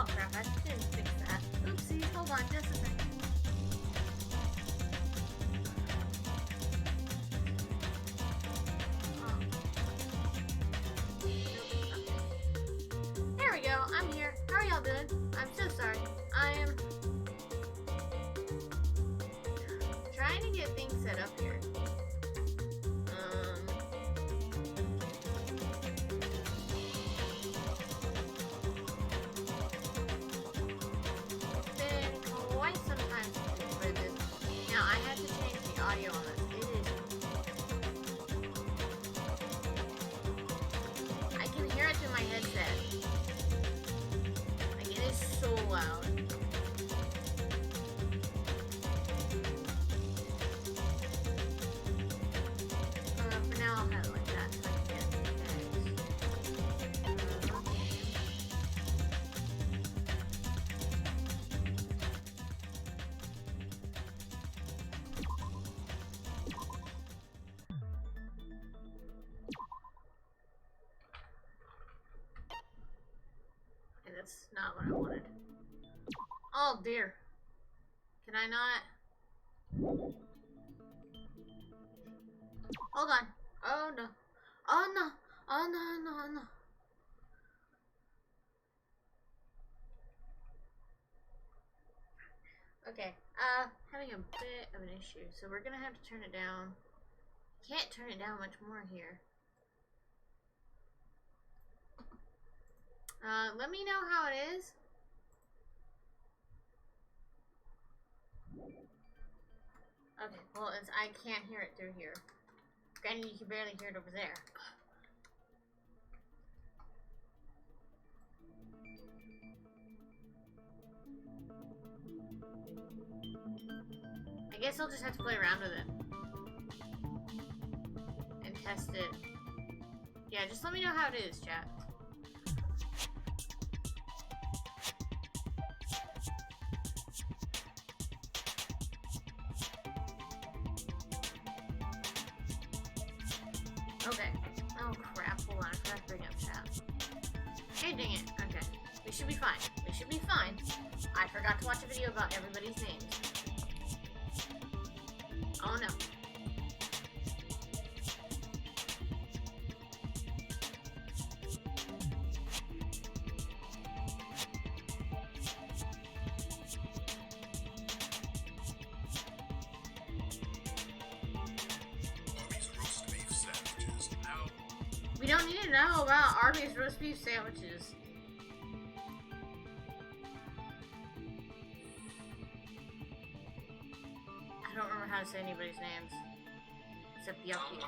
crap, I didn't fix that. Oopsie, hold on just a second. There we go, I'm here. How are y'all doing? I'm so sorry. I am trying to get things set up here. It's been quite some time since we played this. Now I had to change the audio on this. I can hear it through my headset. Like, it is so loud. For now, I'll have it like that so I can get okay, that's not what I wanted. Oh dear. Can I not? Hold on. Oh no. Oh no. Oh no, no, no. Okay. Having a bit of an issue. So we're gonna have to turn it down. Can't turn it down much more here. Let me know how it is. Okay, well, I can't hear it through here. Granted, you can barely hear it over there. I guess I'll just have to play around with it. And test it. Yeah, just let me know how it is, chat. Okay. Oh crap, hold on, I forgot to bring up chat. Hey, dang it. Okay. We should be fine. We should be fine. I forgot to watch a video about everybody's names. Oh no. We don't need to know about Arby's roast beef sandwiches. I don't remember how to say anybody's names. Except Yucky.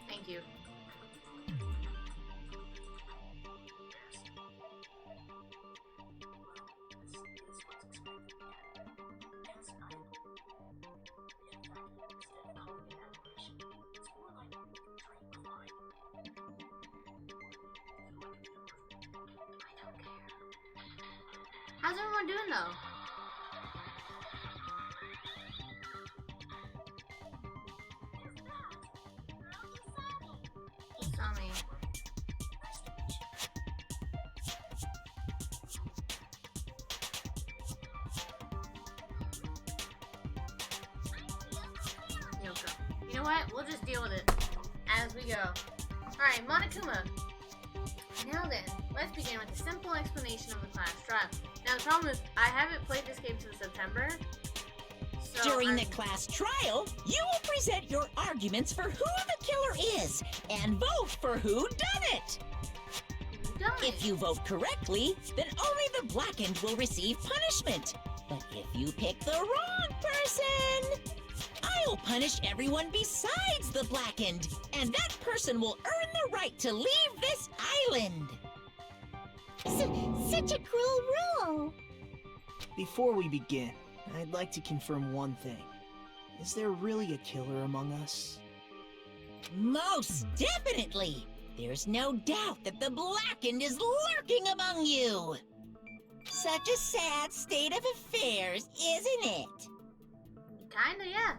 Thank you. How's everyone doing though? He saw me. Yoko. You know what? We'll just deal with it as we go. Alright, Monokuma. Now then, let's begin with a simple explanation of the class trial. Now the problem is, I haven't played this game since September. So During the class trial, you will present your arguments for who the killer is, and vote for who done it. If you vote correctly, then only the blackened will receive punishment. But if you pick the wrong person, I'll punish everyone besides the blackened, and that person will earn the right to leave this island. Such a cruel rule. Before we begin, I'd like to confirm one thing. Is there really a killer among us? Most definitely! There's no doubt that the blackened is lurking among you! Such a sad state of affairs, isn't it? Kinda, yeah.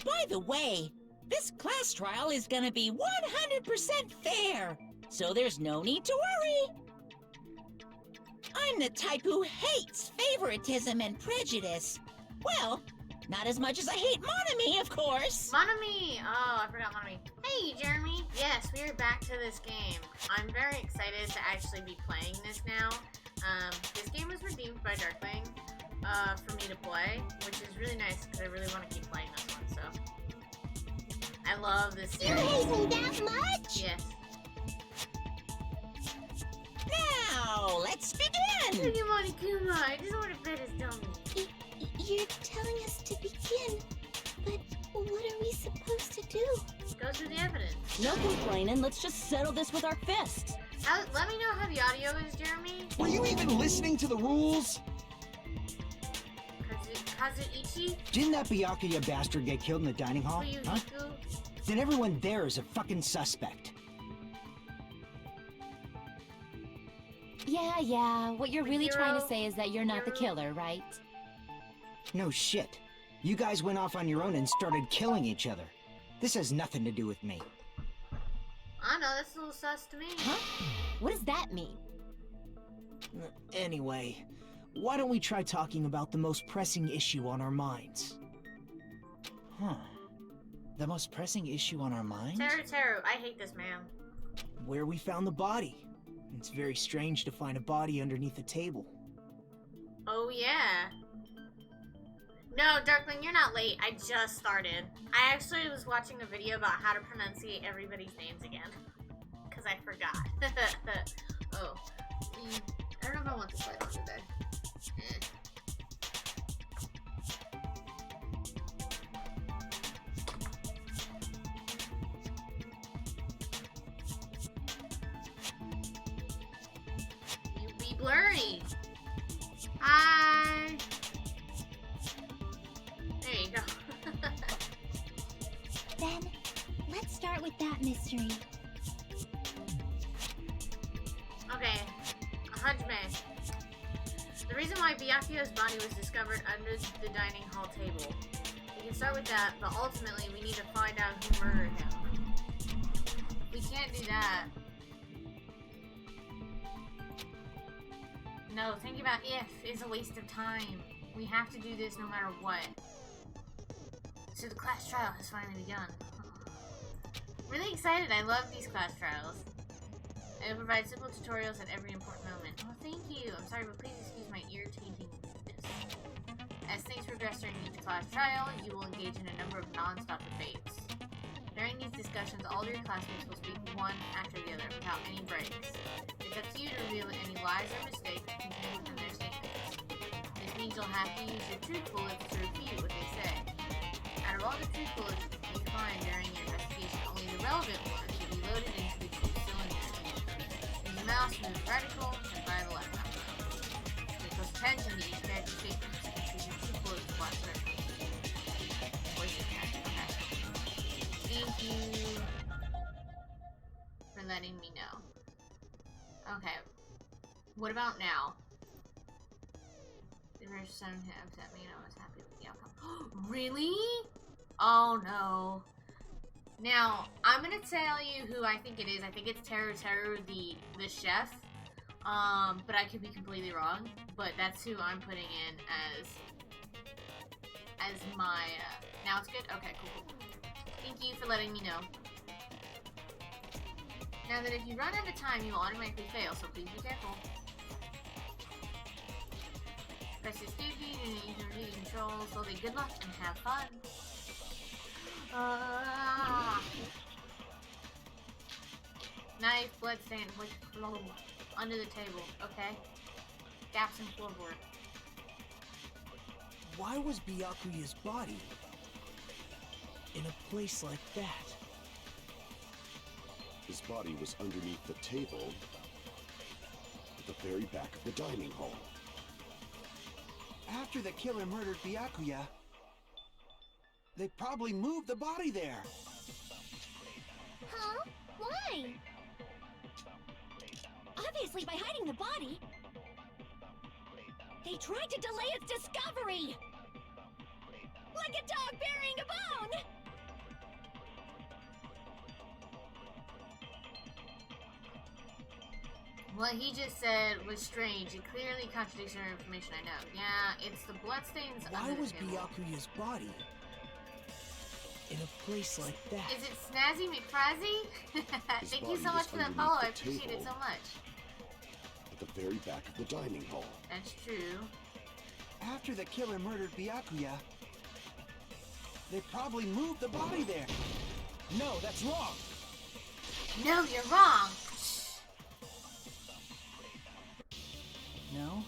By the way, this class trial is gonna be 100% fair, so there's no need to worry. the type who hates favoritism and prejudice. Well, not as much as I hate Monami, of course. Monami! Oh, I forgot Monami. Hey, Jeremy! Yes, we are back to this game. I'm very excited to actually be playing this now. This game was redeemed by Darkling for me to play, which is really nice because I really want to keep playing this one, so. I love this You series. hate me that much? Yes. Now, let's begin. Look at Monokuma! I just want to pet his dummy. You're telling us to begin, but what are we supposed to do? Go through the evidence. No complaining, let's just settle this with our fists. Let me know how the audio is, Jeremy. Were you even listening to the rules? Kazuichi? Didn't that Byakuya bastard get killed in the dining hall? Huh? Fuyuhiku? Then everyone there is a fucking suspect. Yeah, what you're really trying to Hero- say is that you're not the Hero- killer, right? No shit. You guys went off on your own and started killing each other. This has nothing to do with me. I know, that's a little sus to me. Huh? What does that mean? Anyway, why don't we try talking about the most pressing issue on our minds? Huh. The most pressing issue on our minds? Teru, I hate this man. Where we found the body. It's very strange to find a body underneath a table. Oh, yeah. No, Darkling, you're not late. I just started. I actually was watching a video about how to pronunciate everybody's names again. Because I forgot. Oh. I don't know if I want this light on today. You be blurry. Hi. There you go. Then, let's start with that mystery. Okay, Hajime. The reason why Byakuya's body was discovered under the dining hall table. We can start with that, but ultimately we need to find out who murdered him. We can't do that. No, thinking about if is a waste of time. We have to do this no matter what. So the class trial has finally begun. Really excited, I love these class trials. It provides simple tutorials at every important moment. Oh, thank you. I'm sorry, but please excuse my irritatingness. As things progress during each class trial, you will engage in a number of non-stop debates. During these discussions, all your classmates will speak one after the other without any breaks. It's up to you to reveal any lies or mistakes contained within their statements. This means you'll have to use your truth bullets to refute what they say. Out of all the truth bullets you find during your investigation, only the relevant ones will be loaded into the truth cylinder. Use the mouse to move vertical and by the left mouse. Pay close attention to each character's statements and choose your truth bullets to flash vertically. Voice attack. Okay. Thank you for letting me know. Okay. What about now? The first son who upset me and I was happy with the outcome. Really? Oh no. Now, I'm gonna tell you who I think it is. I think it's Teru, the chef. But I could be completely wrong. But that's who I'm putting in as my, now it's good? Okay, cool. Thank you for letting me know. Now that if you run out of time, you will automatically fail, so please be careful. Press escape key to use your reading controls. Slowly, good luck and have fun. Knife, blood stain, push under the table. Okay. Gaps in floorboard. Why was Byakuya's body in a place like that? His body was underneath the table at the very back of the dining hall. After the killer murdered Byakuya, they probably moved the body there. Huh? Why? Obviously by hiding the body. They tried to delay its discovery! Like a dog burying a bone! What he just said was strange. It clearly contradicts our information, I know. Yeah, it's the bloodstains Why under the was table. Byakuya's body in a place like that? Is it Snazzy McFrazzy? Thank you so body much is for that underneath follow. the I appreciate it table. so much. At the very back of the dining hall. That's true. After the killer murdered Byakuya, they probably moved the body there. No, that's wrong. No, you're wrong. No,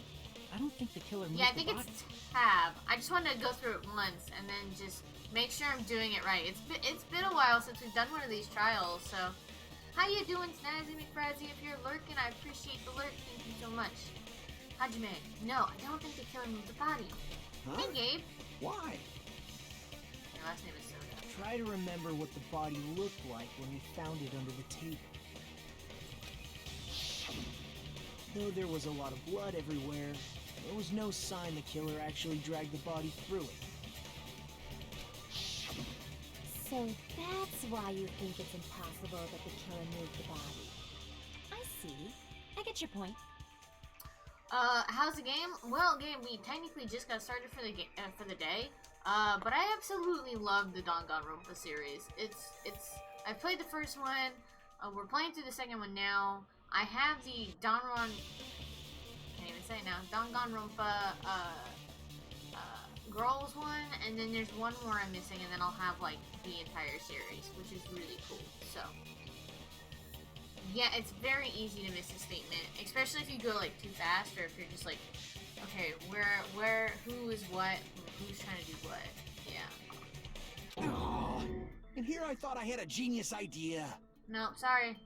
I don't think the killer moved Yeah, I the think body. it's tab. I just wanted to go through it once and then just make sure I'm doing it right. It's been a while since we've done one of these trials, so how you doing, Snazzy McFrazzy? If you're lurking, I appreciate the lurk. Thank you so much. Hajime, no, I don't think the killer moved the body. Huh? Hey, Gabe. Why? Your last name is Soda. Try to remember what the body looked like when we found it under the table. Though there was a lot of blood everywhere, there was no sign the killer actually dragged the body through it. So that's why you think it's impossible that the killer moved the body. I see. I get your point. How's the game? Well, game, we technically just got started for the day. But I absolutely love the Danganronpa series. I've played the first one. We're playing through the second one now. I have the can't even say it now. Danganronpa, Girls one, and then there's one more I'm missing, and then I'll have, like, the entire series, which is really cool, so. Yeah, it's very easy to miss a statement, especially if you go, like, too fast, or if you're just like, okay, who is what, who's trying to do what, yeah. Aw, and here I thought I had a genius idea. No, sorry.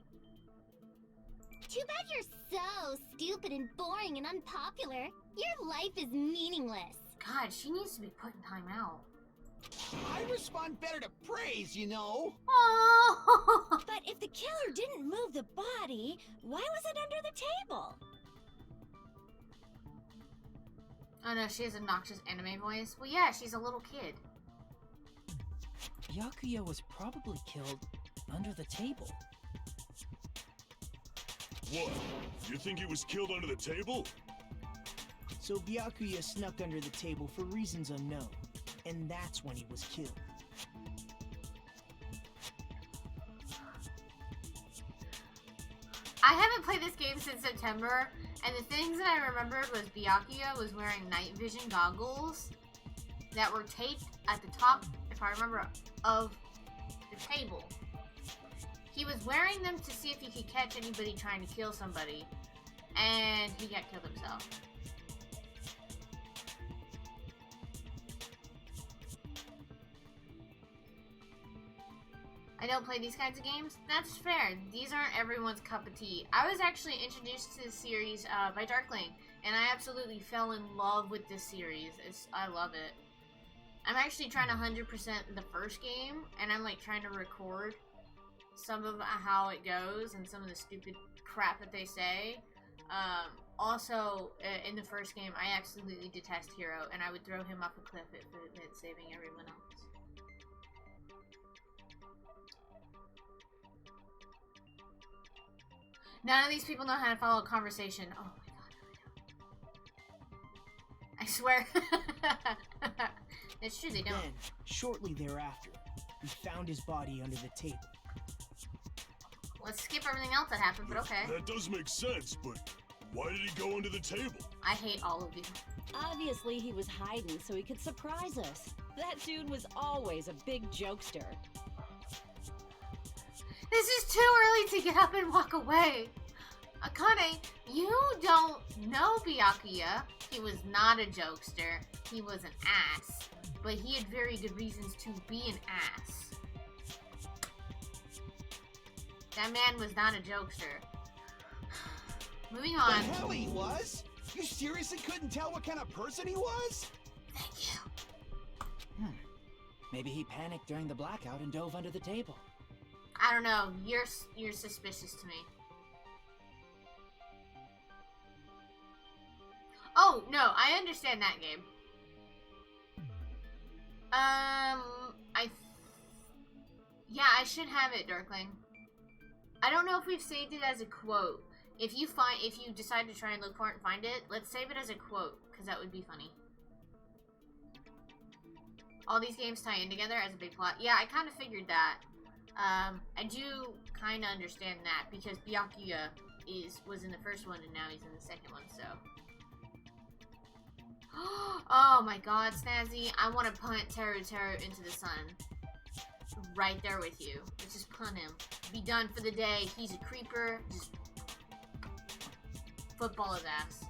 Too bad you're so stupid and boring and unpopular. Your life is meaningless. God, she needs to be put in timeout. I respond better to praise, you know. Oh! But if the killer didn't move the body, why was it under the table? Oh no, she has a noxious anime voice. Well, yeah, she's a little kid. Byakuya was probably killed under the table. What? You think he was killed under the table? So Byakuya snuck under the table for reasons unknown, and that's when he was killed. I haven't played this game since September, and the things that I remembered was Byakuya was wearing night vision goggles that were taped at the top, if I remember, of the table. He was wearing them to see if he could catch anybody trying to kill somebody, and he got killed himself. I don't play these kinds of games. That's fair. These aren't everyone's cup of tea. I was actually introduced to this series by Darkling, and I absolutely fell in love with this series. I love it. I'm actually trying to 100% the first game, and I'm like trying to record some of how it goes and some of the stupid crap that they say. Also, in the first game, I absolutely detest Hero, and I would throw him off a cliff if it meant saving everyone else. None of these people know how to follow a conversation. Oh my god, I swear. It's true, they don't. Then, shortly thereafter, we found his body under the table. Let's skip everything else that happened, but okay. That does make sense, but why did he go under the table? I hate all of you. Obviously, he was hiding so he could surprise us. That dude was always a big jokester. This is too early to get up and walk away. Akane, you don't know Byakuya. He was not a jokester. He was an ass. But he had very good reasons to be an ass. That man was not a jokester. Moving The on. hell he was? You seriously couldn't tell what kind of person he was? Thank you. Maybe he panicked during the blackout and dove under the table. I don't know. You're suspicious to me. Oh, no. I understand that game. Yeah, I should have it, Darkling. I don't know if we've saved it as a quote. If you decide to try and look for it and find it, let's save it as a quote, because that would be funny. All these games tie in together as a big plot. Yeah, I kind of figured that. I do kind of understand that, because Byakuya was in the first one, and now he's in the second one, so... Oh my god, Snazzy. I want to punt Teru into the sun. Right there with you. Let's just punt him. Be done for the day. He's a creeper. Just football his ass.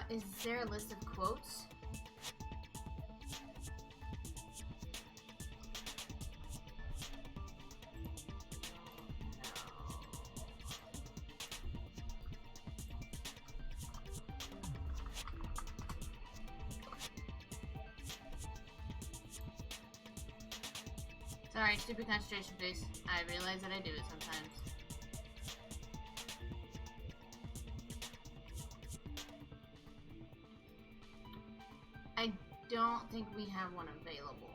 Is there a list of quotes? Sorry, stupid concentration face. I realize that I do it sometimes. I don't think we have one available.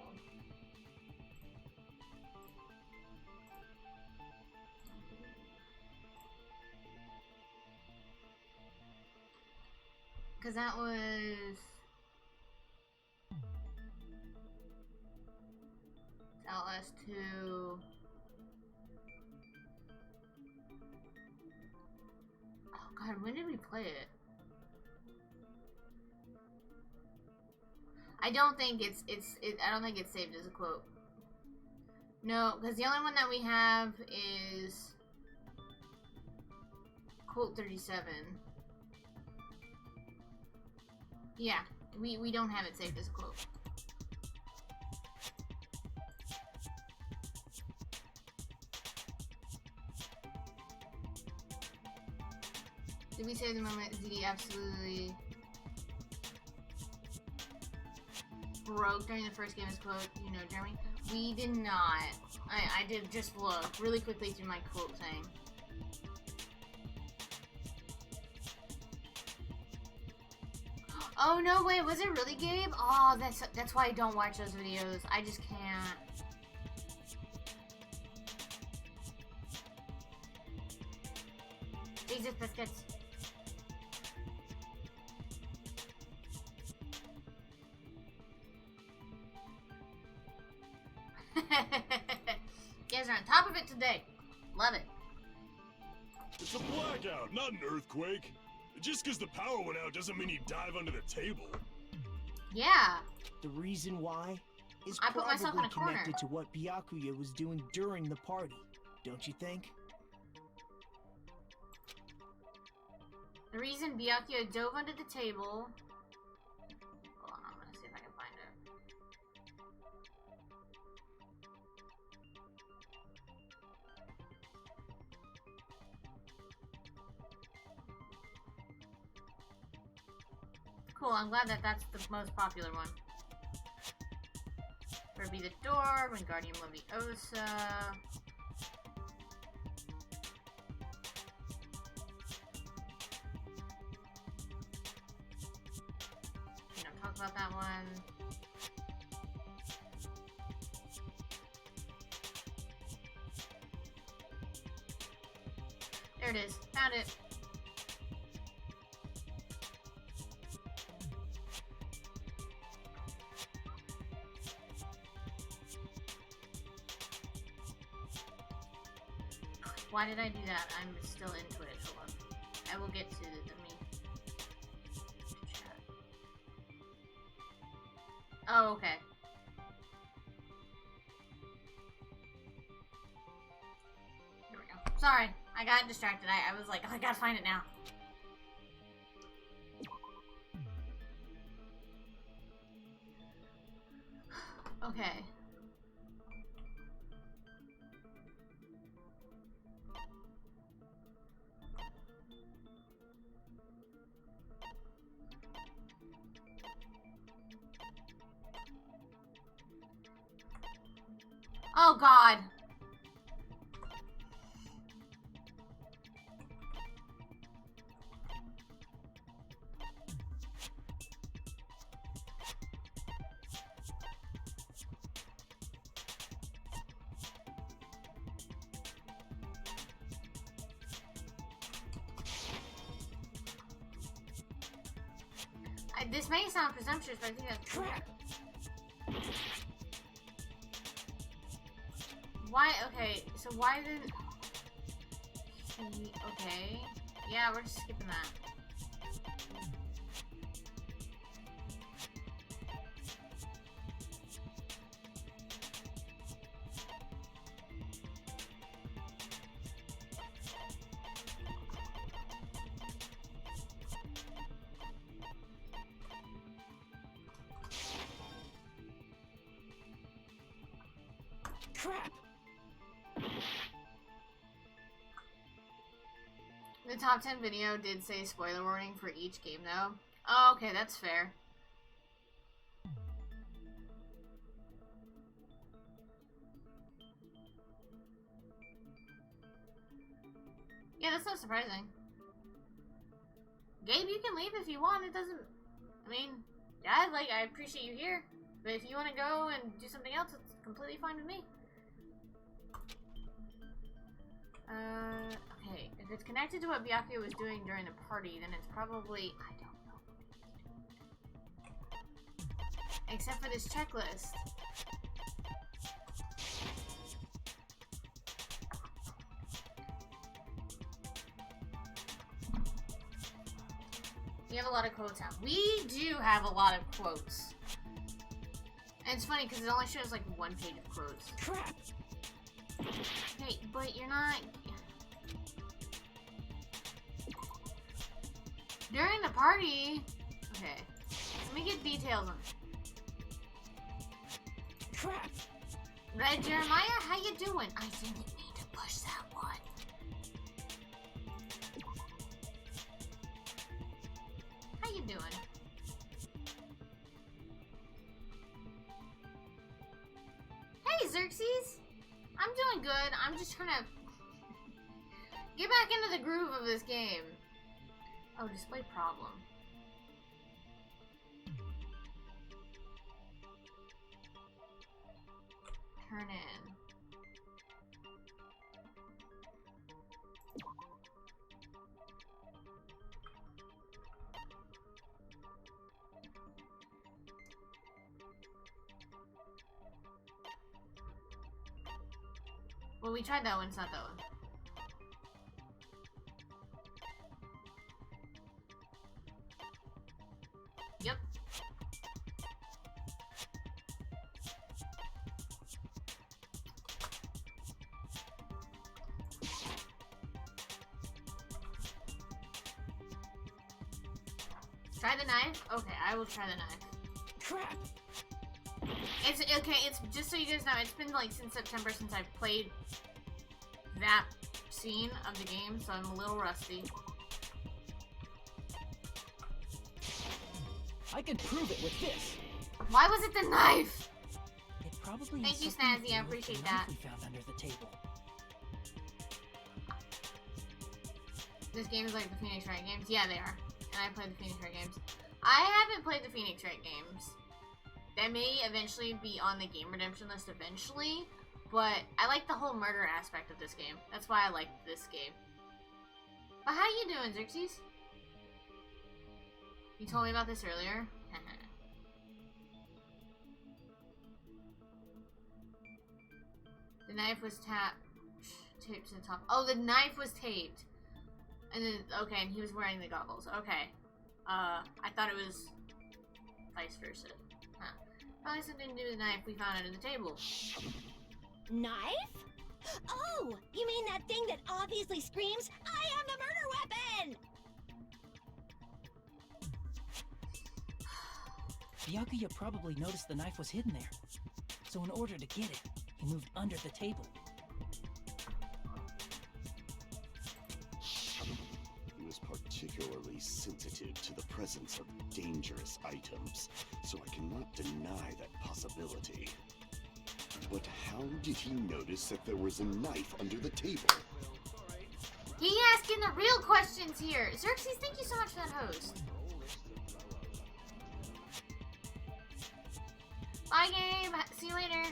Because that was... Outlast 2. Oh god, when did we play it? I don't think I don't think it's saved as a quote. No, because the only one that we have is quote 37. Yeah, we don't have it saved as a quote. Did we say the moment ZD absolutely broke during the first game as quote, you know, Jeremy? We did not. I did just look really quickly through my quote thing. Oh no, wait, was it really Gabe? Oh, that's why I don't watch those videos. I just can't. Jesus biscuits. You guys are on top of it today. Love it. It's a blackout, not an earthquake. Just because the power went out doesn't mean you dive under the table. Yeah. The reason why is I put myself in probably a corner. connected to what Byakuya was doing during the party, don't you think? The reason Byakuya dove under the table... Hold on, I'm gonna see if I can find it. Cool, I'm glad that that's the most popular one. Be the door, Wingardium Leviosa. We don't talk about that one. There it is. Found it. Why did I do that? I'm still into it. Hold on. I will get to the chat. Oh, okay. Here we go. Sorry, I got distracted. I was like, oh, I gotta find it now. Okay. Oh god. This may sound presumptuous, but I think that's Crap. Why? Okay, so why didn't... Okay. Yeah, we're just skipping that. Crap. The top 10 video did say spoiler warning for each game, though. Oh, okay, that's fair. Yeah, that's not surprising. Gabe, you can leave if you want. It doesn't... I mean, yeah, I appreciate you here. But if you want to go and do something else, it's completely fine with me. Okay. If it's connected to what Byakuya was doing during the party, then it's probably... I don't know. Except for this checklist. We have a lot of quotes out. We do have a lot of quotes. And it's funny because it only shows like one page of quotes. Crap. Hey, but you're not... During the party... Okay. Let me get details on it. Crap. Red Jeremiah, how you doing? I didn't mean to push that one. How you doing? Hey, Xerxes! I'm doing good. I'm just trying to get back into the groove of this game. Oh, display problem. Turn in. Well, we tried that one, it's not that one. Yep. Try the knife? Okay, I will try the knife. Crap. It's okay, it's just so you guys know, it's been like since September since I've played that scene of the game, so I'm a little rusty. I can prove it with this. Why was it the knife? It probably Thank has you, something to Snazzy, do I with the appreciate knife that. we found under the table. This game is like the Phoenix Wright games? Yeah, they are. And I played the Phoenix Wright games. I haven't played the Phoenix Wright games. That may eventually be on the Game Redemption list eventually, but I like the whole murder aspect of this game. That's why I like this game. But how you doing, Xerxes? You told me about this earlier. The knife was taped to the top. Oh, the knife was taped. And then, okay, and he was wearing the goggles. Okay. I thought it was vice versa. Huh. Probably something to do with the knife we found under the table. Knife? Oh, you mean that thing that obviously screams, I am the murder weapon! Byakuya probably noticed the knife was hidden there. So in order to get it, he moved under the table. He was particularly sensitive to the presence of dangerous items, so I cannot deny that possibility. But how did he notice that there was a knife under the table? He asking the real questions here. Xerxes, thank you so much for that host. Bye, Gabe. See you later.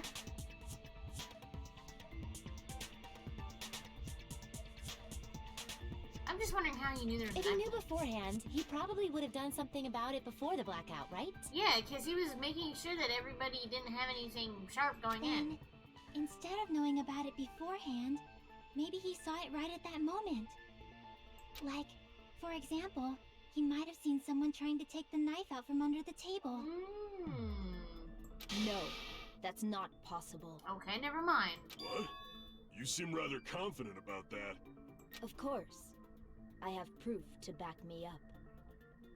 I'm just wondering how he knew there was If he knew beforehand, he probably would have done something about it before the blackout, right? Yeah, because he was making sure that everybody didn't have anything sharp going in. Then, instead of knowing about it beforehand, maybe he saw it right at that moment. Like, for example, he might have seen someone trying to take the knife out from under the table. No, that's not possible. Okay, never mind. What? You seem rather confident about that. Of course. I have proof to back me up.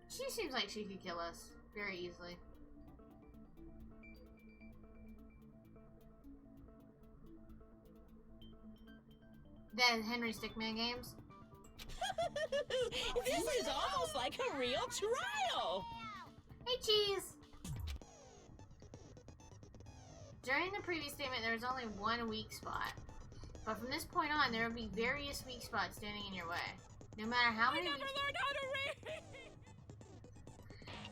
She seems like she could kill us very easily. Then Henry Stickman games. This is almost like a real trial! Hey, Cheese! During the previous statement, there was only one weak spot. But from this point on, there will be various weak spots standing in your way. No matter how many... I never learned how to read!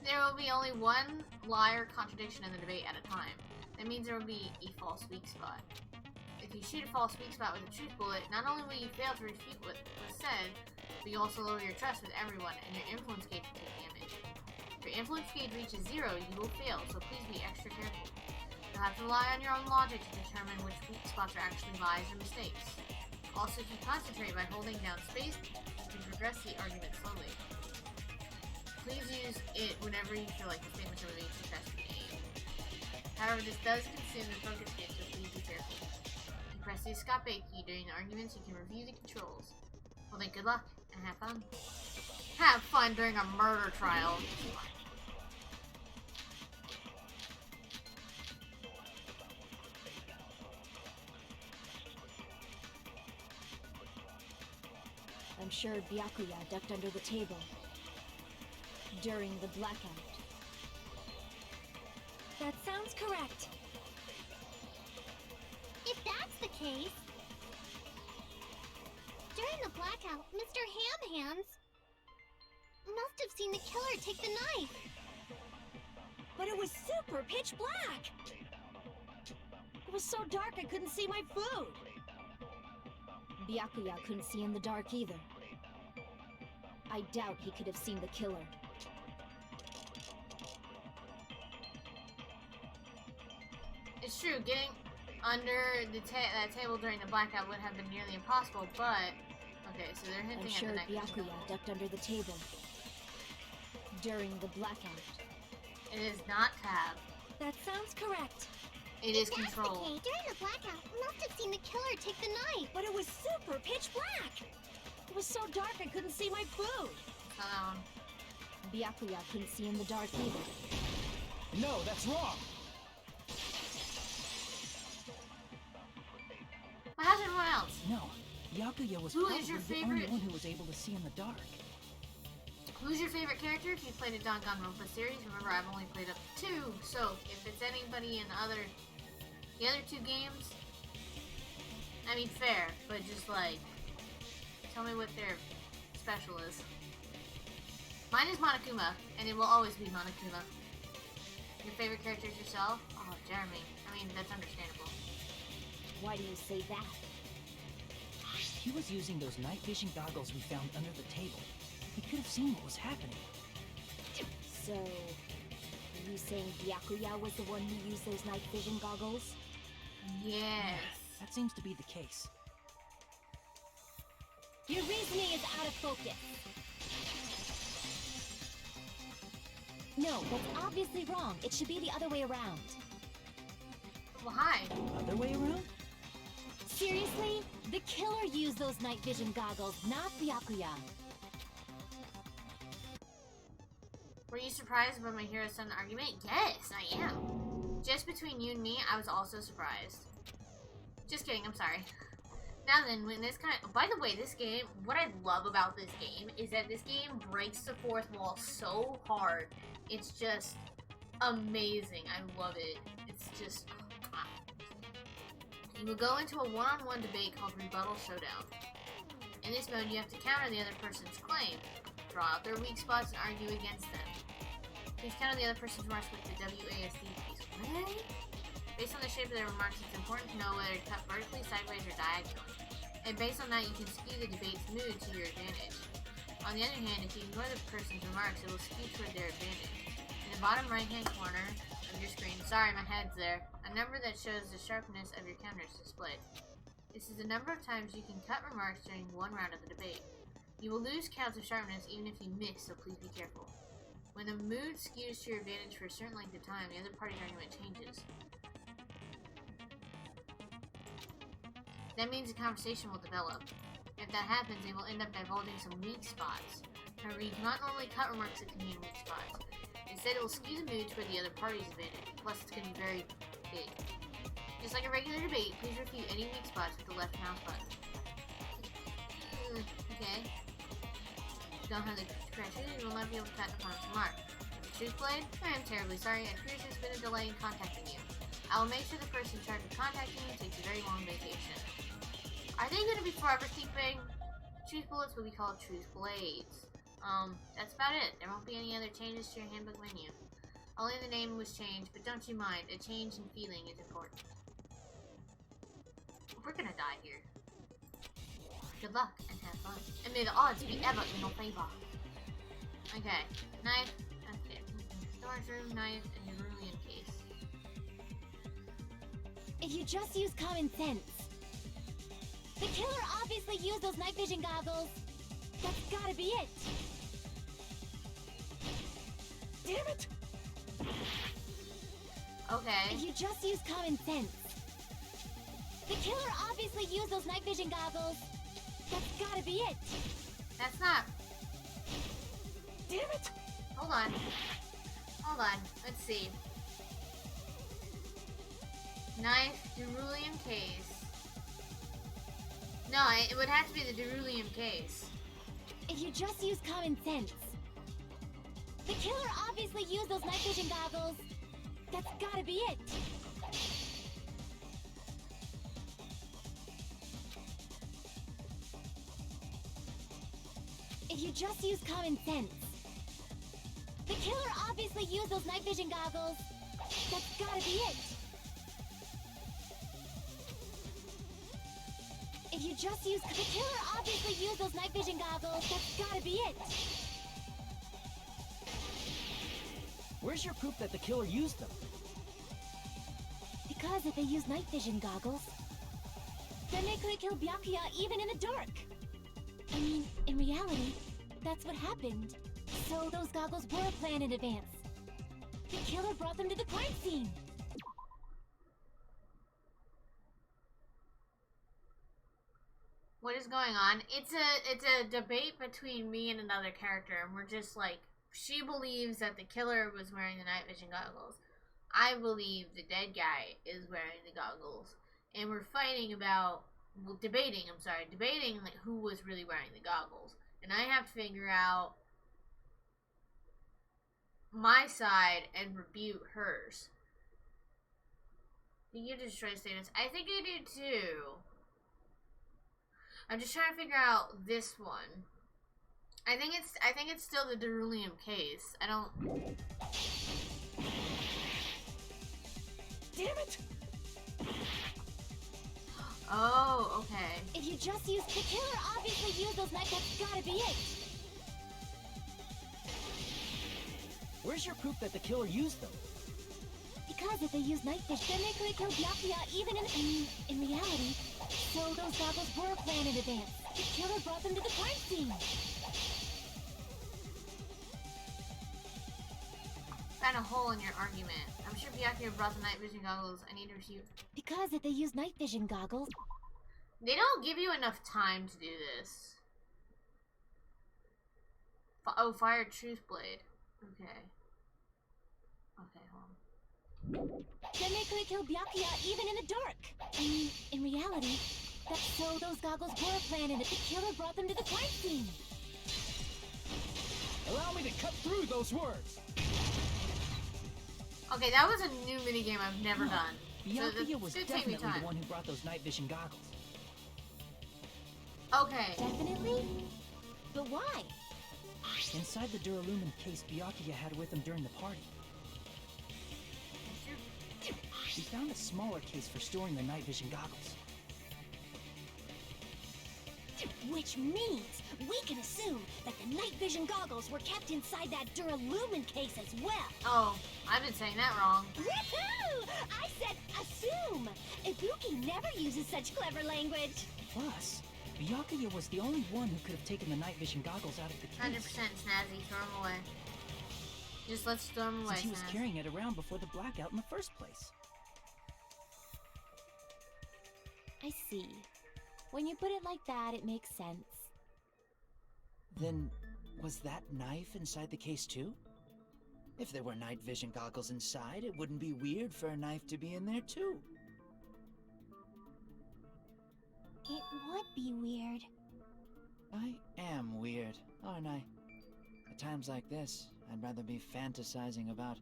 There will be only one lie or contradiction in the debate at a time. That means there will be a false weak spot. If you shoot a false weak spot with a truth bullet, not only will you fail to refute what was said, but you also lower your trust with everyone, and your influence gauge will take damage. If your influence gauge reaches 0, you will fail, so please be extra careful. You'll have to rely on your own logic to determine which weak spots are actually lies or mistakes. Also, if you concentrate by holding down space, you can progress the argument slowly. Please use it whenever you feel like the statements are being too fast for the aim. However, this does consume the focus gauge, so please be careful. If you press the escape key during the arguments, you can review the controls. Well then, good luck, and have fun. Have fun during a murder trial. I'm sure Byakuya ducked under the table during the blackout. That sounds correct. If that's the case... During the blackout, Mr. Ham Hands must have seen the killer take the knife. But it was super pitch black! It was so dark I couldn't see my food! Byakuya couldn't see in the dark either. I doubt he could have seen the killer. It's true, getting under the that table during the blackout would have been nearly impossible, but... Okay, so they're hinting I'm sure at the next Byakuya ducked under the table during the blackout. It is not tab. That sounds correct. It is If that's control. the case, during the blackout, must have seen the killer take the knife. But it was super pitch black! It was so dark I couldn't see my food! Byakuya couldn't see in the dark either. No, that's wrong! Well, how's everyone else? No, Byakuya was Who is probably your the only favorite? one who was able to see in the dark. Who's your favorite character? If you played a Danganronpa series, remember I've only played up 2, so if it's anybody in the other 2 games, I mean fair, but just like, tell me what their special is. Mine is Monokuma, and it will always be Monokuma. Your favorite character is yourself? Oh, Jeremy. I mean, that's understandable. Why do you say that? He was using those night vision goggles we found under the table. He could have seen what was happening. So, are you saying Byakuya was the one who used those night vision goggles? Yes. That seems to be the case. Your reasoning is out of focus. No, that's obviously wrong. It should be the other way around. Well, hi. Other way around? Seriously? The killer used those night vision goggles, not Byakuya. Were you surprised by my hero son argument? Yes, I am. Just between you and me, I was also surprised. Just kidding, I'm sorry. Now then, when this kind of... By the way, this game, what I love about this game is that this game breaks the fourth wall so hard. It's just amazing. I love it. It's just... You will go into a one-on-one debate called Rebuttal Showdown. In this mode, you have to counter the other person's claim, draw out their weak spots, and argue against them. Please counter the other person's remarks with the WASD piece. What? Based on the shape of their remarks, it's important to know whether to cut vertically, sideways, or diagonally. and based on that, you can skew the debate's mood to your advantage. On the other hand, if you ignore the person's remarks, it will skew toward their advantage. In the bottom right-hand corner of your screen, sorry, my head's there, a number that shows the sharpness of your counter is displayed. This is the number of times you can cut remarks during one round of the debate. You will lose counts of sharpness even if you miss, so please be careful. When the mood skews to your advantage for a certain length of time, the other party's argument changes. That means a conversation will develop. If that happens, they will end up divulging some weak spots. However, you cannot normally cut remarks that contain weak spots. Instead, it will skew the mood toward the other party's advantage. Plus, it's going to be very big. Just like a regular debate, please refute any weak spots with the left mouse button. Okay. Don't have the correct truth, you will not be able to cut the opponent's remark. Truth blade? I am terribly sorry. It appears there's been a delay in contacting you. I will make sure the person in charge of contacting you takes a very long vacation. Are they going to be forever keeping? Truth bullets will be called truth blades. That's about it. There won't be any other changes to your handbook menu. Only the name was changed, but don't you mind. A change in feeling is important. We're gonna die here. Good luck and have fun. And may the odds be ever in your favor. Okay. Knife. Okay. Storage room, knife, and your cerulean case. If you just use common sense. The killer obviously used those night vision goggles. That's gotta be it. Damn it! Okay. If you just use common sense. The killer obviously used those night vision goggles. That's gotta be it. That's not. Damn it! Hold on. Hold on. Let's see. Knife, cerulean case. No, it would have to be the cerulean case. If you just use common sense. The killer obviously used those night vision goggles. That's gotta be it. If you just use common sense. The killer obviously used those night vision goggles. That's gotta be it. If you just use... The killer obviously used those night vision goggles. That's gotta be it. Where's your proof that the killer used them? Because if they use night vision goggles, then they could have killed Byakuya even in the dark. I mean, in reality, that's what happened. So those goggles were planned in advance. The killer brought them to the crime scene. What is going on? It's a debate between me and another character, and we're just like, she believes that the killer was wearing the night vision goggles. I believe the dead guy is wearing the goggles, and we're fighting about, well, debating like who was really wearing the goggles, and I have to figure out my side and rebut hers. Do you destroy statements? I think I do too. I'm just trying to figure out this one. I think it's still the cerulean case. I don't. Damn it! Oh, okay. If you just use... The killer obviously used those knives. That's gotta be it. Where's your proof that the killer used them? Because if they used night vision, then they could have killed Byakuya even in reality. So those goggles were planned in advance. The killer brought them to the crime scene. Found a hole in your argument. I'm sure Byakuya brought the night vision goggles. I need to refute. Because if they use night vision goggles... They don't give you enough time to do this. Oh, fire truth blade. Okay. Okay, hold on. Then they could have killed Byakuya even in the dark. I mean, in reality, that's so those goggles were planned and the killer brought them to the crime scene. Allow me to cut through those words. Okay, that was a new minigame I've never done. Byakuya was should take me definitely time. the one who brought those night vision goggles. Okay. Definitely? But why? Inside the Duralumin case Byakuya had with him during the party, he found a smaller case for storing the night vision goggles. Which means we can assume that the night vision goggles were kept inside that Duralumin case as well. Oh, I've been saying that wrong. Woohoo! I said assume! Ibuki never uses such clever language. Plus, Byakuya was the only one who could have taken the night vision goggles out of the case. 100% Snazzy, throw them away. Just let's throw them away, Since he was Snaz. carrying it around before the blackout in the first place. I see. When you put it like that, it makes sense. Then, was that knife inside the case too? If there were night vision goggles inside, it wouldn't be weird for a knife to be in there too. It would be weird. I am weird, aren't I? At times like this, I'd rather be fantasizing about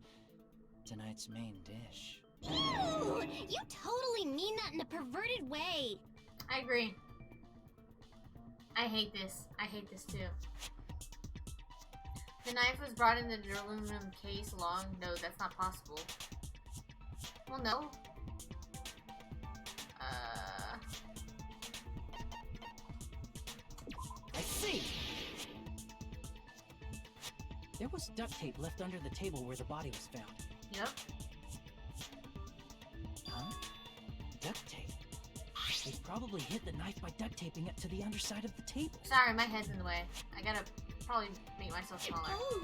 tonight's main dish. Ew! You totally mean that in a perverted way. I agree. I hate this. I hate this too. The knife was brought in the aluminum case long. No, that's not possible. Well, no. I see! There was duct tape left under the table where the body was found. Yep. Huh? Duct tape? They probably hid the knife by duct taping it to the underside of the table. Sorry, my head's in the way. I gotta probably make myself smaller. Oh,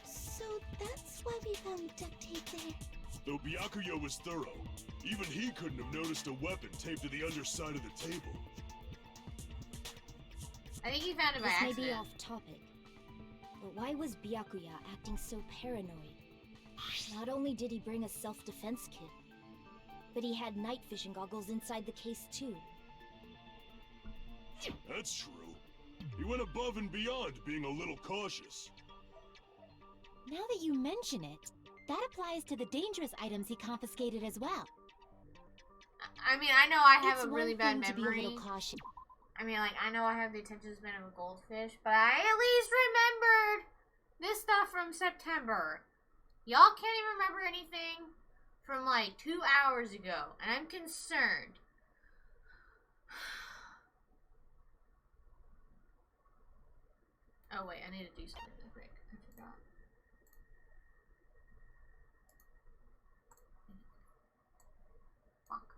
so that's why we found duct tape there. Though Byakuya was thorough, even he couldn't have noticed a weapon taped to the underside of the table. I think he found it by This may accident. be off topic, but why was Byakuya acting so paranoid? Not only did he bring a self-defense kit, but he had night vision goggles inside the case too. That's true. He went above and beyond being a little cautious. Now that you mention it, that applies to the dangerous items he confiscated as well. I mean, I know I have It's a really one bad thing to be a memory. little cautious. I mean, like, I know I have the attention span of a goldfish, but I at least remembered this stuff from September. Y'all can't even remember anything from like 2 hours ago, and I'm concerned. Oh wait, I need to do something real quick. I forgot. Fuck.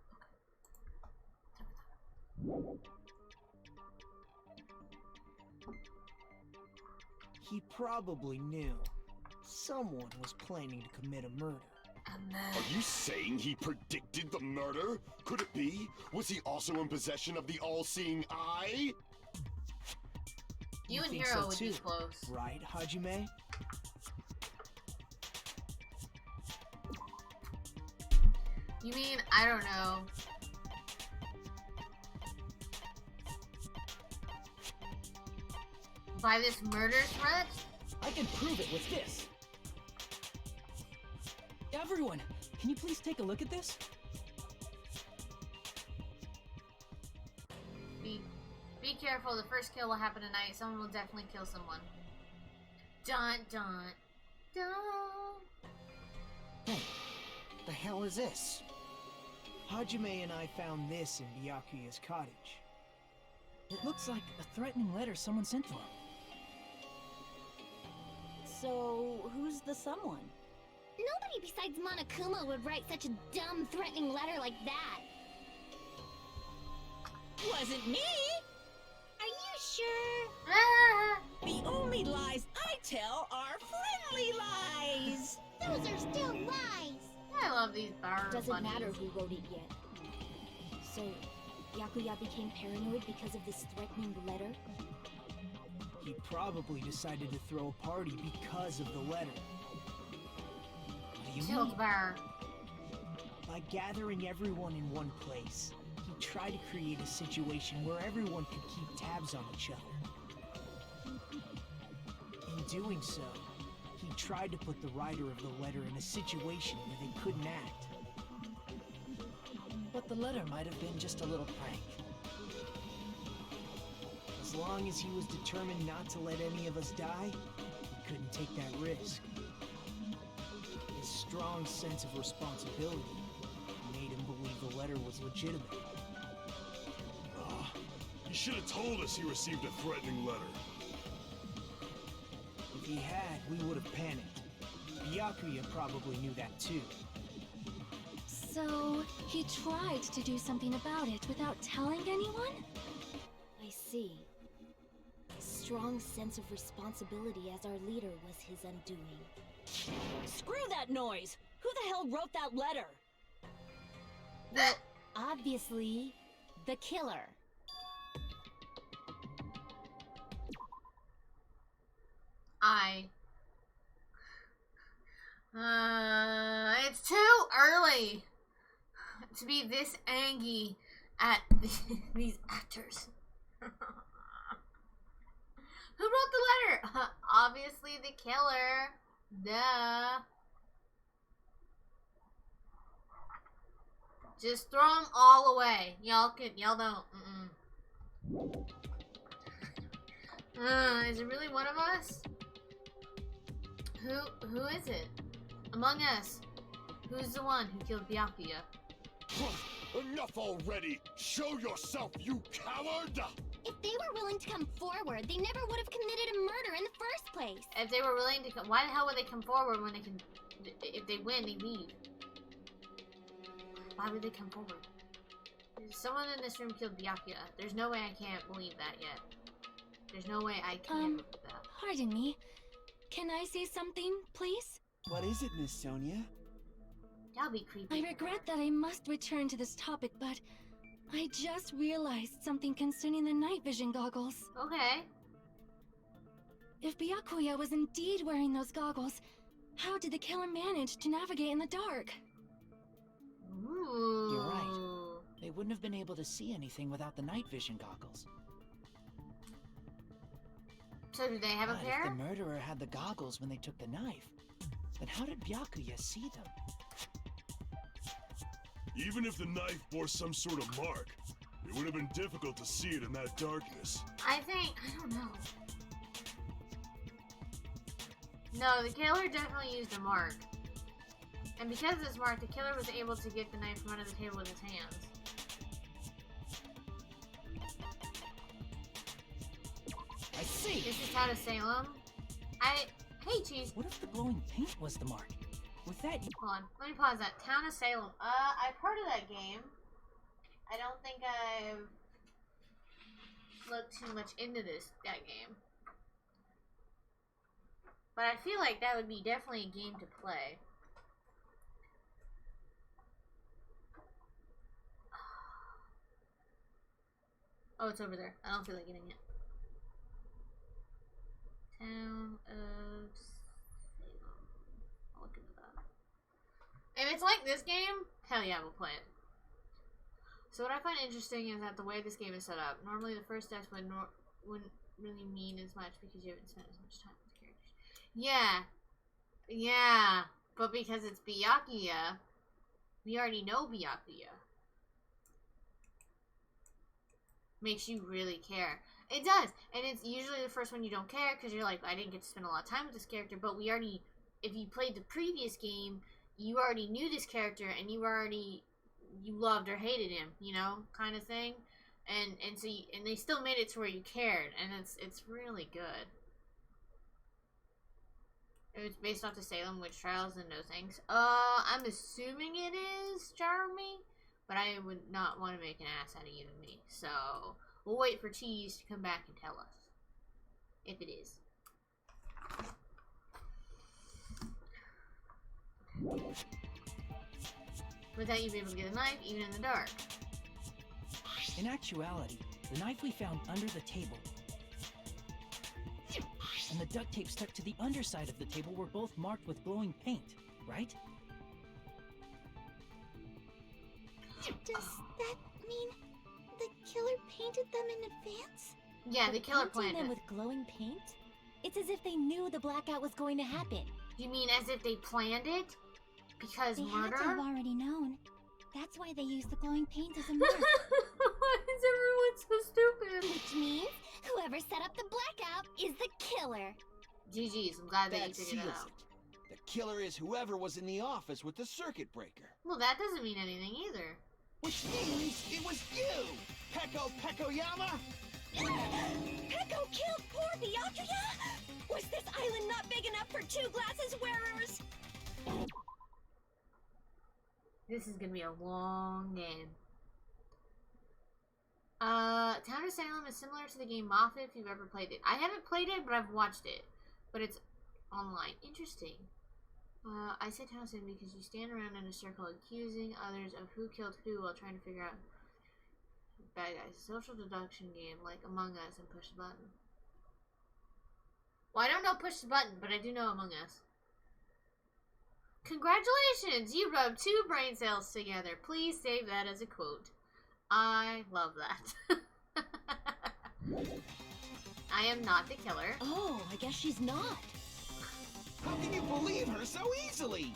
He probably knew. Someone was planning to commit a murder. Are you saying he predicted the murder? Could it be? Was he also in possession of the all-seeing eye? You and think Hero so would be too, close. Right, Hajime? You mean, I don't know. By this murder threat? I can prove it with this. Everyone, can you please take a look at this? Be careful, the first kill will happen tonight. Someone will definitely kill someone. Dun dun dun. Hey, the hell is this? Hajime and I found this in Byakuya's cottage. It looks like a threatening letter someone sent to him. So, who's the someone? Nobody besides Monokuma would write such a dumb, threatening letter like that. Wasn't me! Are you sure? The only lies I tell are friendly lies! Those are still lies. I love these bird Doesn't bunnies. matter who wrote it yet. So, Byakuya became paranoid because of this threatening letter? He probably decided to throw a party because of the letter. What do you Killed mean? bear. By gathering everyone in one place, he tried to create a situation where everyone could keep tabs on each other. In doing so, he tried to put the writer of the letter in a situation where they couldn't act. But the letter might have been just a little prank. As long as he was determined not to let any of us die, he couldn't take that risk. His strong sense of responsibility made him believe the letter was legitimate. He should have told us he received a threatening letter. If he had, we would have panicked. Byakuya probably knew that too. So, he tried to do something about it without telling anyone? I see. A strong sense of responsibility as our leader was his undoing. Screw that noise! Who the hell wrote that letter? Well, obviously, the killer. It's too early to be this angry at these actors. Who wrote the letter? Obviously the killer. Duh. Just throw them all away. Y'all don't. Is it really one of us? Who is it? Among us, who's the one who killed Byakuya? Enough already! Show yourself, you coward! If they were willing to come forward, they never would have committed a murder in the first place. If they were willing to come, why the hell would they come forward when they can? If they win, they leave. Why would they come forward? Someone in this room killed Byakuya. There's no way I can't believe that yet. There's no way I can believe that. Pardon me. Can I say something, please? What is it, Miss Sonia? That'll be creepy. I regret that I must return to this topic, but I just realized something concerning the night vision goggles. Okay. If Byakuya was indeed wearing those goggles, how did the killer manage to navigate in the dark? Ooh. You're right. They wouldn't have been able to see anything without the night vision goggles. So do they have a But pair? if the murderer had the goggles when they took the knife, then how did Byakuya see them? Even if the knife bore some sort of mark, it would have been difficult to see it in that darkness. I don't know. No, the killer definitely used a mark. And because of this mark, the killer was able to get the knife from under the table with his hands. I see! This is Town of Salem. Hey, Cheese. What if the glowing paint was the mark? With that, Hold on. Let me pause that. Town of Salem. I've heard of that game. I don't think I've looked too much into that game. But I feel like that would be definitely a game to play. Oh, it's over there. I don't feel like getting it. Town of Salem. I'll look into that. If it's like this game, hell yeah, we'll play it. So what I find interesting is that the way this game is set up, normally the first death wouldn't really mean as much because you haven't spent as much time with the characters. Yeah, but because it's Byakuya, we already know Byakuya. Makes you really care. It does, and it's usually the first one you don't care because you're like, I didn't get to spend a lot of time with this character, but we already, if you played the previous game, you already knew this character and you loved or hated him, you know, kind of thing. And so and they still made it to where you cared, and it's really good. It's based off the Salem witch trials and those things. I'm assuming it is, Jeremy, but I would not want to make an ass out of you and me. So we'll wait for Cheese to come back and tell us if it is. With that, you'll be able to get a knife even in the dark. in actuality, the knife we found under the table and the duct tape stuck to the underside of the table were both marked with glowing paint, right? Does that mean the killer painted them in advance? Yeah, the killer Painting planned them it. with glowing paint? It's as if they knew the blackout was going to happen. You mean as if they planned it? Because They murder? had to have already known. That's why they used the glowing paint as a mark. Why is everyone so stupid? Which means whoever set up the blackout is the killer. GG's, I'm glad that you That figured seals that out. it. The killer is whoever was in the office with the circuit breaker. Well, that doesn't mean anything either. Which means it was you, Peko Pekoyama! Peko killed poor Byakuya? Was this island not big enough for 2 glasses wearers? This is gonna be a long game. Town of Salem is similar to the game Mafia if you've ever played it. I haven't played it, but I've watched it. But it's online. Interesting. I said Town of Salem because you stand around in a circle accusing others of who killed who while trying to figure out bad guys. Social deduction game like Among Us and Push the Button. Well, I don't know Push the Button, but I do know Among Us. Congratulations! You rubbed 2 brain cells together. Please save that as a quote. I love that. I am not the killer. Oh, I guess she's not. How can you believe her so easily?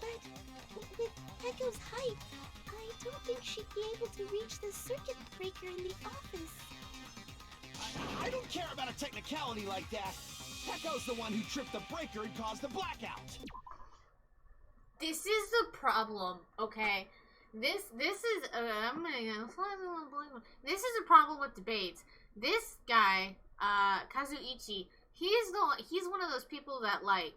But with Peko's height, I don't think she'd be able to reach the circuit breaker in the office. I don't care about a technicality like that. Peko's the one who tripped the breaker and caused the blackout. This is the problem, okay? This is I'm gonna go. This is a problem with debates. This guy, Kazuichi, he's one of those people that like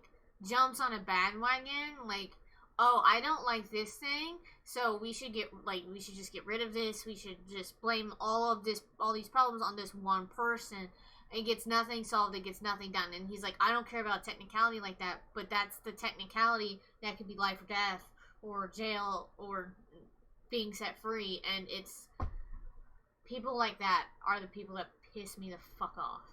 jumps on a bandwagon, like, oh, I don't like this thing, so we should just get rid of this. We should just blame all these problems on this one person. It gets nothing solved. It gets nothing done. And he's like, I don't care about technicality like that, but that's the technicality that could be life or death or jail or being set free. And it's people like that are the people that piss me the fuck off.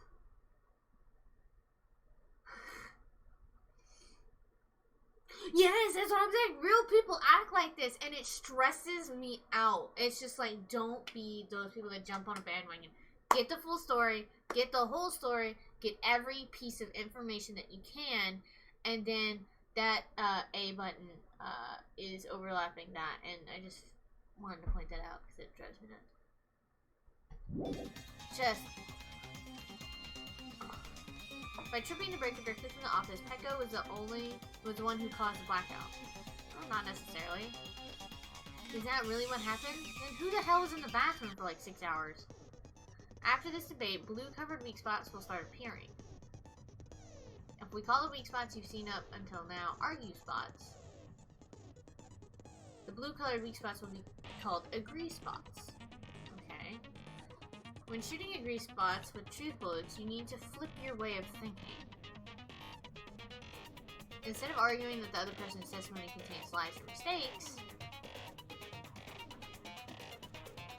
Yes, that's what I'm saying. Real people act like this, and it stresses me out. It's just like, don't be those people that jump on a bandwagon. Get the full story, get the whole story, get every piece of information that you can, and then that A button is overlapping that, and I just wanted to point that out because it drives me nuts. Just by tripping the breaker directly from the office, Peko was the one who caused the blackout. Well, not necessarily. Is that really what happened? Then who the hell was in the bathroom for like 6 hours? After this debate, blue-covered weak spots will start appearing. If we call the weak spots you've seen up until now argue spots, the blue-colored weak spots will be called agree spots. Okay. When shooting agree spots with truth bullets, you need to flip your way of thinking. Instead of arguing that the other person's testimony contains lies or mistakes,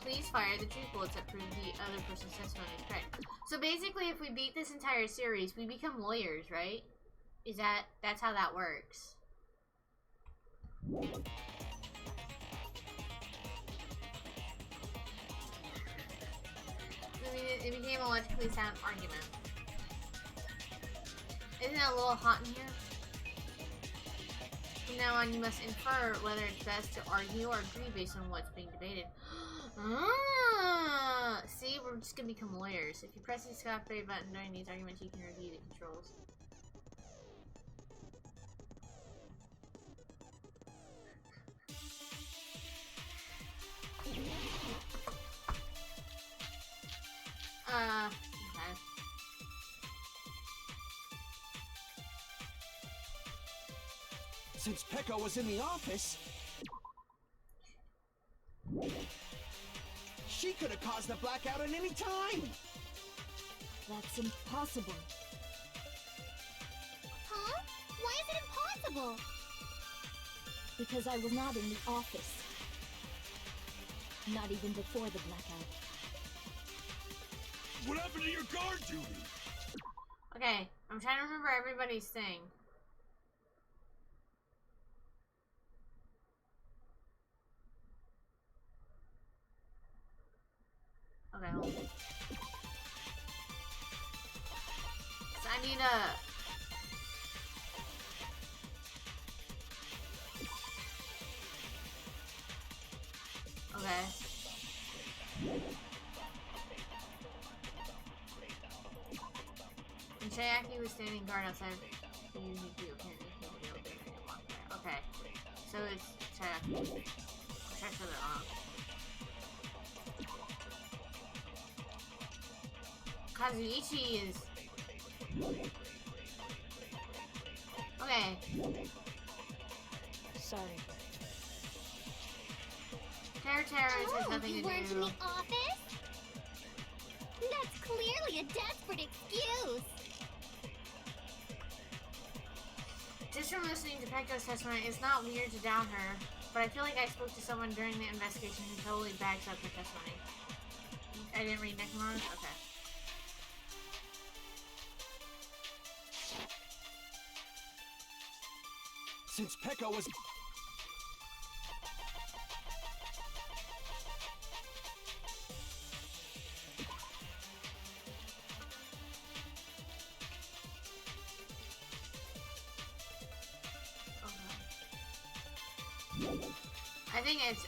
please fire the truth bullets that prove the other person's testimony is correct. So basically, if we beat this entire series, we become lawyers, right? That's how that works? It became a logically sound argument. Isn't it a little hot in here? From now on, you must infer whether it's best to argue or agree based on what's being debated. See, we're just gonna become lawyers. If you press the Scott Bay button during these arguments, you can review the controls. Okay. Since Peko was in the office, she could have caused the blackout at any time. That's impossible. Huh? Why is it impossible? Because I was not in the office. Not even before the blackout. What happened to your guard duty? Okay, I'm trying to remember everybody's thing. Okay, hold on. So I need a... Okay. And Chiaki was standing guard outside. Okay, so it's Chiaki. try to shut it off. Kazuichi is... Okay. Sorry. Terror has nothing you to weren't do. in the office? That's clearly a desperate excuse. Just from listening to Pekko's testimony, it's not weird to doubt her, but I feel like I spoke to someone during the investigation who totally backs up her testimony. I didn't read Nekomaru's? Okay. Since Pekko was...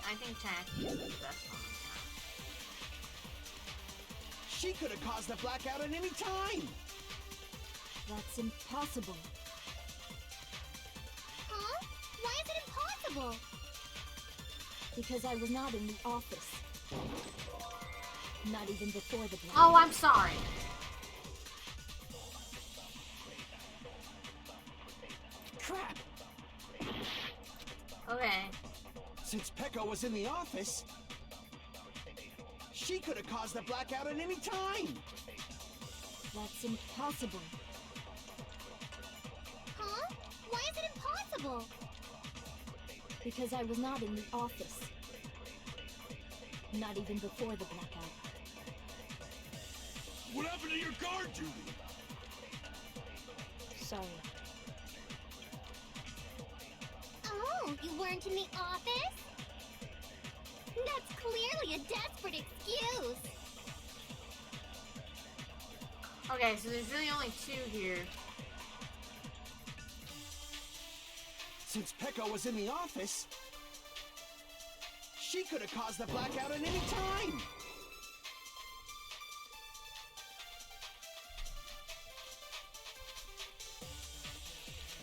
I think Jackie is the best one. She could have caused the blackout at any time! That's impossible. Huh? Why is it impossible? Because I was not in the office. Not even before the blackout. Oh, I'm sorry. Crap! Okay. Since Pekko was in the office, she could have caused the blackout at any time! That's impossible. Huh? Why is it impossible? Because I was not in the office. Not even before the blackout. What happened to your guard duty? Sorry. Oh, you weren't in the office? That's clearly a desperate excuse. Okay, so there's really only two here. Since Pekko was in the office, she could have caused the blackout at any time!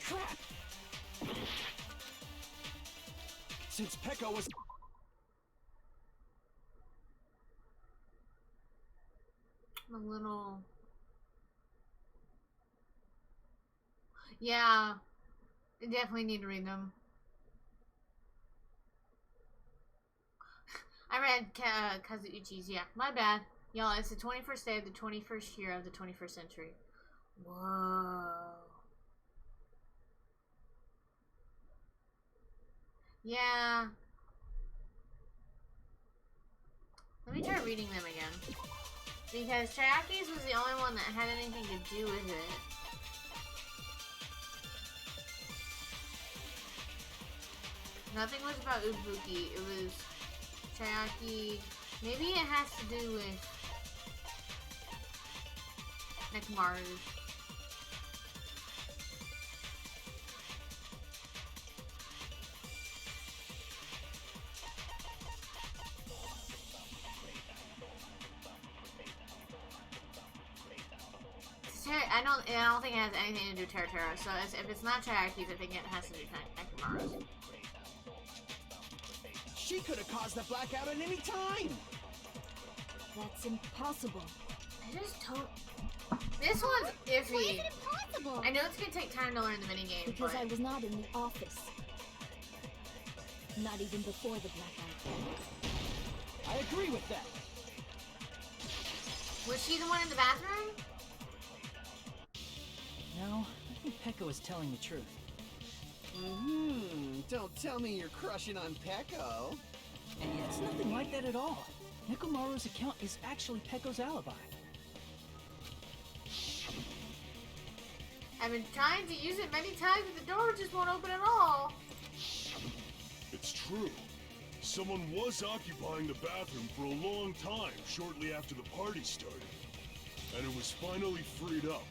Crap! Since Pekko was... A little... Yeah. I definitely need to read them. I read Kazuichi's, yeah. My bad. Y'all, it's the 21st day of the 21st year of the 21st century. Whoa. Yeah. Let me try reading them again. Because Chiaki's was the only one that had anything to do with it. Nothing was about Ubuki. It was Chiaki. Maybe it has to do with Nekomaru. I don't think it has anything to do with Terra. So if it's not Chiaki's, I think it has to do with Nekomaru's. She could have caused the blackout at any time! That's impossible. I just don't... This one's iffy. Why is it impossible? I know it's gonna take time to learn the minigame, Because but... I was not in the office. Not even before the blackout. I agree with that. Was she the one in the bathroom? No, I think Pekko is telling the truth. Don't tell me you're crushing on Pekko. And it's nothing like that at all. Nekomaru's account is actually Pekko's alibi. I've been trying to use it many times, but the door just won't open at all. It's true. Someone was occupying the bathroom for a long time shortly after the party started. And it was finally freed up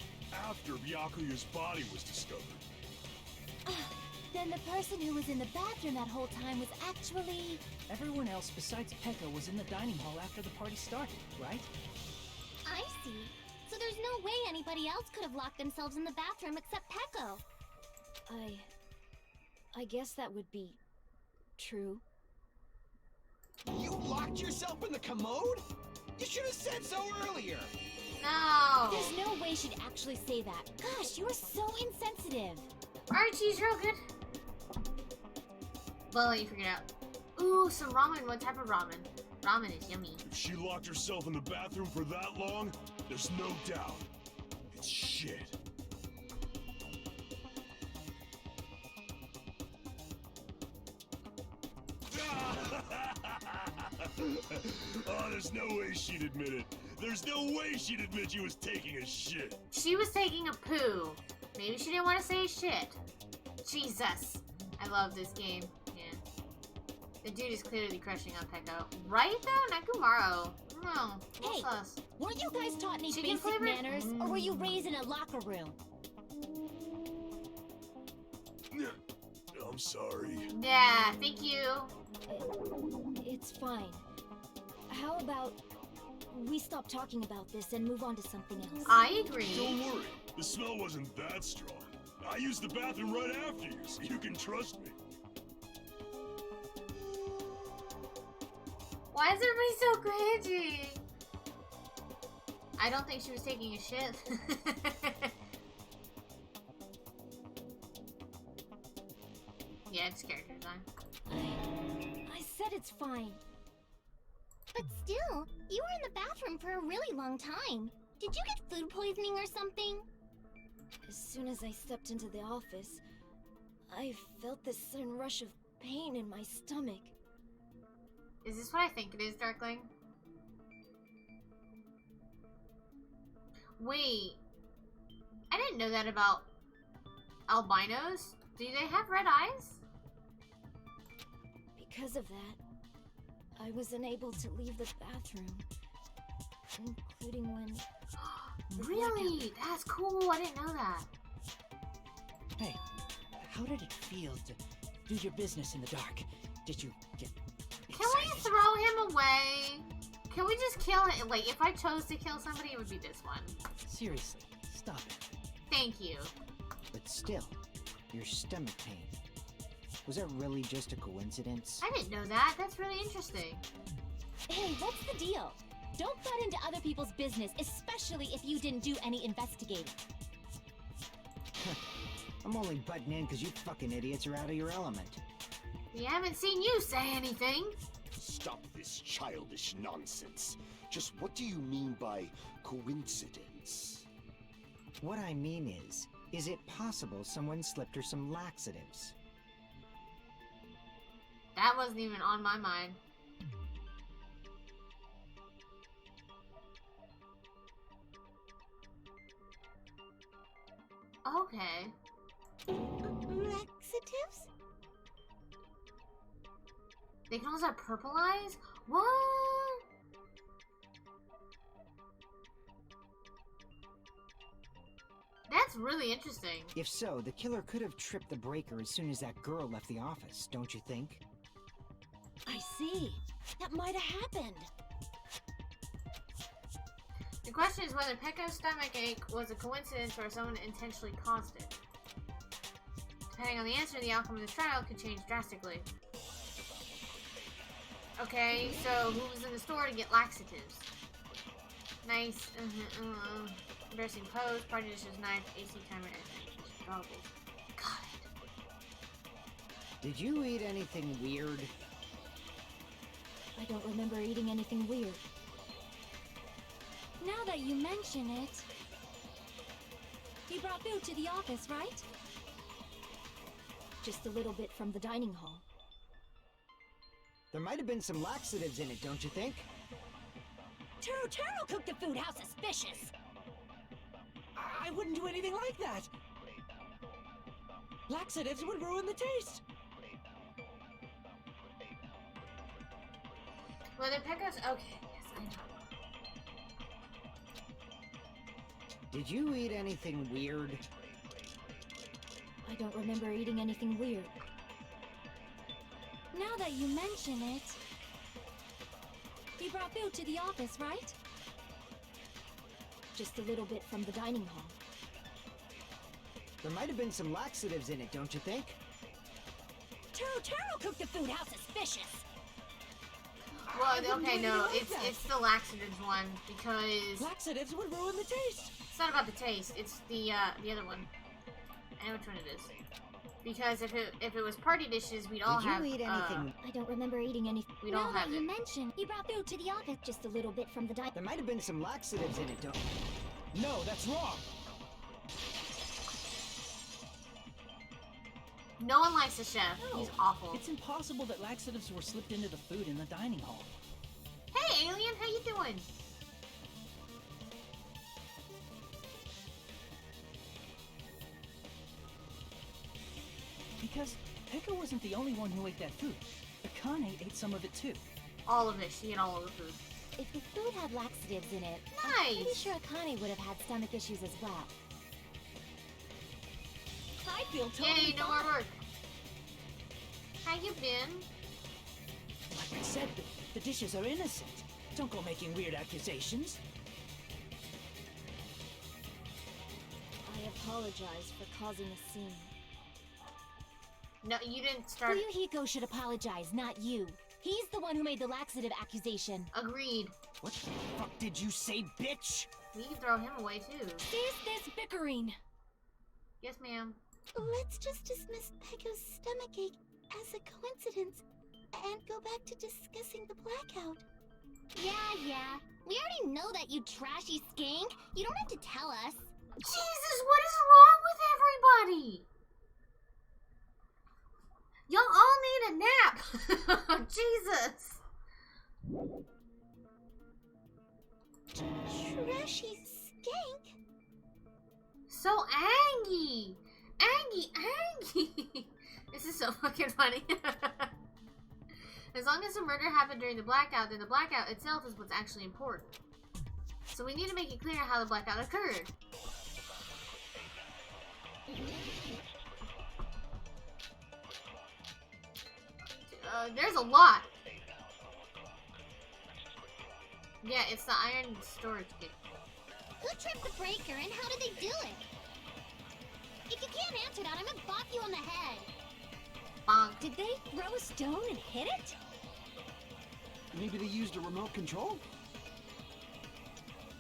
after Byakuya's body was discovered. Then the person who was in the bathroom that whole time was actually... Everyone else besides Pekko was in the dining hall after the party started, right? I see. So there's no way anybody else could have locked themselves in the bathroom except Pekko. I guess that would be true. You locked yourself in the commode? You should have said so earlier. No. There's no way she'd actually say that. Gosh, you are so insensitive. Alright, she's real good. Well, you figured out. Ooh, some ramen. What type of ramen? Ramen is yummy. If she locked herself in the bathroom for that long, there's no doubt. It's shit. Oh, there's no way she'd admit it. There's no way she'd admit she was taking a shit. She was taking a poo. Maybe she didn't want to say shit. Jesus. I love this game. Yeah. The dude is clearly crushing on Pekka. Right though? Nakamaro. No. Hey, Us. weren't you guys taught any Chicken basic flavor? manners, or were you raised in a locker room? I'm sorry. Yeah, thank you. It's fine. How about we stop talking about this and move on to something else? I agree. Don't worry. The smell wasn't that strong. I used the bathroom right after you, so you can trust me. Why is everybody so cringy? I don't think she was taking a shit. Yeah, it's character design. I said it's fine. But still, you were in the bathroom for a really long time. Did you get food poisoning or something? As soon as I stepped into the office, I felt this sudden rush of pain in my stomach. Is this what I think it is, Darkling? Wait. I didn't know that about albinos. Do they have red eyes? Because of that, I was unable to leave the bathroom, including when... Really? That's cool. I didn't know that. Hey, how did it feel to do your business in the dark? Did you get Can we throw him away? Can we just kill him? Like, if I chose to kill somebody, it would be this one. Seriously, stop it. Thank you. But still, your stomach pain. Was that really just a coincidence? I didn't know that. That's really interesting. Hey, what's the deal? Don't butt into other people's business, especially if you didn't do any investigating. I'm only butting in because you fucking idiots are out of your element. We haven't seen you say anything. Stop this childish nonsense. Just what do you mean by coincidence? What I mean is it possible someone slipped her some laxatives? That wasn't even on my mind. Okay. Laxatives? They can also have purple eyes? What? That's really interesting. If so, the killer could have tripped the breaker as soon as that girl left the office, don't you think? I see. That might have happened. The question is whether Pekka's stomach ache was a coincidence or someone intentionally caused it. Depending on the answer, the outcome of this trial could change drastically. Okay, so who was in the store to get laxatives? Nice. Embarrassing pose, party dishes, knife, AC timer, and goggles. Got it. Did you eat anything weird? I don't remember eating anything weird. Now that you mention it... You brought food to the office, right? Just a little bit from the dining hall. There might have been some laxatives in it, don't you think? Turtle cooked the food. How suspicious! I wouldn't do anything like that. Laxatives would ruin the taste. Whether Pekka's... Okay, yes, I know. Did you eat anything weird? I don't remember eating anything weird. Now that you mention it... You brought food to the office, right? Just a little bit from the dining hall. There might have been some laxatives in it, don't you think? Turtle cooked the food. How suspicious! Well, okay, no, it's the laxatives one because Laxatives would ruin the taste. it's not about the taste. It's the other one. I know which one it is. Because if it was party dishes, we'd all have. Did you eat anything? I don't remember eating any. We'd all Now have that you it. mention, he brought food to the office. Just a little bit from the diet. There might have been some laxatives in it, don't... No, that's wrong. No one likes the chef. No. He's awful. It's impossible that laxatives were slipped into the food in the dining hall. Hey, alien, how you doing? Because Pekka wasn't the only one who ate that food. Akane ate some of it too. All of it. She ate all of the food. If the food had laxatives in it, I'm pretty Nice. sure Akane would have had stomach issues as well. I feel totally Yay, no more fine. work. How you been? Like I said, the dishes are innocent. Don't go making weird accusations. I apologize for causing a scene. No, you didn't start. Fuyuhiko should apologize, not you. He's the one who made the laxative accusation. Agreed. What the fuck did you say, bitch? We can throw him away too. Cease this bickering. Yes, ma'am. Let's just dismiss Pekko's stomachache as a coincidence and go back to discussing the blackout. Yeah. We already know that, you trashy skank. You don't have to tell us. Jesus, what is wrong with everybody? Y'all all need a nap. Jesus. Trashy skank? So Angie. This is so fucking funny. As long as the murder happened during the blackout, then the blackout itself is what's actually important. So we need to make it clear how the blackout occurred. There's a lot. Yeah, it's the iron storage kit. Who tripped the breaker and how did they do it? If you can't answer that, I'm gonna bop you on the head. Bonk. Did they throw a stone and hit it? Maybe they used a remote control?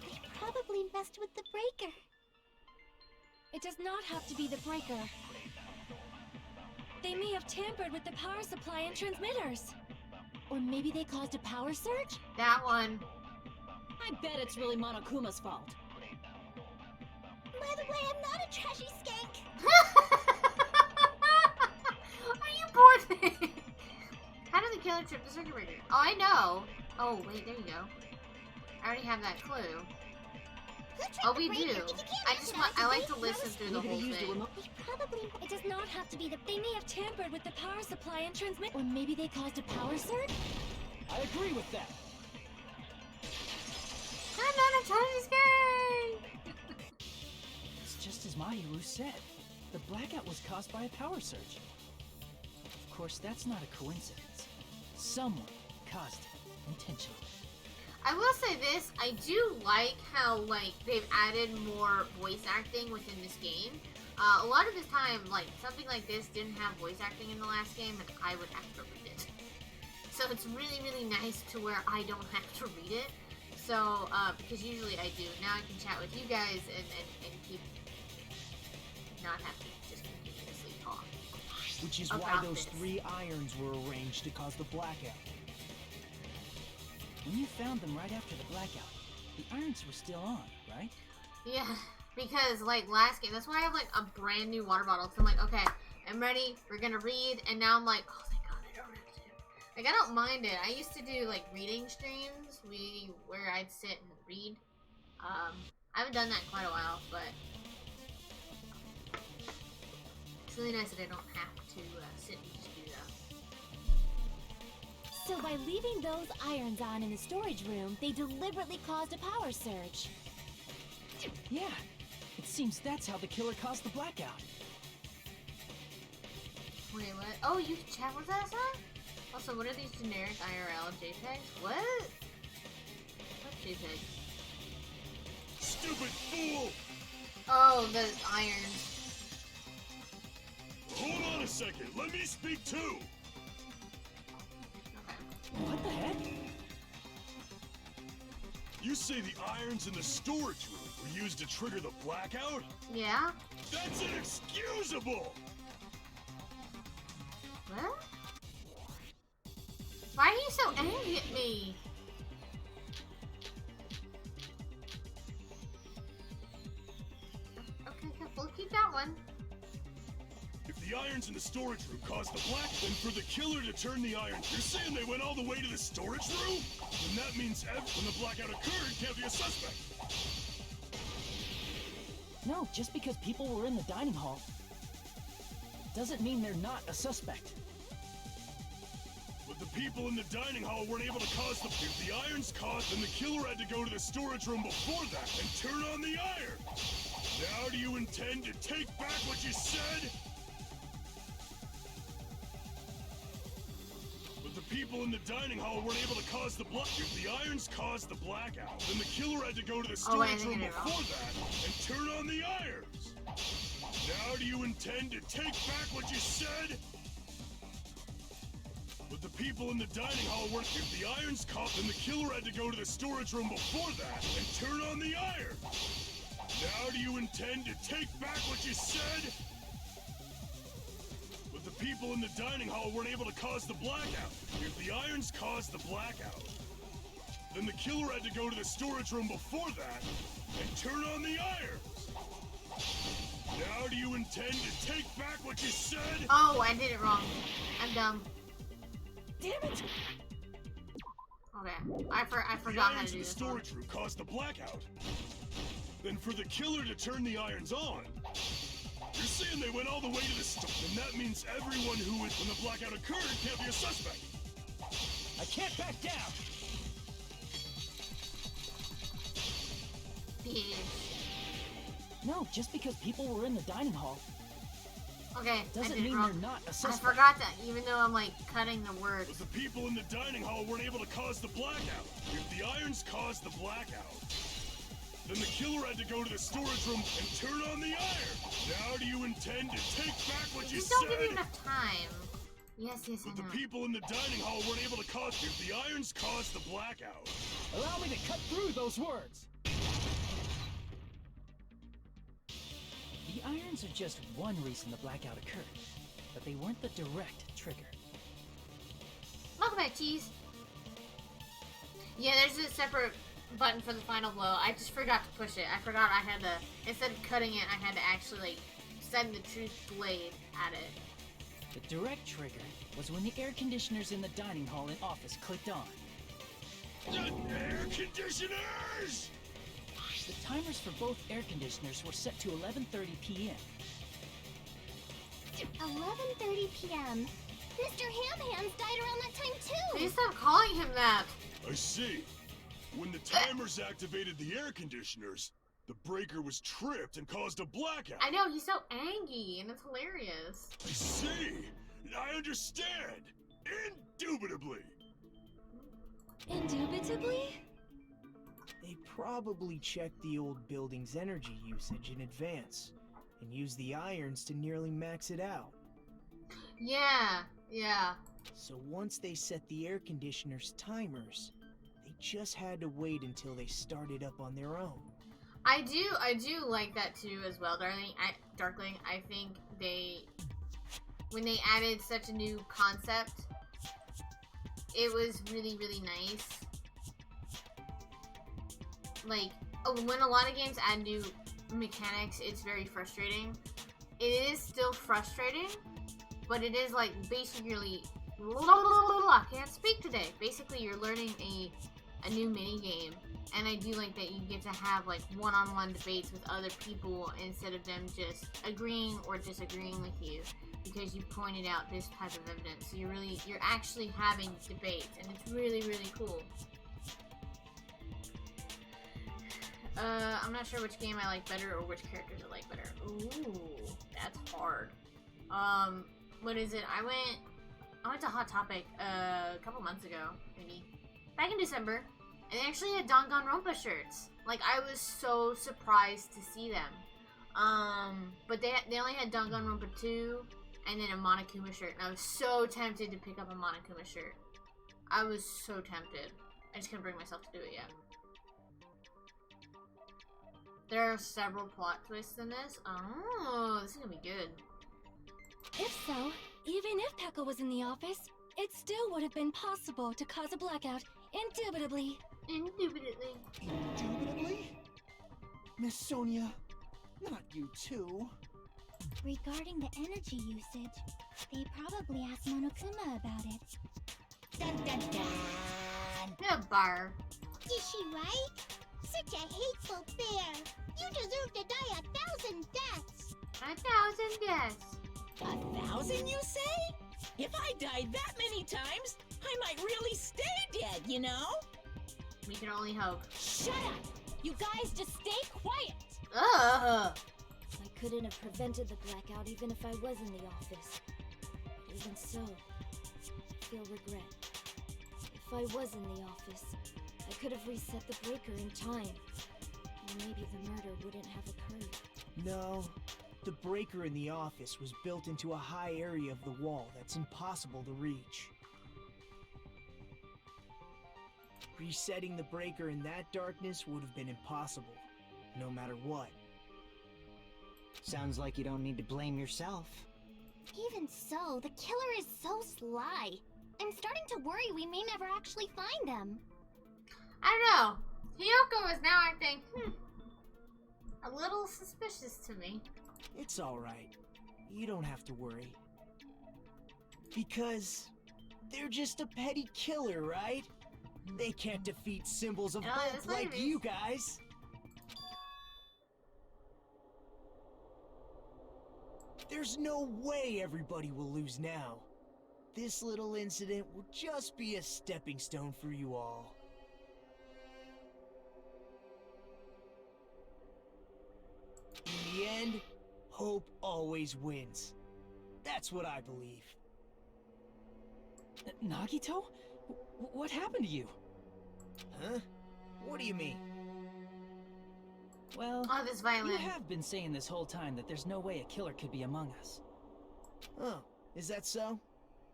They probably messed with the breaker. It does not have to be the breaker. They may have tampered with the power supply and transmitters. Or maybe they caused a power surge? That one. I bet it's really Monokuma's fault. By the way, I'm not a trashy skank. Are you poor thing? How did the killer trip the circuit breaker? Oh, I know. Oh, wait, there you go. I already have that clue. Oh, we do. I like to listen through the whole thing. It does not have to be that they may have tampered with the power supply and transmit. Or maybe they caused a power surge? I agree with that. I'm not a trashy skank. It's just as Mahiru said. The blackout was caused by a power surge. Of course, that's not a coincidence. Someone caused it intentionally. I will say this, I do like how, like, they've added more voice acting within this game. A lot of the time, like, something like this didn't have voice acting in the last game, and I would have to read it. So it's really, really nice to where I don't have to read it. So, because usually I do. Now I can chat with you guys and keep, not have to just continuously talk. Which is why those 3 irons were arranged to cause the blackout. When you found them right after the blackout, the irons were still on, right? Yeah, because, like, last game, that's why I have, like, a brand new water bottle. So I'm like, okay, I'm ready, we're gonna read, and now I'm like, oh, thank God, I don't have to. Like, I don't mind it. I used to do, like, reading streams, where I'd sit and read. I haven't done that in quite a while, but it's really nice that I don't have to sit and just do that. So by leaving those irons on in the storage room, they deliberately caused a power surge. Yeah, it seems that's how the killer caused the blackout. Wait, what? Oh, you can chat with us, huh? Also, what are these generic IRL JPEGs? What? What JPEG? Stupid fool! Oh, the irons. Hold on a second, let me speak too! What the heck? You say the irons in the storage room were used to trigger the blackout? Yeah? That's inexcusable! What? Why are you so angry at me? Okay, we'll keep that one. If the irons in the storage room caused the black, then for the killer to turn the irons, you're saying they went all the way to the storage room? Then that means when the blackout occurred, can't be a suspect. No, just because people were in the dining hall doesn't mean they're not a suspect. But the people in the dining hall weren't able to cause the... If the irons caused, then the killer had to go to the storage room before that and turn on the iron. Now do you intend to take back what you said? But the people in the dining hall weren't able to cause the If the irons caused the blackout, then the killer had to go to the storage room before that and turn on the irons. Now do you intend to take back what you said? But the people in the dining hall weren't... If the irons caught, then the killer had to go to the storage room before that and turn on the iron. Now do you intend to take back what you said? But the people in the dining hall weren't able to cause the blackout. If the irons caused the blackout, then the killer had to go to the storage room before that and turn on the irons. Now do you intend to take back what you said? Oh, I did it wrong. I'm dumb. Damn it! Okay, I forgot how to do this. The irons in the storage room caused the blackout. Then for the killer to turn the irons on, you're saying they went all the way to the then that means everyone who was when the blackout occurred can't be a suspect. I can't back down! No, just because people were in the dining hall okay, doesn't mean they're not a suspect. I forgot that, even though I'm like cutting the words. But the people in the dining hall weren't able to cause the blackout. If the irons caused the blackout, then the killer had to go to the storage room and turn on the iron. Now do you intend to take back what you said? Don't give me enough time. Yes, I know. The people in the dining hall weren't able to cause... If the irons caused the blackout... Allow me to cut through those words! The irons are just one reason the blackout occurred, but they weren't the direct trigger. Welcome back, Cheese. Yeah, there's a separate button for the final blow. I just forgot to push it. I forgot I had to, instead of cutting it, I had to actually like send the truth blade at it. The direct trigger was when the air conditioners in the dining hall and office clicked on. The air conditioners! The timers for both air conditioners were set to 11:30 p.m. 11:30 p.m. Mr. Ham-Hands died around that time too! Please stop calling him that! I see. When the timers activated the air conditioners, the breaker was tripped and caused a blackout. I know, he's so angry, and it's hilarious. I see. I understand. Indubitably. Indubitably? They probably checked the old building's energy usage in advance and used the irons to nearly max it out. Yeah. So once they set the air conditioner's timers, they just had to wait until they started up on their own. I do like that too as well, Darkling. I think when they added such a new concept, it was really, really nice. Like, when a lot of games add new mechanics, it's very frustrating. It is still frustrating, but it is like basically, I can't speak today. Basically, you're learning a new mini game, and I do like that you get to have like one-on-one debates with other people instead of them just agreeing or disagreeing with you because you pointed out this type of evidence. So you're actually having debates, and it's really, really cool. I'm not sure which game I like better or which characters I like better. Ooh, that's hard. What is it? I went to Hot Topic a couple months ago, maybe. Back in December. And they actually had Danganronpa shirts. Like, I was so surprised to see them. But they only had Danganronpa 2 and then a Monokuma shirt. And I was so tempted to pick up a Monokuma shirt. I was so tempted. I just couldn't bring myself to do it yet. There are several plot twists in this. Oh, this is gonna be good. If so, even if Pekka was in the office, it still would have been possible to cause a blackout, indubitably. Indubitably. Indubitably? Miss Sonia, not you too. Regarding the energy usage, they probably asked Monokuma about it. Dun dun dun! Yeah, bar. Is she right? Such a hateful bear. You deserve to die 1,000 deaths. 1,000 deaths. 1,000, you say? If I died that many times, I might really stay dead, you know? We can only hope. Shut up! You guys just stay quiet! Ugh! I couldn't have prevented the blackout even if I was in the office. Even so, I feel regret. If I was in the office, I could have reset the breaker in time. And maybe the murder wouldn't have occurred. No, the breaker in the office was built into a high area of the wall that's impossible to reach. Resetting the breaker in that darkness would have been impossible, no matter what. Sounds like you don't need to blame yourself. Even so, the killer is so sly. I'm starting to worry we may never actually find them. I don't know. Hiyoko is now acting, a little suspicious to me. It's alright. You don't have to worry. Because they're just a petty killer, right? They can't defeat symbols of hope like you guys. There's no way everybody will lose now. This little incident will just be a stepping stone for you all. In the end, hope always wins. That's what I believe. Nagito? What happened to you? Huh? What do you mean? Well, Oh, this violin. you have been saying this whole time that there's no way a killer could be among us. Oh, is that so?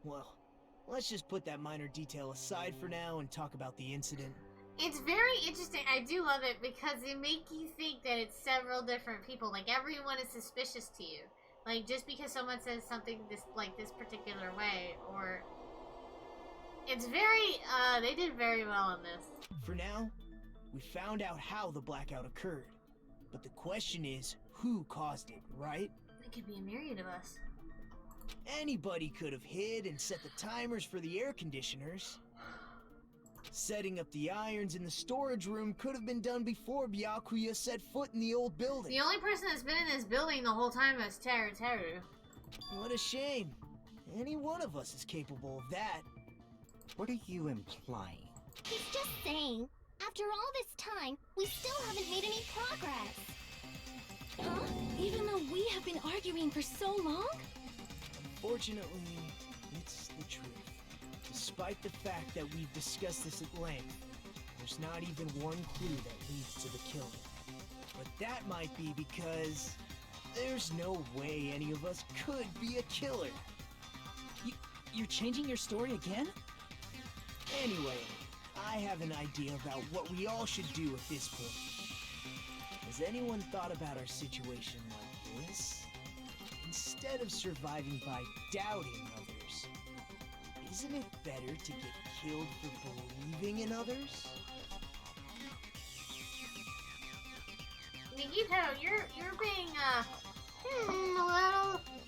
Well, let's just put that minor detail aside for now and talk about the incident. It's very interesting. I do love it because they make you think that it's several different people. Like, everyone is suspicious to you. Like, just because someone says something this particular way, or... It's very, they did very well on this. For now, we found out how the blackout occurred. But the question is, who caused it, right? It could be a myriad of us. Anybody could have hid and set the timers for the air conditioners. Setting up the irons in the storage room could have been done before Byakuya set foot in the old building. The only person that's been in this building the whole time is Teru. What a shame. Any one of us is capable of that. What are you implying? He's just saying, after all this time, we still haven't made any progress. Huh? Even though we have been arguing for so long? Unfortunately, it's the truth. Despite the fact that we've discussed this at length, there's not even one clue that leads to the killing. But that might be because there's no way any of us could be a killer. You're changing your story again? Anyway, I have an idea about what we all should do at this point. Has anyone thought about our situation like this? Instead of surviving by doubting others, isn't it better to get killed for believing in others? Nikito, you're being a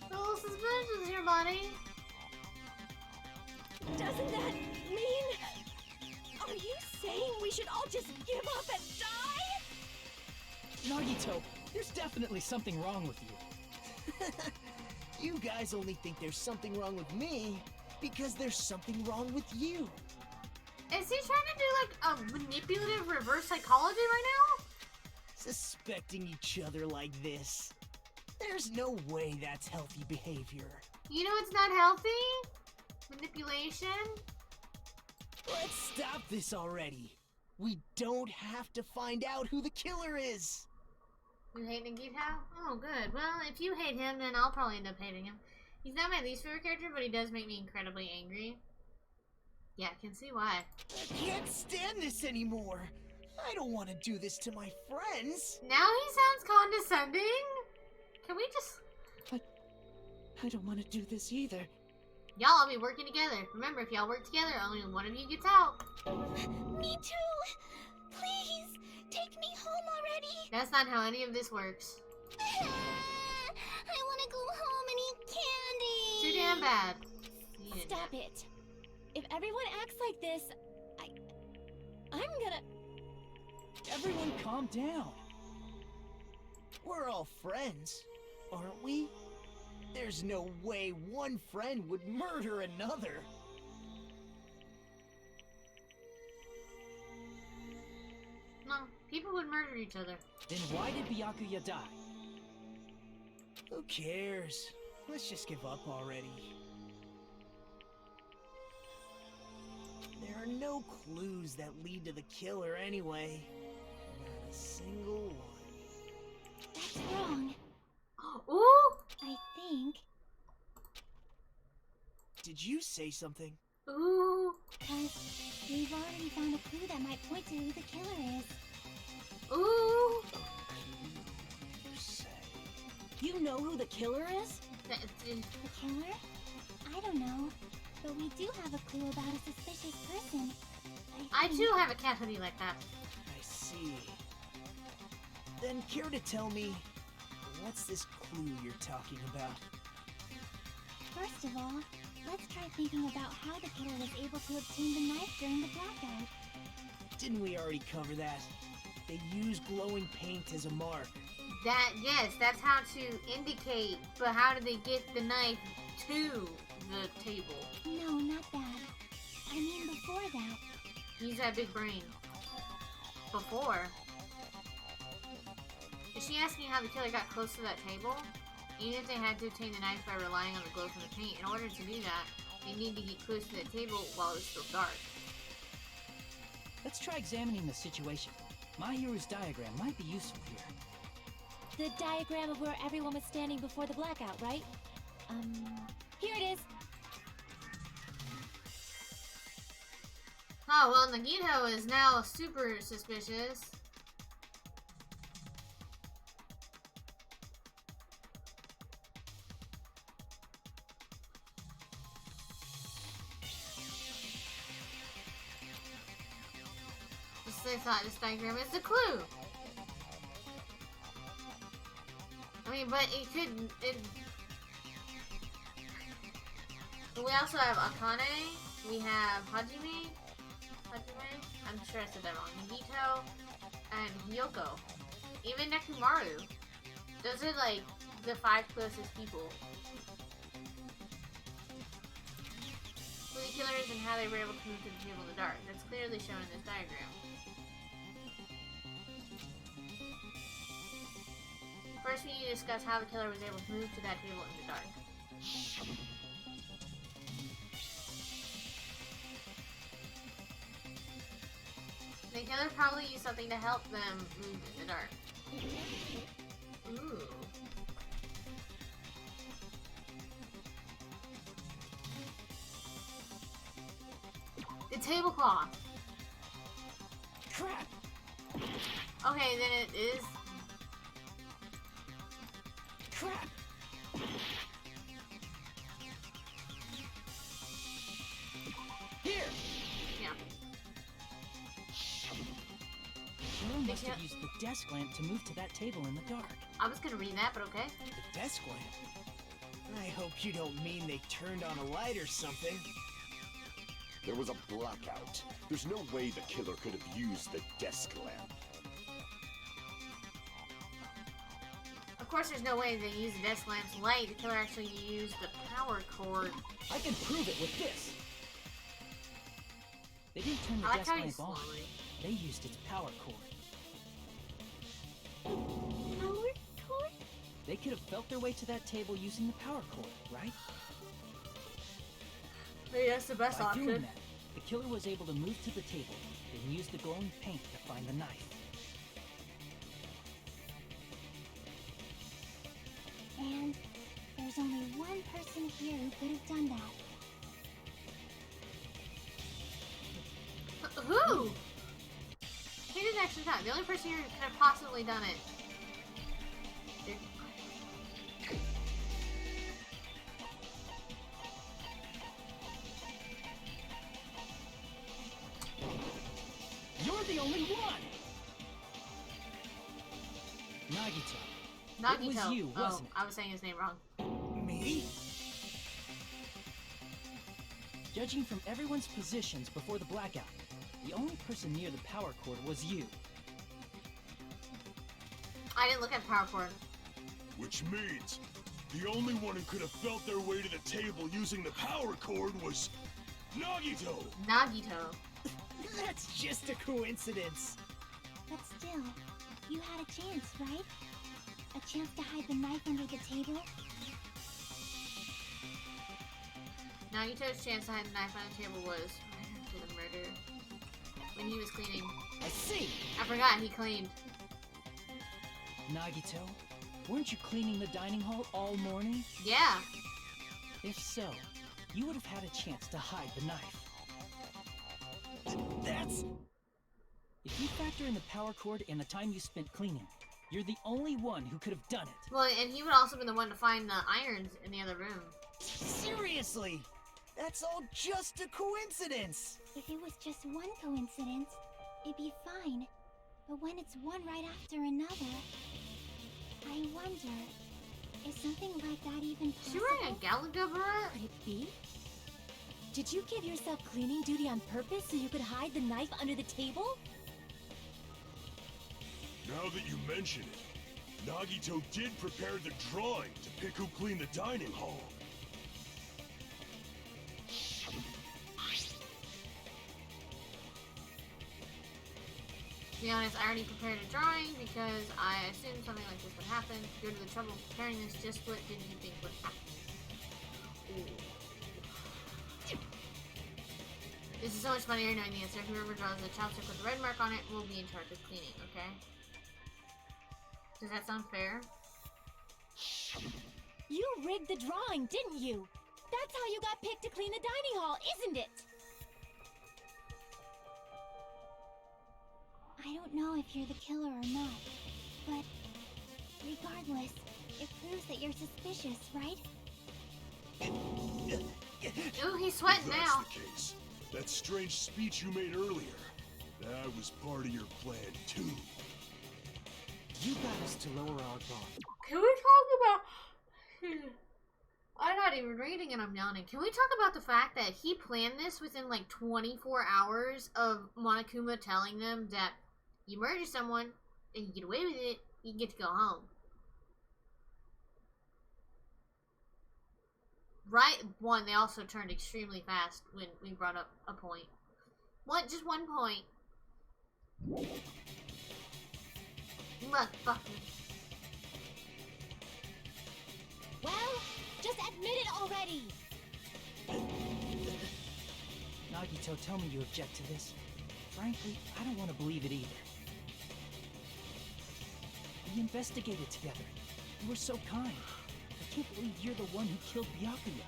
little suspicious here, buddy. Doesn't that mean... Are you saying we should all just give up and die? Nagito, there's definitely something wrong with you. You guys only think there's something wrong with me because there's something wrong with you. Is he trying to do like a manipulative reverse psychology right now? Suspecting each other like this. There's no way that's healthy behavior. You know it's not healthy? Manipulation? Let's stop this already. We don't have to find out who the killer is. You hate Nagito? Oh, good. Well, if you hate him, then I'll probably end up hating him. He's not my least favorite character, but he does make me incredibly angry. Yeah, I can see why. I can't stand this anymore. I don't want to do this to my friends. Now he sounds condescending? Can we just... I don't want to do this either. Y'all all be working together. Remember, if y'all work together, only one of you gets out. Me too! Please, take me home already! That's not how any of this works. I want to go home and eat candy! Too damn bad. Stop it. If everyone acts like this, I'm gonna... Everyone calm down. We're all friends, aren't we? There's no way one friend would murder another. No, people would murder each other. Then why did Byakuya die? Who cares? Let's just give up already. There are no clues that lead to the killer anyway. Not a single one. That's wrong. Ooh! I think. Did you say something? Ooh! Because we've already found a clue that might point to who the killer is. Ooh! You know who the killer is? The killer? I don't know. But we do have a clue about a suspicious person. I too have a cat hoodie like that. I see. Then care to tell me, what's this clue you're talking about? First of all, let's try thinking about how the killer was able to obtain the knife during the blackout. Didn't we already cover that? They use glowing paint as a mark. Yes, that's how to indicate, but how did they get the knife to the table? No, not that. I mean before that. Use that big brain. Before? Is she asking how the killer got close to that table? Even if they had to obtain the knife by relying on the glow from the paint, in order to do that, they need to get close to the table while it's still dark. Let's try examining the situation. Mahiru's diagram might be useful here. The diagram of where everyone was standing before the blackout, right? Here it is. Oh, well, Nagito is now super suspicious. They thought this diagram is the clue. I mean, but it could. We also have Akane. We have Hajime. I'm sure I said that wrong. Nagito and Hyoko. Even Nekomaru. Those are like the 5 closest people. Who the killer is and how they were able to move to the table in the dark. That's clearly shown in this diagram. First, we need to discuss how the killer was able to move to that table in the dark. The killer probably used something to help them move in the dark. Ooh. The tablecloth. Crap! Okay, then it is. Crap! Here! Yeah. Killer must have used the desk lamp to move to that table in the dark. I was gonna read that, but okay. The desk lamp? I hope you don't mean they turned on a light or something. There was a blackout. There's no way the killer could have used the desk lamp. Of course, there's no way they used the desk lamp's light. The killer actually used the power cord. I can prove it with this! They didn't turn the I like desk how you lamp on. slowly. They used its power cord. Power cord? They could have felt their way to that table using the power cord, right? Hey, that's the best By option. doing that, the killer was able to move to the table, then use the glowing paint to find the knife. And there's only one person here who could have done that. Who? He didn't actually actually done it. The only person here who could have possibly done it. You're the only one! Nagito. Nagito. It was you, wasn't it? I was saying his name wrong. Me? Judging from everyone's positions before the blackout, the only person near the power cord was you. I didn't look at the power cord. Which means the only one who could have felt their way to the table using the power cord was Nagito! Nagito. That's just a coincidence. But still, you had a chance, right? A chance to hide the knife under the table? Nagito's chance to hide the knife on the table was right after the murder. When he was cleaning. I see! I forgot he cleaned. Nagito, weren't you cleaning the dining hall all morning? Yeah. If so, you would have had a chance to hide the knife. That's... If you factor in the power cord and the time you spent cleaning, you're the only one who could have done it. Well, and he would also been the one to find the irons in the other room. Seriously! That's all just a coincidence! If it was just one coincidence, it'd be fine. But when it's one right after another, I wonder, is something like that even possible? Is she wearing a Galaga beret? Could it be? Did you give yourself cleaning duty on purpose so you could hide the knife under the table? Now that you mention it, Nagito did prepare the drawing to pick who cleaned the dining hall. To be honest, I already prepared a drawing because I assumed something like this would happen. Go to the trouble of preparing this, just what did you think would happen? Ooh. This is so much funnier knowing the answer. Whoever draws the chopstick with the red mark on it will be in charge of cleaning, okay? Does that sound fair? You rigged the drawing, didn't you? That's how you got picked to clean the dining hall, isn't it? I don't know if you're the killer or not, but regardless, it proves that you're suspicious, right? Ooh, he's sweating That's now. the case. That strange speech you made earlier, that was part of your plan too. You got us to lower our guard. Can we talk about... I'm not even reading and I'm yawning. Can we talk about the fact that he planned this within like 24 hours of Monokuma telling them that you murder someone and you get away with it, you get to go home. Right, one, they also turned extremely fast when we brought up a point. What? Just one point. Motherfucker. Well, just admit it already! Nagito, tell me you object to this. Frankly, I don't want to believe it either. We investigated together. You were so kind. I can't believe you're the one who killed Byakuya.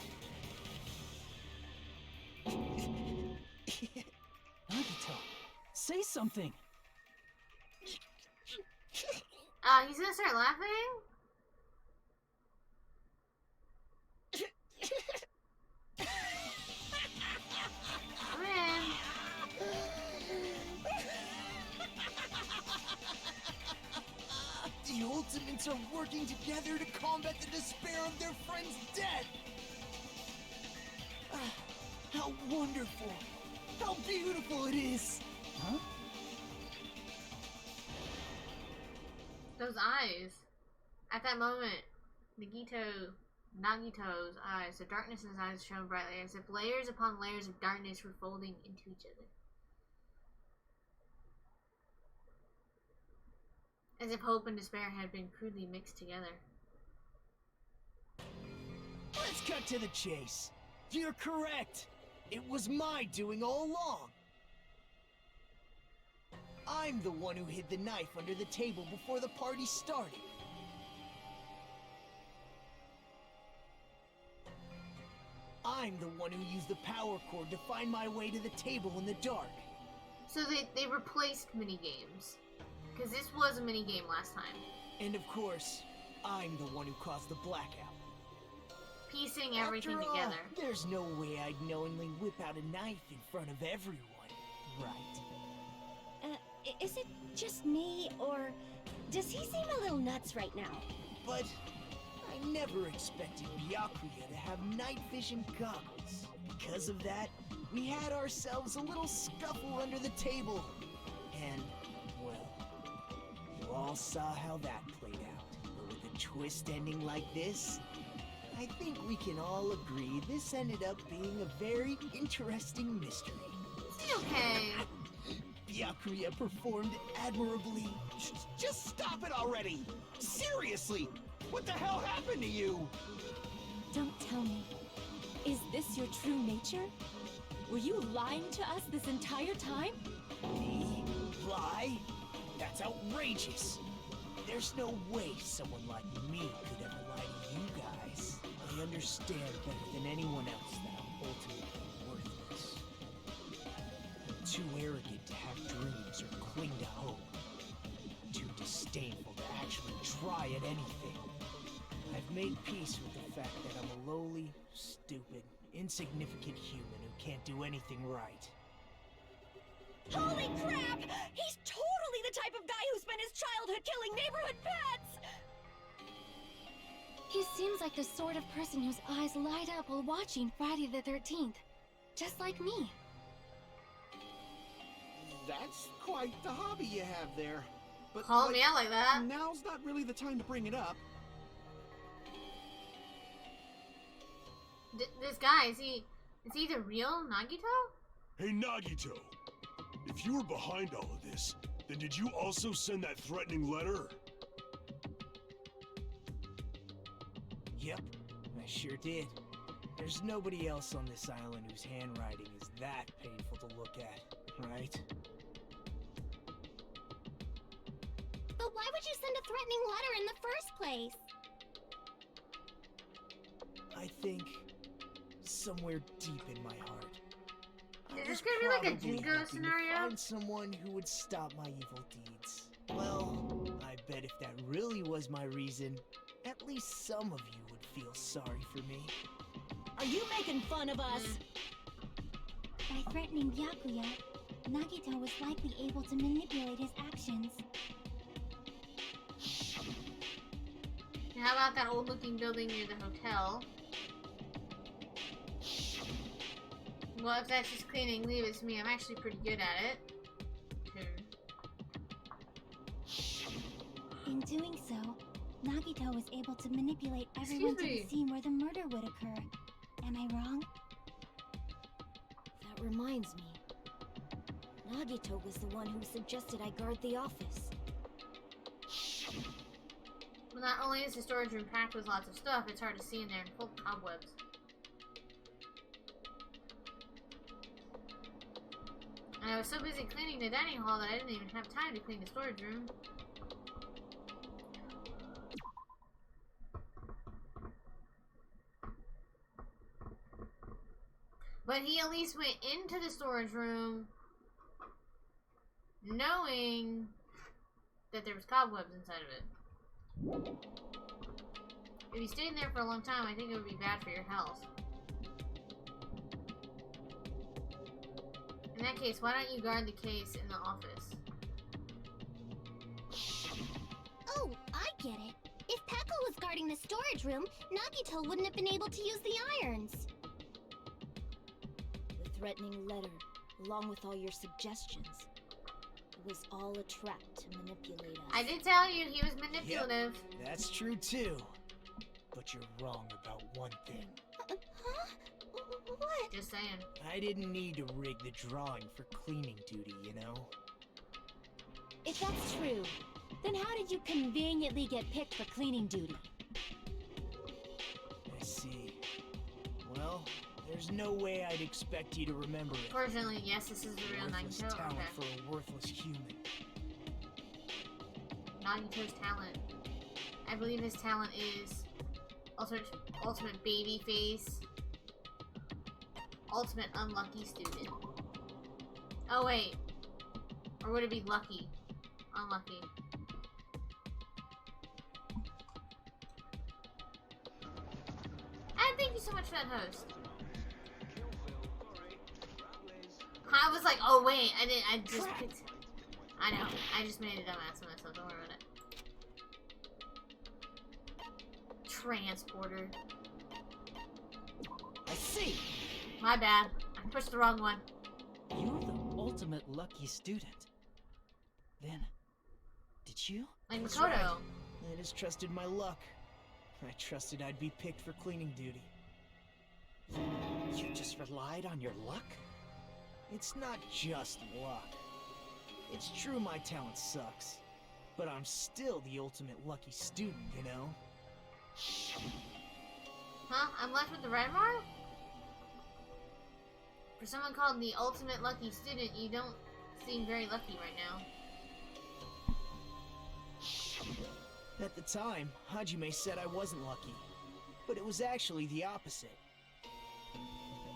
Nagito, say something! He's gonna start laughing? Come in. The Ultimates are working together to combat the despair of their friend's death! How wonderful! How beautiful it is! Huh? Those eyes. At that moment, Nagito's eyes, the darkness in his eyes shone brightly as if layers upon layers of darkness were folding into each other. As if hope and despair had been crudely mixed together. Let's cut to the chase. You're correct. It was my doing all along. I'm the one who hid the knife under the table before the party started. I'm the one who used the power cord to find my way to the table in the dark. So they replaced minigames. Because this was a mini game last time. And of course, I'm the one who caused the blackout. Piecing everything After all, together. There's no way I'd knowingly whip out a knife in front of everyone, right? Is it just me, or does he seem a little nuts right now? But I never expected Byakuya to have night vision goggles. Because of that, we had ourselves a little scuffle under the table. And, well, you all saw how that played out. But with a twist ending like this, I think we can all agree this ended up being a very interesting mystery. Okay. Byakuya performed admirably. Just stop it already! Seriously! What the hell happened to you? Don't tell me. Is this your true nature? Were you lying to us this entire time? Me? Lie? That's outrageous. There's no way someone like me could ever lie to you guys. I understand better than anyone else that I'm ultimately worthless. I'm too arrogant to have dreams or cling to hope. Too disdainful to actually try at anything. I've made peace with the fact that I'm a lowly, stupid, insignificant human who can't do anything right. Holy crap! He's totally the type of guy who spent his childhood killing neighborhood pets! He seems like the sort of person whose eyes light up while watching Friday the 13th. Just like me. That's quite the hobby you have there. But Call me out like that. Now's not really the time to bring it up. This guy, is he the real Nagito? Hey, Nagito. If you were behind all of this, then did you also send that threatening letter? Yep, I sure did. There's nobody else on this island whose handwriting is that painful to look at, right? But why would you send a threatening letter in the first place? I think somewhere deep in my heart, Is this gonna be like a Jingo scenario? Find someone who would stop my evil deeds. Well, I bet if that really was my reason, at least some of you would feel sorry for me. Are you making fun of us? By threatening Byakuya, Nagito was likely able to manipulate his actions. And how about that old-looking building near the hotel? Well, if that's just cleaning, leave it to me. I'm actually pretty good at it. In doing so, Nagito was able to manipulate everyone to the scene where the murder would occur. Am I wrong? That reminds me. Nagito was the one who suggested I guard the office. Well, not only is the storage room packed with lots of stuff, it's hard to see in there and full of cobwebs. And I was so busy cleaning the dining hall that I didn't even have time to clean the storage room. But he at least went into the storage room knowing that there was cobwebs inside of it. If you stayed in there for a long time, I think it would be bad for your health. In that case, why don't you guard the case in the office? Oh, I get it. If Peko was guarding the storage room, Nagito wouldn't have been able to use the irons. The threatening letter, along with all your suggestions, was all a trap to manipulate us. I did tell you he was manipulative. Yep, that's true too. But you're wrong about one thing. Huh? What? Just saying. I didn't need to rig the drawing for cleaning duty, you know? If that's true, then how did you conveniently get picked for cleaning duty? I see. Well, there's no way I'd expect you to remember it. Fortunately, yes, this is the real Worthless Nagito. talent Okay. for a worthless human. Nagito's talent. I believe his talent is ultimate baby face. Ultimate unlucky student. Oh wait. Or would it be lucky? unlucky. And thank you so much for that host. I was like, oh wait, I just picked. I know, I just made a dumbass of myself, don't worry about it. Transporter. I see! My bad. I pushed the wrong one. You're the ultimate lucky student. Then, did you? Like That's Makoto. right. I just trusted my luck. I trusted I'd be picked for cleaning duty. You just relied on your luck? It's not just luck. It's true my talent sucks, but I'm still the ultimate lucky student, you know? Huh? I'm left with the red mark? For someone called the ultimate lucky student, you don't seem very lucky right now. At the time, Hajime said I wasn't lucky, but it was actually the opposite.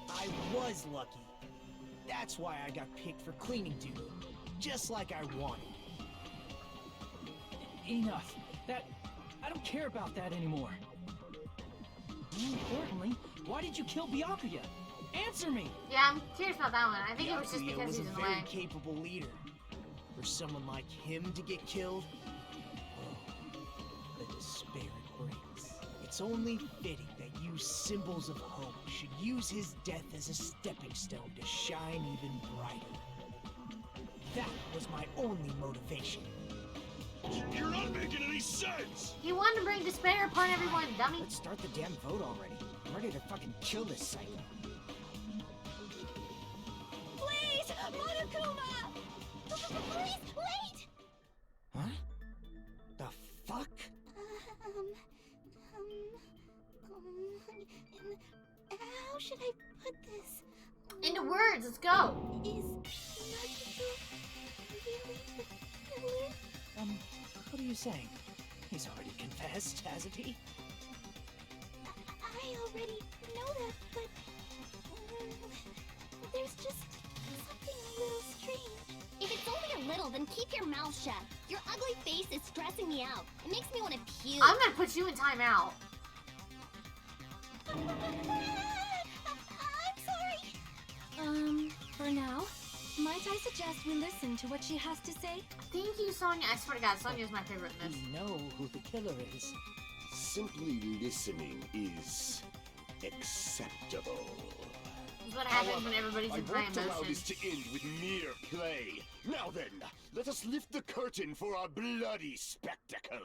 I was lucky. That's why I got picked for cleaning duty, just like I wanted. Enough. I don't care about that anymore. More importantly, why did you kill Byakuya? Answer me! Yeah, I'm curious about that one. I think it was just Byakuya because was he's a in the very way. capable leader. For someone like him to get killed, oh, the despair it brings. It's only fitting that you symbols of hope should use his death as a stepping stone to shine even brighter. That was my only motivation. You're not making any sense! He wanted to bring despair upon everyone, dummy. Let's start the damn vote already. I'm ready to fucking kill this psycho. Please, Monokuma! Please, wait! Huh? The fuck? How should I put this? Into words, let's go. Is Naruto really the killer? What are you saying? He's already confessed, hasn't he? I already know that, but there's just something a little strange. If it's only a little, then keep your mouth shut. Your ugly face is stressing me out. It makes me want to puke. I'm gonna put you in timeout. I'm sorry. For now, might I suggest we listen to what she has to say? Thank you, Sonya. I swear to God, Sonya is my favorite in this. We know who the killer is. Simply listening is acceptable. This is what happens when everybody's I in high won't allow this emotion. to end with mere play. Now then, let us lift the curtain for our bloody spectacle.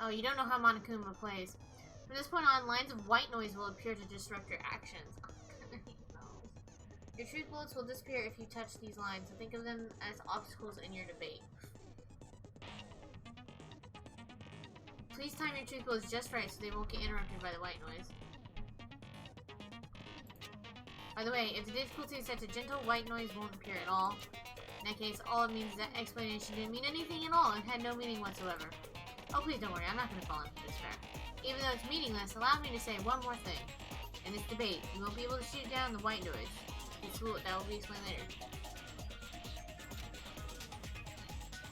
Oh, you don't know how Monokuma plays. From this point on, lines of white noise will appear to disrupt your actions. Your truth bullets will disappear if you touch these lines, so think of them as obstacles in your debate. Please time your truth bullets just right so they won't get interrupted by the white noise. By the way, if the difficulty is set to gentle, white noise won't appear at all. In that case, all it means is that explanation didn't mean anything at all and had no meaning whatsoever. Oh, please don't worry, I'm not going to fall into despair. Even though it's meaningless, allow me to say one more thing. In this debate, you won't be able to shoot down the white noise. That will be explained later.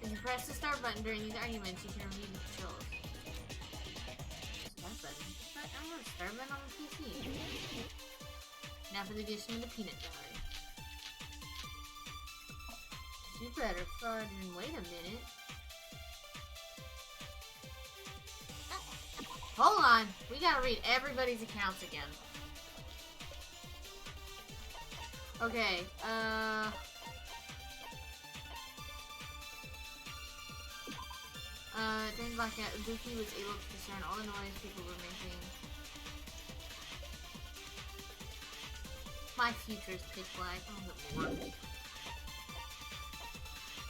If you press the start button during these arguments, you can remove the controls. Start button? I don't know, start button on the PC. Now for the addition of the peanut gallery. You better start and wait a minute. Hold on, we gotta read everybody's accounts again. Okay, during the blackout, Ubuki was able to discern all the noise people were making. My future is pitch black. Oh, good lord.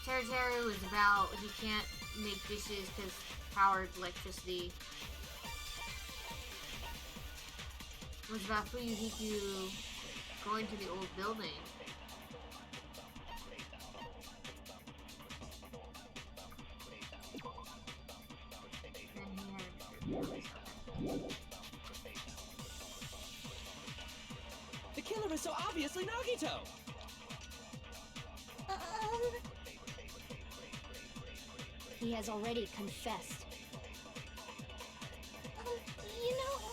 Teru is about he can't make dishes because powered electricity. It was about Fuyuhiku going to the old building. The killer is so obviously Nagito! He has already confessed. You know...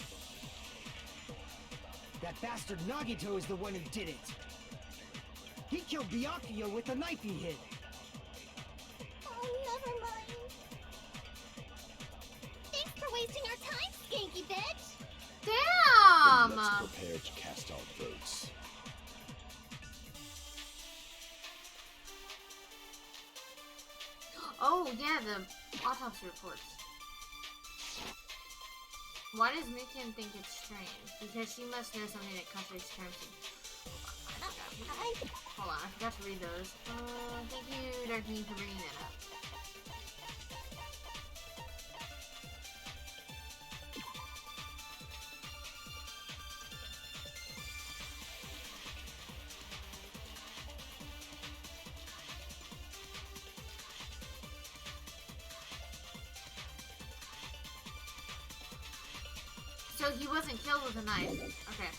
That bastard Nagito is the one who did it. He killed Byakuya with the knife he hid. Oh, never mind. Thanks for wasting our time, skanky bitch! Damn! Then let's prepare to cast our votes. Oh, yeah, the autopsy reports. Why does Mikan think it's strange? Because she must know something that contradicts terms. Hold on, I forgot to read those. Thank you, Darkney, for bringing that up. So he wasn't killed with a knife. Okay.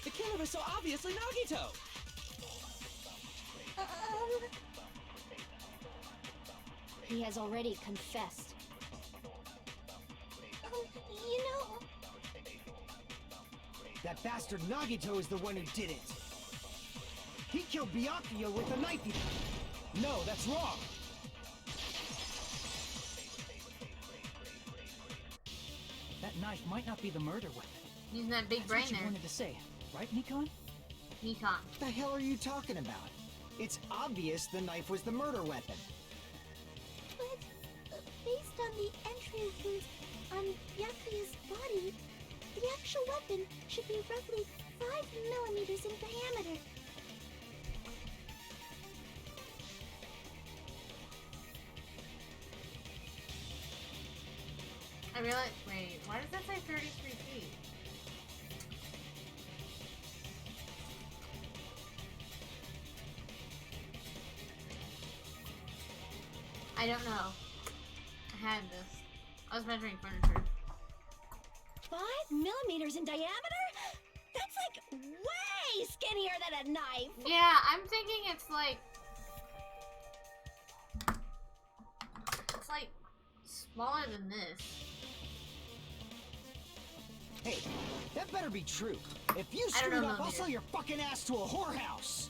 The killer is so obviously Nagito! He has already confessed. You know... That bastard Nagito is the one who did it. He killed Byakuya with the knife he hid. No, that's wrong! That knife might not be the murder weapon. Using that big That's brain what you there. wanted to say, right, Nikon? Nikon. What the hell are you talking about? It's obvious the knife was the murder weapon. But, based on the entry wounds on Byakuya's body, the actual weapon should be roughly 5 millimeters in diameter. I realize. Wait, why does that say 33 feet? I don't know. I had this. I was measuring furniture. 5 millimeters in diameter? That's like way skinnier than a knife. Yeah, I'm thinking it's like smaller than this. Hey, that better be true. If you I don't screw know up, I'll millimeter. sell your fucking ass to a whorehouse.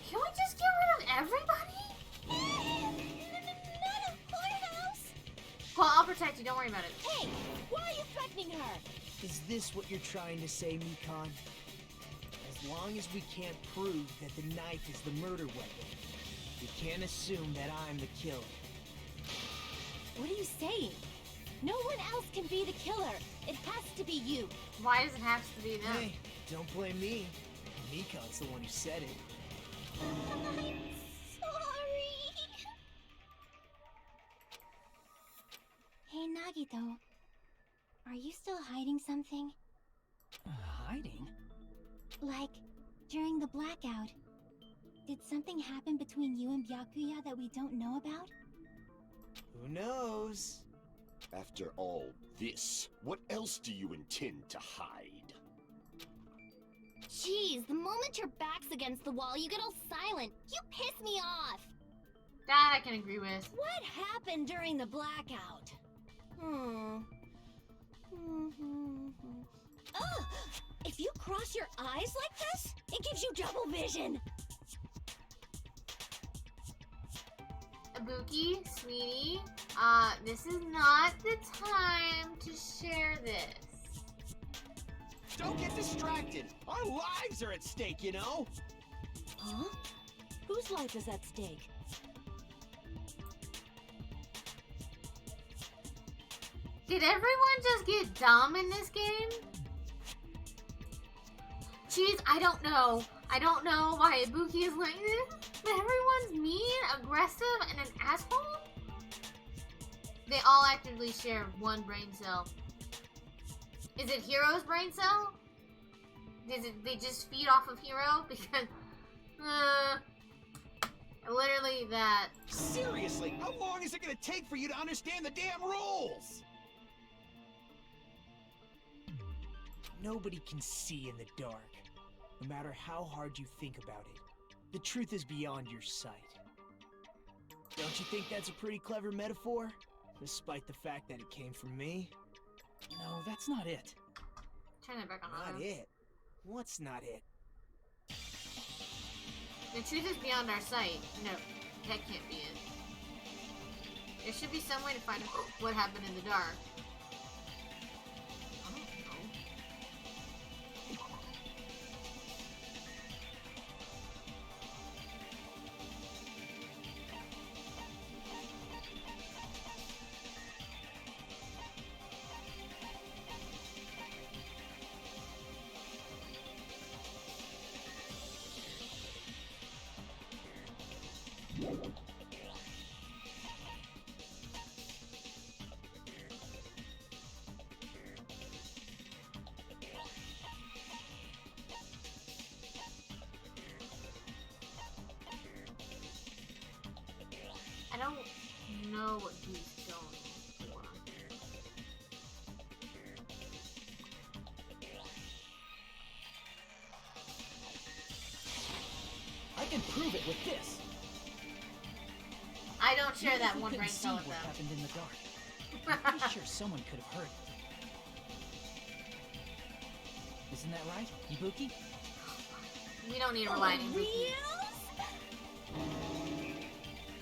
Can we just get rid of everybody? Not a whorehouse! Well, I'll protect you. Don't worry about it. Hey, why are you threatening her? Is this what you're trying to say, Mikon? As long as we can't prove that the knife is the murder weapon, we can't assume that I'm the killer. What are you saying? No one else can be the killer. It has to be you. Why does it have to be them? Hey, don't blame me. Mikon's the one who said it. I'm sorry. Hey, Nagito. Are you still hiding something? Hiding? Like, during the blackout, did something happen between you and Byakuya that we don't know about? Who knows? After all this, what else do you intend to hide? Jeez, the moment your back's against the wall, you get all silent. You piss me off. That I can agree with. What happened during the blackout? Ugh! If you cross your eyes like this, it gives you double vision. Ibuki, sweetie, this is not the time to share this. Don't get distracted. Our lives are at stake, you know? Huh? Whose life is at stake? Did everyone just get dumb in this game? Jeez, I don't know. I don't know why Ibuki is like this. But everyone's mean, aggressive, and an asshole? They all actively share one brain cell. Is it Hero's brain cell? They just feed off of Hero? Because, literally that. Seriously, how long is it gonna take for you to understand the damn rules? Nobody can see in the dark. no matter how hard you think about it. The truth is beyond your sight. Don't you think that's a pretty clever metaphor? Despite the fact that it came from me? No, that's not it. Turn it back on. Not it? What's not it? The truth is beyond our sight. No, that can't be it. There should be some way to find what happened in the dark. I don't know. I don't know what he's going for. I can prove it with this. I don't share Even if that we one couldn't brain see cell what with them. happened in the dark. I'm pretty sure someone could have heard it. Isn't that right, Ibuki? We don't need to rely on Ibuki. Reels?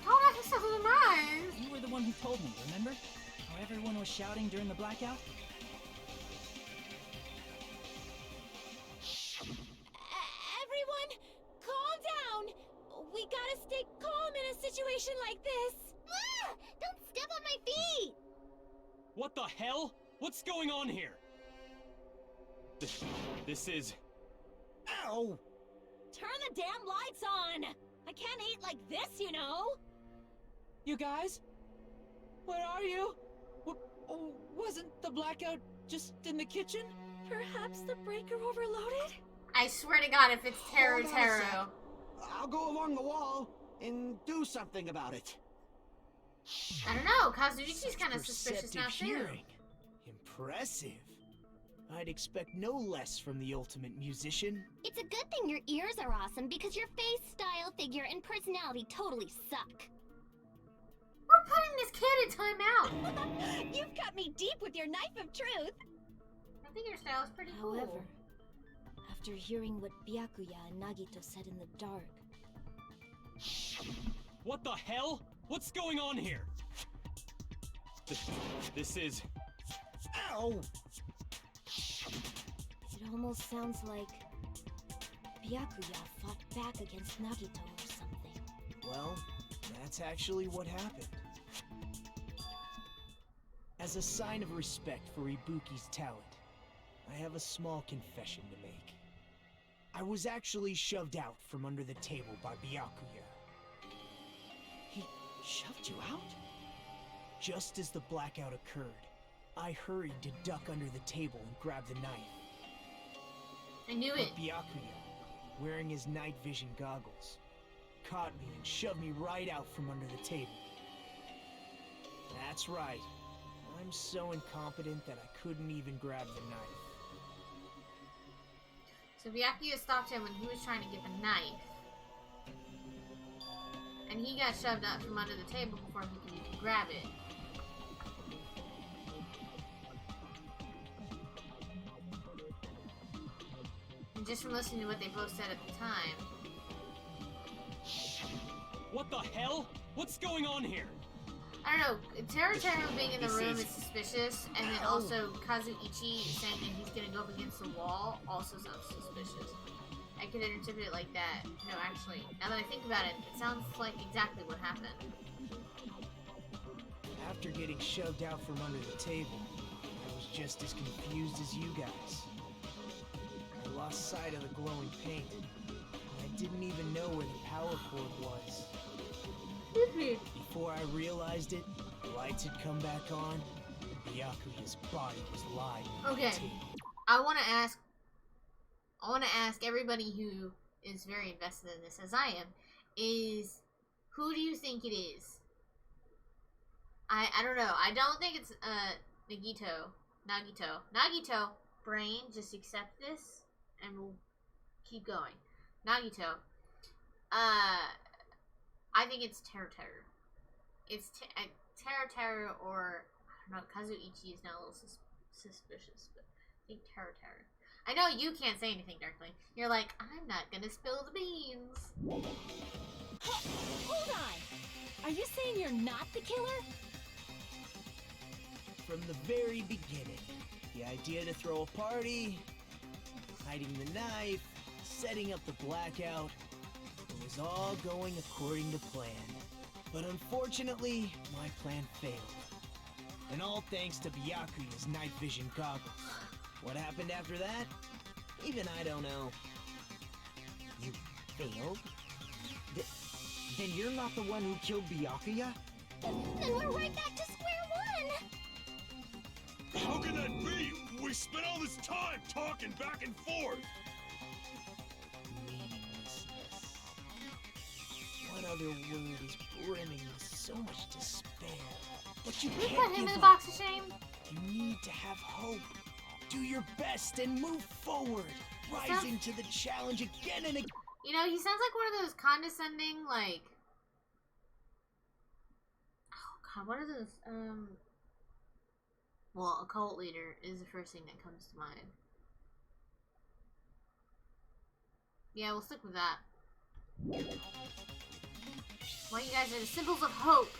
How the heck with them eyes? You were the one who told me, remember? How everyone was shouting during the blackout? Everyone, calm down. We gotta stay calm in a situation like this. Ah! Don't step on my feet! What the hell? What's going on here? This is... Ow! Turn the damn lights on. I can't eat like this, you know. You guys? Where are you? Wasn't the blackout just in the kitchen? Perhaps the breaker overloaded? I swear to God, if it's Teru Hold on a Teru. sec. I'll go along the wall and do something about it. I don't know, Kazuichi's kind of suspicious now Perceptive too. hearing. Impressive. I'd expect no less from the ultimate musician. It's a good thing your ears are awesome because your face, style, figure, and personality totally suck. We're putting this kid in timeout. You've got me deep with your knife of truth. I think your style is pretty However, cool. after hearing what Byakuya and Nagito said in the dark, What the hell? What's going on here? This is... Ow! it almost sounds like Byakuya fought back against Nagito or something. Well, that's actually what happened. As a sign of respect for Ibuki's talent, I have a small confession to make. I was actually shoved out from under the table by Byakuya. He shoved you out? Just as the blackout occurred, I hurried to duck under the table and grab the knife. I knew But it. Byakuya, wearing his night vision goggles, caught me and shoved me right out from under the table. That's right. I'm so incompetent that I couldn't even grab the knife. So Byakuya stopped him when he was trying to get the knife. And he got shoved out from under the table before he could even grab it. And just from listening to what they both said at the time, What the hell? What's going on here? I don't know, Teru being in the This room is- is suspicious, and then also Kazuichi saying that he's gonna go up against the wall also sounds suspicious. I could interpret it like that. No, actually, now that I think about it, it sounds like exactly what happened. After getting shoved out from under the table, I was just as confused as you guys. I lost sight of the glowing paint. I didn't even know where the power cord was. Before I realized it, the lights had come back on, and Byakuya's body was lying on Okay. the table. I want to ask everybody who is very invested in this, as I am, is who do you think it is? I don't know. I don't think it's Nagito. Brain, just accept this, and we'll keep going. Nagito. I think it's Teru. It's Teru, or I don't know. Kazuichi is now a little suspicious, but I think Teru. I know you can't say anything, Darkling. You're like, I'm not gonna spill the beans. Hold on! Are you saying you're not the killer? From the very beginning, the idea to throw a party, hiding the knife, setting up the blackout, it was all going according to plan. But unfortunately, my plan failed. And all thanks to Byakuya's night vision goggles. What happened after that? Even I don't know. You failed? Then you're not the one who killed Byakuya? Then we're right back to square one! How can that be? We spent all this time talking back and forth! Meaninglessness. What other word is brimming with so much despair? But you We can't put him give in the up. box of shame. You need to have hope. Do your best and move forward, rising to the challenge again and again. You know, he sounds like one of those condescending, like... Oh god, what are those, well, a cult leader is the first thing that comes to mind. Yeah, we'll stick with that. Well, you guys are the symbols of hope.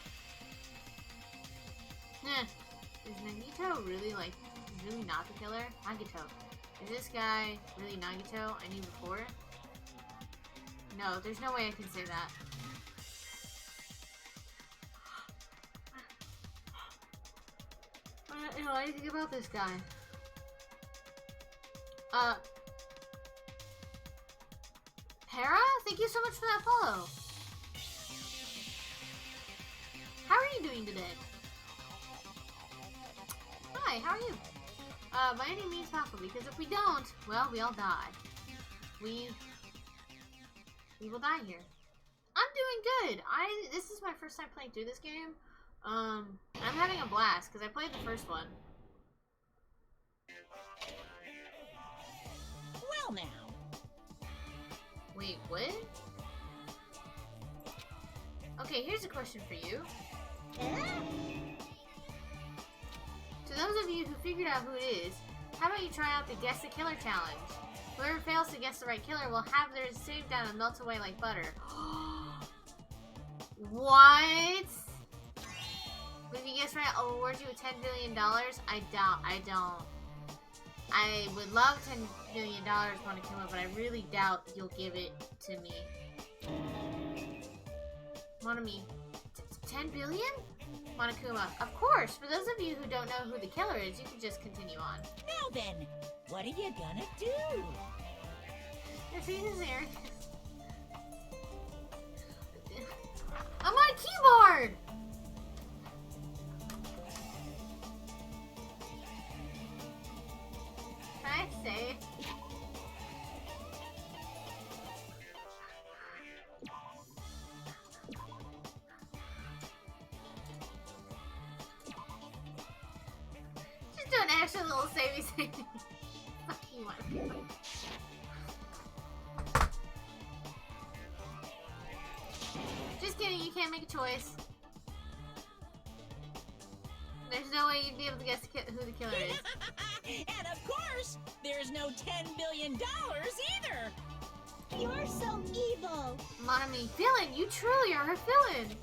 Is Nagito really, like, really not the killer? Nagito. Is this guy really Nagito I knew before? No, there's no way I can say that. I don't know anything about this guy. Para? Thank you so much for that follow. How are you doing today? Hi, how are you? By any means possible, because if we don't, well, we all die. We will die here. I'm doing good. This is my first time playing through this game. I'm having a blast, because I played the first one. Well now. Wait, what? Okay, here's a question for you. To those of you who figured out who it is, how about you try out the Guess the Killer challenge? Whoever fails to guess the right killer will have theirs saved down and melt away like butter. What? If you guess right, I'll reward you with $10 billion. I don't. I would love $10 billion, Monokuma, but I really doubt you'll give it to me. Monami, 10 billion? Monokuma, of course. For those of you who don't know who the killer is, you can just continue on. Now then, what are you gonna do? If he is there. I'm on a keyboard! Can I say? Just do an extra little savey. Fuck you, Monokuma. Just kidding, you can't make a choice. There's no way you'd be able to guess who the killer is. And of course, there's no $10 billion either. You're so evil. Monami, villain, you truly are a villain.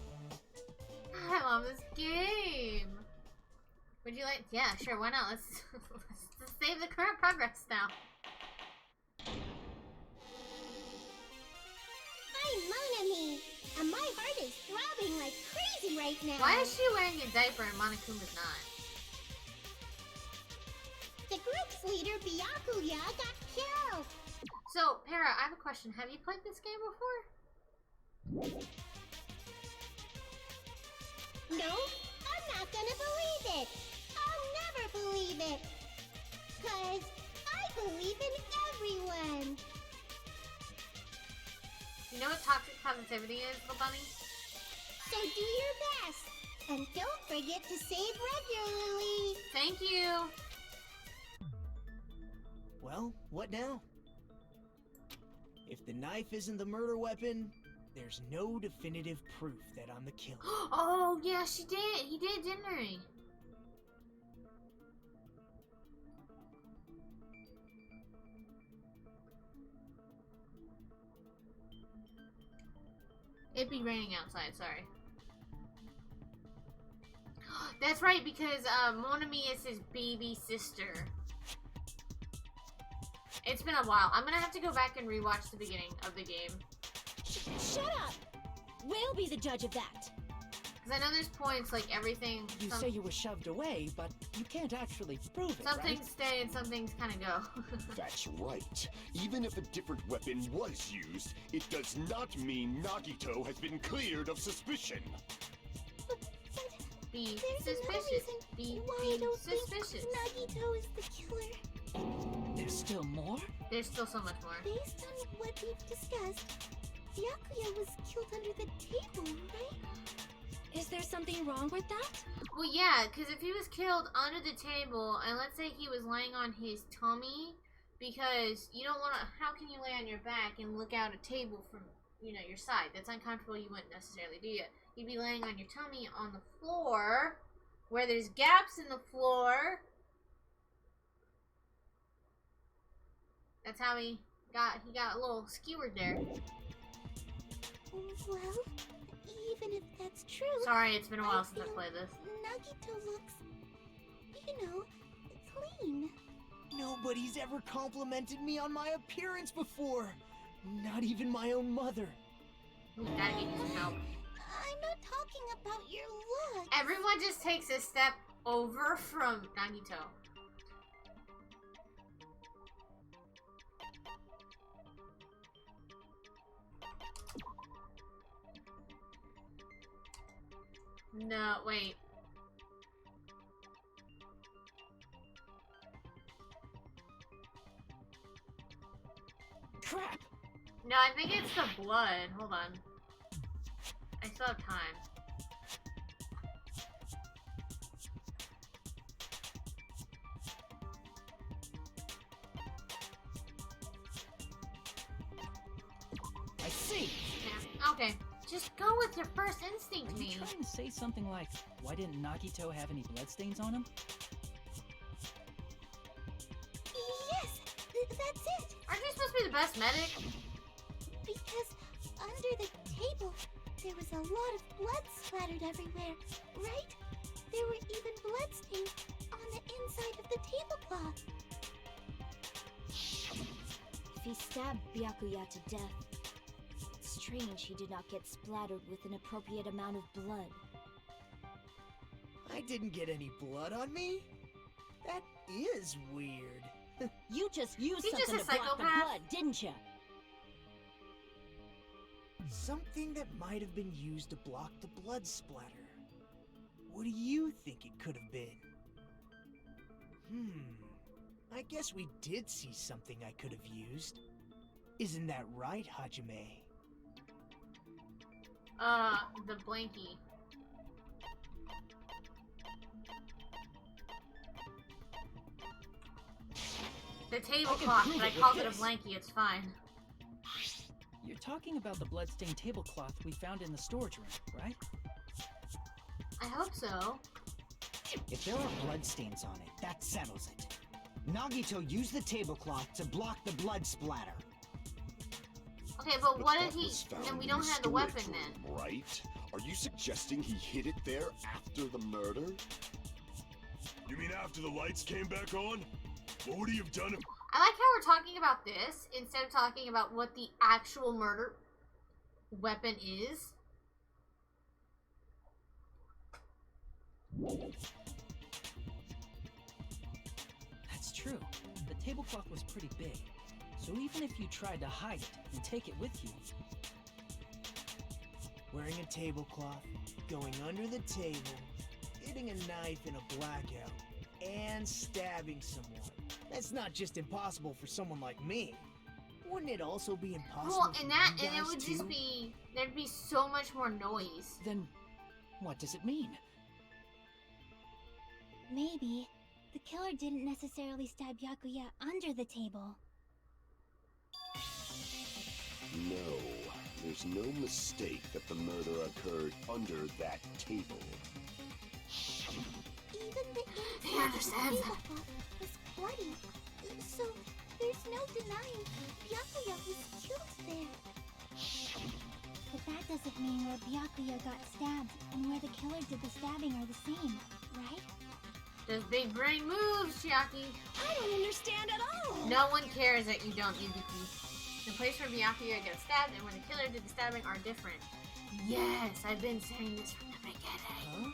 I love this game. Would you like? Yeah, sure. Why not? Let's save the current progress now. I'm Monami, and my heart is throbbing like crazy right now. Why is she wearing a diaper and Monokuma's not? The group's leader, Byakuya, got killed. So, Para, I have a question. Have you played this game before? No, I'm not gonna believe it. I'll never believe it. 'Cause I believe in everyone. You know what toxic positivity is, little bunny? So do your best. And don't forget to save regularly. Thank you. Well, what now? If the knife isn't the murder weapon, there's no definitive proof that I'm the killer. Oh, yeah, she did. He did, didn't he? It'd be raining outside, sorry. That's right, because Mon Ami is his baby sister. It's been a while. I'm gonna have to go back and rewatch the beginning of the game. Shut up! We'll be the judge of that. Because I know there's points, like everything... You say you were shoved away, but you can't actually prove it, some right? things stay and some things kind of go. That's right. Even if a different weapon was used, it does not mean Nagito has been cleared of suspicion. Be There's another suspicious. reason why I don't suspicious. think Nagito is the killer. There's still more? There's still so much more. Based on what we've discussed, Byakuya was killed under the table, right? Is there something wrong with that? Well, yeah, because if he was killed under the table, and let's say he was laying on his tummy, because you don't want to, how can you lay on your back and look out a table from, you know, your side? That's uncomfortable, you wouldn't necessarily do it. You'd be laying on your tummy on the floor, where there's gaps in the floor. That's how he got a little skewered there. Well, even if that's true... Sorry, it's been a while since I played this. Nagito looks, you know, clean. Nobody's ever complimented me on my appearance before. Not even my own mother. We gotta get you some help. I'm not talking about your look. Everyone just takes a step over from Nagito. No, wait. Crap! No, I think it's the blood. Hold on. I still have time. I see! Yeah, okay. Just go with your first instinct, Are you trying to say something like, why didn't Nagito have any bloodstains on him? Yes, that's it. Aren't you supposed to be the best medic? Because under the table, there was a lot of blood splattered everywhere, right? There were even bloodstains on the inside of the tablecloth. If he stabbed Byakuya to death, it's strange he did not get splattered with an appropriate amount of blood. I didn't get any blood on me? That is weird. You just used He's something just to a block the psychopath. blood, didn't you? Something that might have been used to block the blood splatter. What do you think it could have been? I guess we did see something I could have used. Isn't that right, Hajime? The blankie. The tablecloth, but I called it a blankie, it's fine. You're talking about the bloodstained tablecloth we found in the storage room, right? I hope so. If there are bloodstains on it, that settles it. Nagito used the tablecloth to block the blood splatter. Okay, but what that if he... was found Then we in don't have the storage weapon then. room, right? Are you suggesting he hid it there after the murder? You mean after the lights came back on? What would he have done if... I like how we're talking about this instead of talking about what the actual murder weapon is. That's true. The tablecloth was pretty big. So even if you tried to hide it and take it with you... Wearing a tablecloth, going under the table, hitting a knife in a blackout, and stabbing someone. That's not just impossible for someone like me. Wouldn't it also be impossible Well, for and you it guys would too? just be... There'd be so much more noise. Then, what does it mean? Maybe the killer didn't necessarily stab Byakuya under the table. No, there's no mistake that the murder occurred under that table. Even the He inside of the understands that. tablecloth was bloody. So there's no denying Byakuya was killed there. But that doesn't mean where Byakuya got stabbed and where the killer did the stabbing are the same, right? Those big brain moves, Chiaki. I don't understand at all! No one cares that you don't, Ibuki. The place where Byakuya gets stabbed and where the killer did the stabbing are different. Yes, I've been saying this from the beginning. Huh?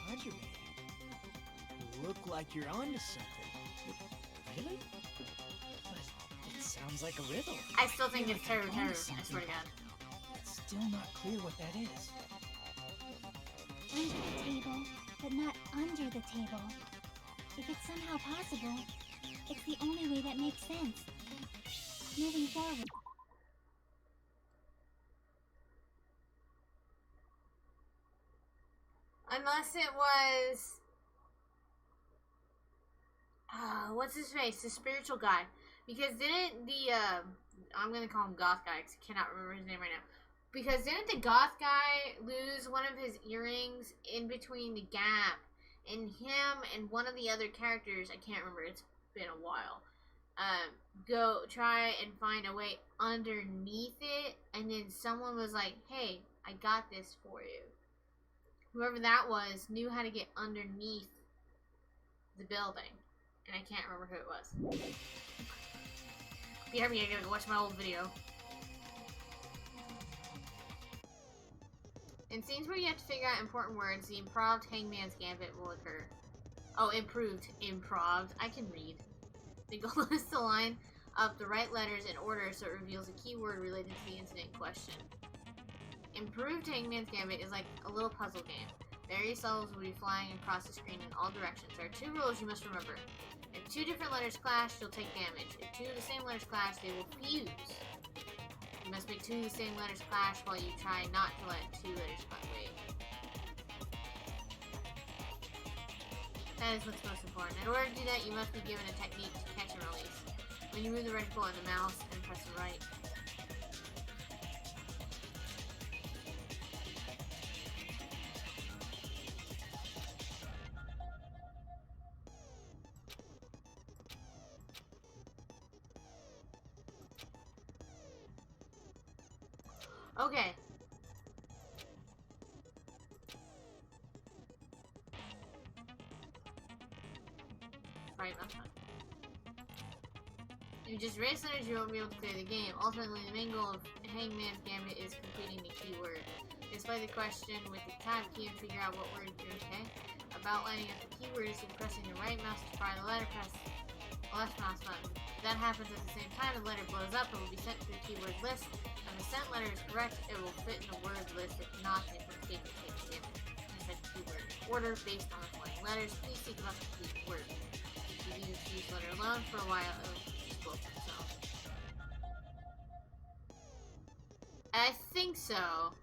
Hajime, you look like you're onto something. Really? But it sounds like a riddle. I still think it's Teru I'm onto Teru, I swear to God. It's still not clear what that is. Under the table, but not under the table. If it's somehow possible, it's the only way that makes sense. Moving forward. Unless it was... what's his face? The spiritual guy. Because didn't the, I'm gonna call him Goth guy because I cannot remember his name right now. Because didn't the Goth guy lose one of his earrings in between the gap? And him and one of the other characters, I can't remember, it's been a while, go try and find a way underneath it. And then someone was like, hey, I got this for you. Whoever that was knew how to get underneath the building. And I can't remember who it was. Behind me, I gotta go watch my old video. In scenes where you have to figure out important words, the improved Hangman's Gambit will occur. Oh, improved. Improved. I can read. The goal is to line up the right letters in order so it reveals a key word related to the incident in question. Improved Hangman's Gambit is like a little puzzle game. Various levels will be flying across the screen in all directions. There are 2 rules you must remember. If 2 different letters clash, you'll take damage. If 2 of the same letters clash, they will fuse. You must make 2 of the same letters clash while you try not to let 2 letters clash. Wait. That is what's most important. In order to do that, you must be given a technique to catch and release. When you move the reticle on the mouse and press the right. Okay. Right, that's fine. If you just erase letters, you won't be able to clear the game. Ultimately, the main goal of Hangman's Gambit is completing the keyword. Display the question with the tab key and figure out what word you're okay. About lining up the keyword is pressing the right mouse to fire the letter, press the left mouse button. If that happens at the same time, the letter blows up and will be sent to the keyword list. If the sent letter is correct, it will fit in the word list. If not, it will take the damage. You set the keyword order based on the flying letters. Please think about the complete word. If you use each letter alone for a while, it will just blow up itself. I think so.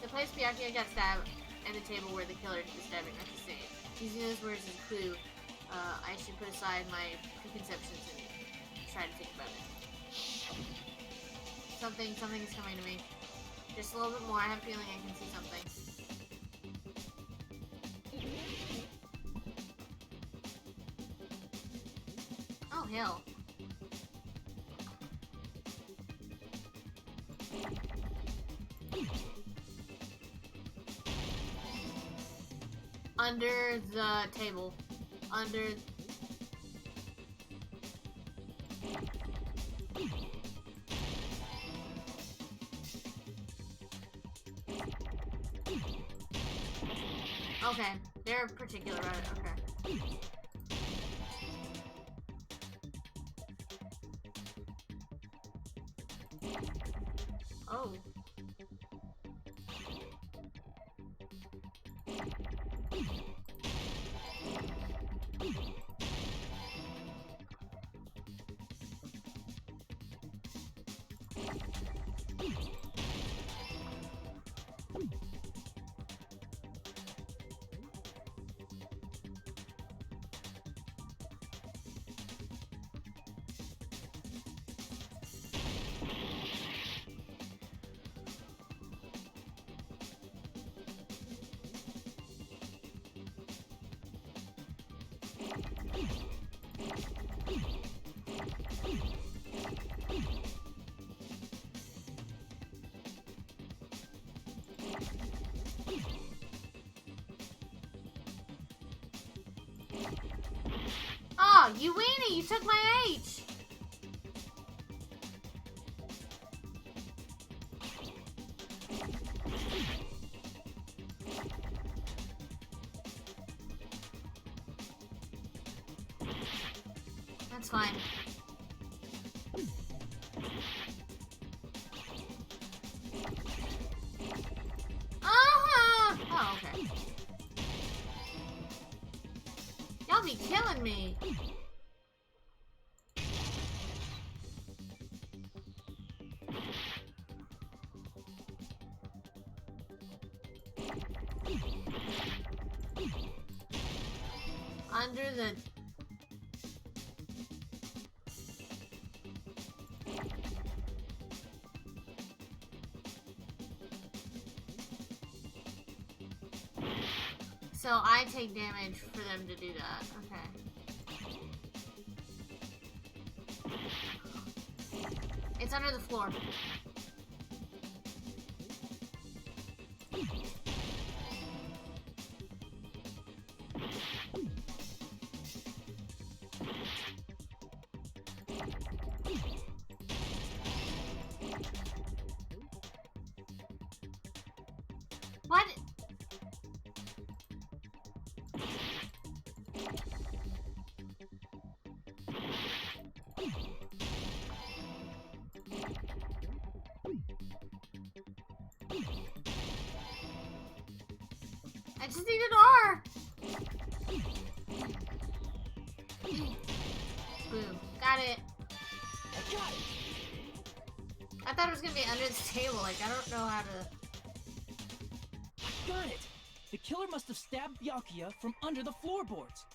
The place Byakuya got stabbed and the table where the killer did the stabbing are the same. Using those words as a clue, I should put aside my preconceptions and try to think about it. Something is coming to me. Just a little bit more. I have a feeling I can see something. Oh, hell. Under the table. Under... Okay, they're particular about it, okay. Oh. Oh, you weenie! You took my H! That's fine. Oh, okay. Y'all be killing me. Under the... So I take damage for them to do that. Okay. It's under the floor. What? I just need an R. Boom. Got it. I got it. I thought it was gonna be under the table. Like, I don't know how to... Got it! The killer must have stabbed Byakuya from under the floorboards.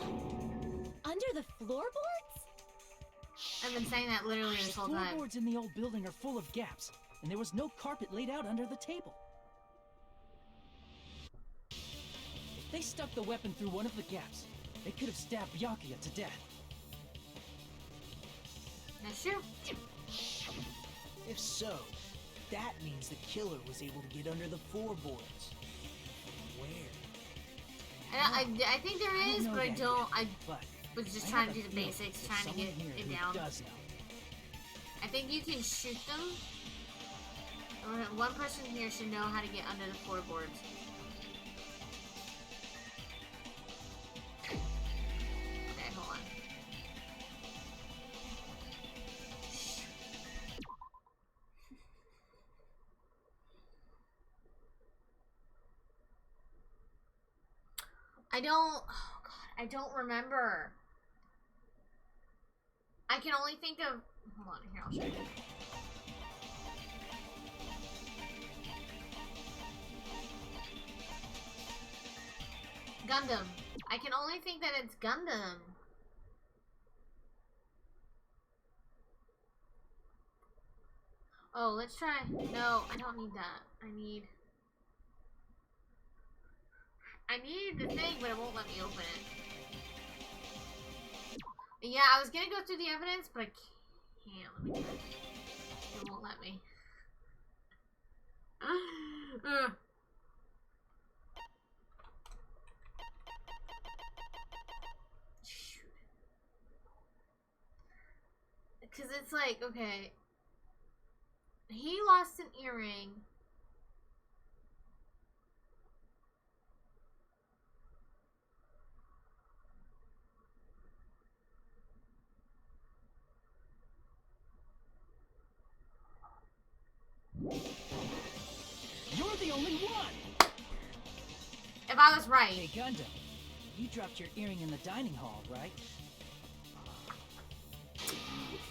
Under the floorboards? I've been saying that literally this whole The time. floorboards in the old building are full of gaps, and there was no carpet laid out under the table. If they stuck the weapon through one of the gaps, they could have stabbed Byakuya to death. That's true. If so, that means the killer was able to get under the floorboards. Where? I think there is, but I don't. I But was just I trying have to do a the feeling basics, there's trying to get someone here it who down. does know. I think you can shoot them. Or one person here should know how to get under the floorboards. Okay, hold on. I don't... Oh, God. I don't remember. I can only think of... Hold on, here, I'll show you. Gundam. I can only think that it's Gundam. Oh, let's try... No, I don't need that. I need the thing, but it won't let me open it. Yeah, I was gonna go through the evidence, but I can't. Let me try. It won't let me. Shoot. Because it's like, okay. He lost an earring. You're the only one! If I was right. Hey, Gundam, you dropped your earring in the dining hall, right?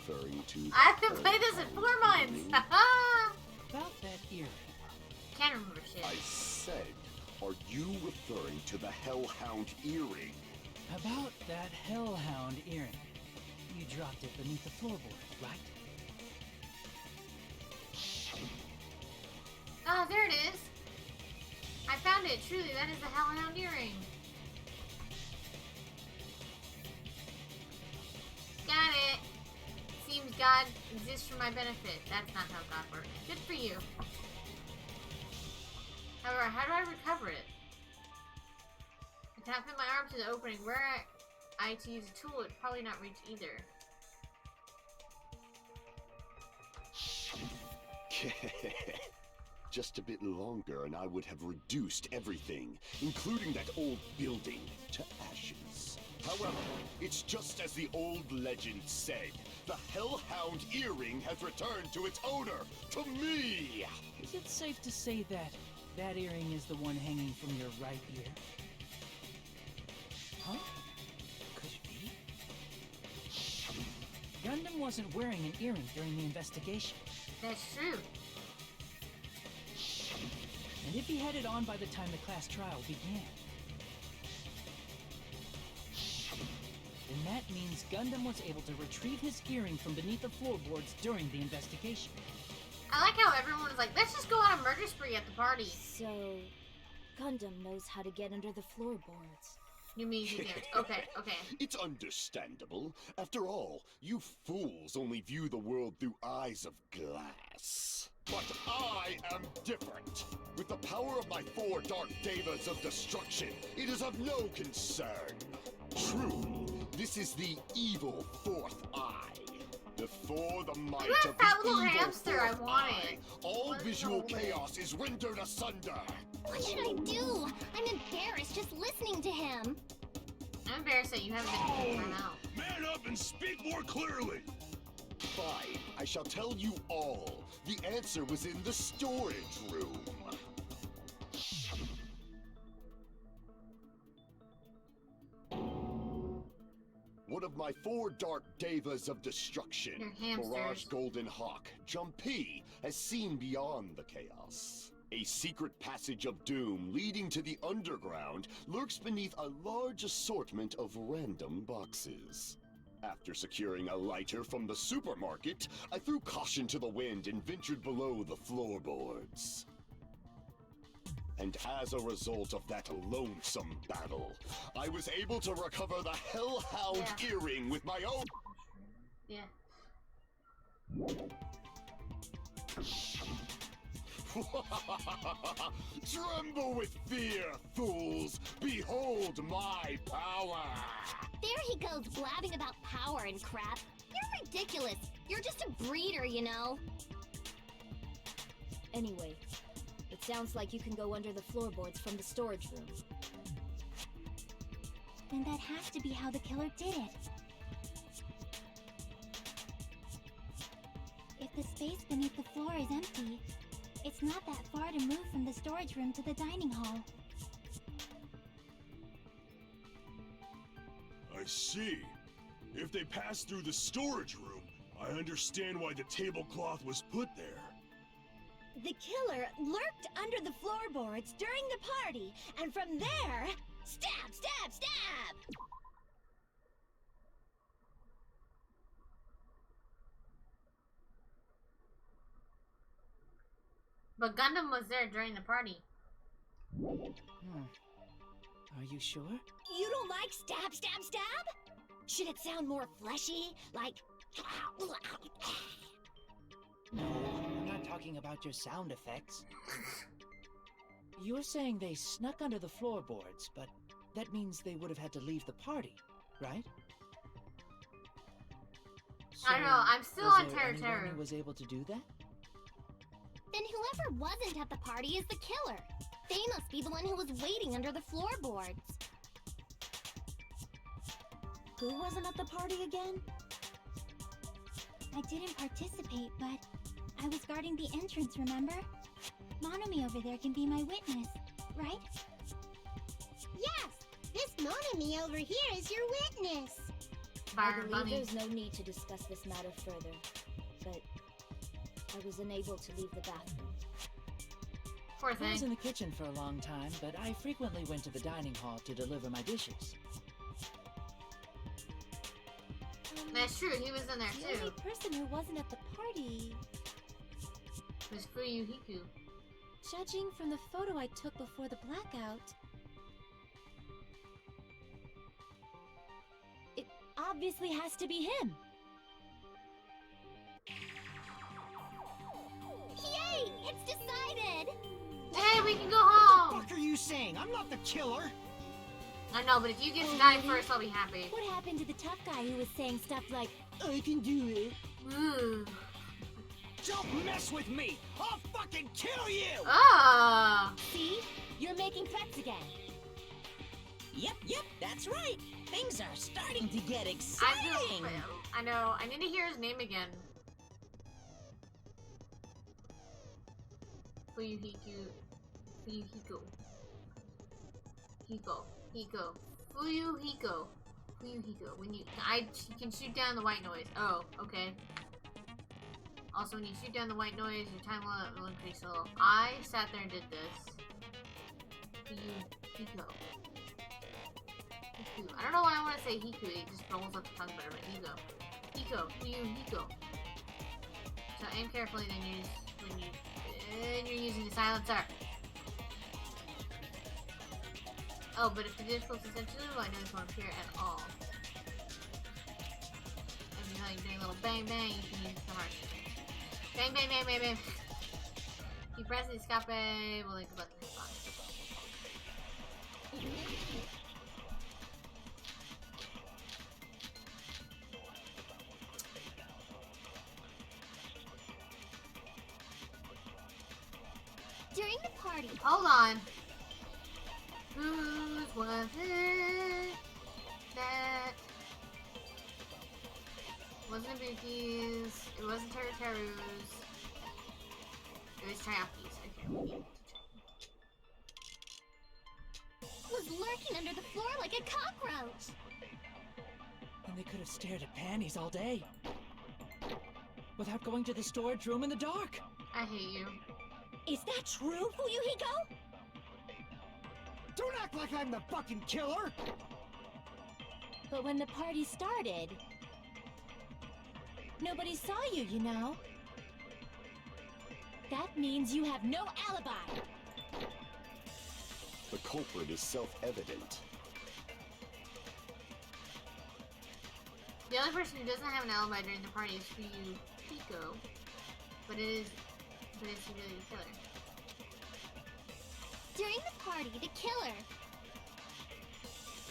Referring to I have to play this in 4 months. About that earring. Can't remember shit. I said, are you referring to the Hellhound earring? About that Hellhound earring. You dropped it beneath the floorboard, right? Oh, there it is. I found it. Truly, that is the Hellhound earring. Got it. Seems God exists for my benefit. That's not how God works. Good for you. However, how do I recover it? I tap in my arm to the opening. Where I had to use a tool, it'd probably not reach either. Just a bit longer and I would have reduced everything, including that old building, to ashes. However, it's just as the old legend said. The Hellhound earring has returned to its owner, to me! Is it safe to say that that earring is the one hanging from your right ear? Huh? Could it be? Gundam wasn't wearing an earring during the investigation. That's true. And if he had it on by the time the class trial began, then that means Gundam was able to retrieve his earring from beneath the floorboards during the investigation. I like how everyone was like, let's just go on a murder spree at the party. So, Gundam knows how to get under the floorboards. You mean he did. Okay, okay. It's understandable. After all, you fools only view the world through eyes of glass. But I am different. With the power of my 4 dark devas of destruction, it is of no concern. Truly, this is the evil 4th eye. Before the might of that the little evil hamster 4th I wanted. eye, all visual chaos is rendered asunder. What should I do? I'm embarrassed just listening to him. I'm embarrassed that you haven't been able to run out. Man up and speak more clearly! Fine, I shall tell you all. The answer was in the storage room. One of my 4 dark devas of destruction, They're hamsters. Mirage Golden Hawk, Jumpy, has seen beyond the chaos. A secret passage of doom leading to the underground lurks beneath a large assortment of random boxes. After securing a lighter from the supermarket, I threw caution to the wind and ventured below the floorboards. And as a result of that lonesome battle, I was able to recover the Hellhound earring with my own... Yeah. Tremble with fear, fools! Behold my power! There he goes blabbing about power and crap. You're ridiculous. You're just a breeder, you know. Anyway, it sounds like you can go under the floorboards from the storage room. Then that has to be how the killer did it. If the space beneath the floor is empty, it's not that far to move from the storage room to the dining hall. I see. If they passed through the storage room, I understand why the tablecloth was put there. The killer lurked under the floorboards during the party, and from there, stab, stab, stab! But Gundam was there during the party. Are you sure? You don't like stab, stab, stab? Should it sound more fleshy, like... No, I'm not talking about your sound effects. You're saying they snuck under the floorboards, but that means they would have had to leave the party, right? I know, I'm still was on there Terror anyone Terror. who was able to do that? Then whoever wasn't at the party is the killer. They must be the one who was waiting under the floorboards. Who wasn't at the party again? I didn't participate, but I was guarding the entrance, remember? Monomi over there can be my witness, right? Yes, this Monami over here is your witness. I believe there's no need to discuss this matter further, but I was unable to leave the bathroom. Poor I was thing. in the kitchen for a long time, but I frequently went to the dining hall to deliver my dishes. That's true, he was in there The only too. person who wasn't at the party... It was Fuyuhiku. Judging from the photo I took before the blackout... It obviously has to be him. Yay! It's decided! Hey, we can go What home! the fuck are you saying? I'm not the killer! I know, but if you get to die first, I'll be happy. What happened to the tough guy who was saying stuff like, I can do it. Ooh. Don't mess with me! I'll fucking kill you! Ah! see? You're making threats again. Yep, that's right. Things are starting to get exciting. I know. I need to hear his name again. Fuyuhiko. Fuyuhiko. When you can shoot down the white noise. Oh, okay. Also, when you shoot down the white noise, your time will increase a little. I sat there and did this. Fuyuhiko. I don't know why I want to say Hiku. It just rolls off the tongue better, but Hiko. So aim carefully when you're using the silencer. Oh, but if the difficult is essentially low, I know this won't appear at all. And you know you're doing a little bang bang, you can use the heart. Bang bang bang bang bang. Keep pressing the escape, we'll link the button on. During the party. Hold on. Whose was it? That wasn't Ibuki's. It wasn't Teruteru's. It was Chayaki's. Okay, we need to check. Was lurking under the floor like a cockroach. And they could have stared at panties all day. Without going to the storage room in the dark. I hate you. Is that true, Fuyuhiko? Don't act like I'm the fucking killer! but when the party started, nobody saw you, you know. That means you have no alibi. The culprit is self-evident. The only person who doesn't have an alibi during the party is Fuyuhiko, but is he really the killer? During the party, the killer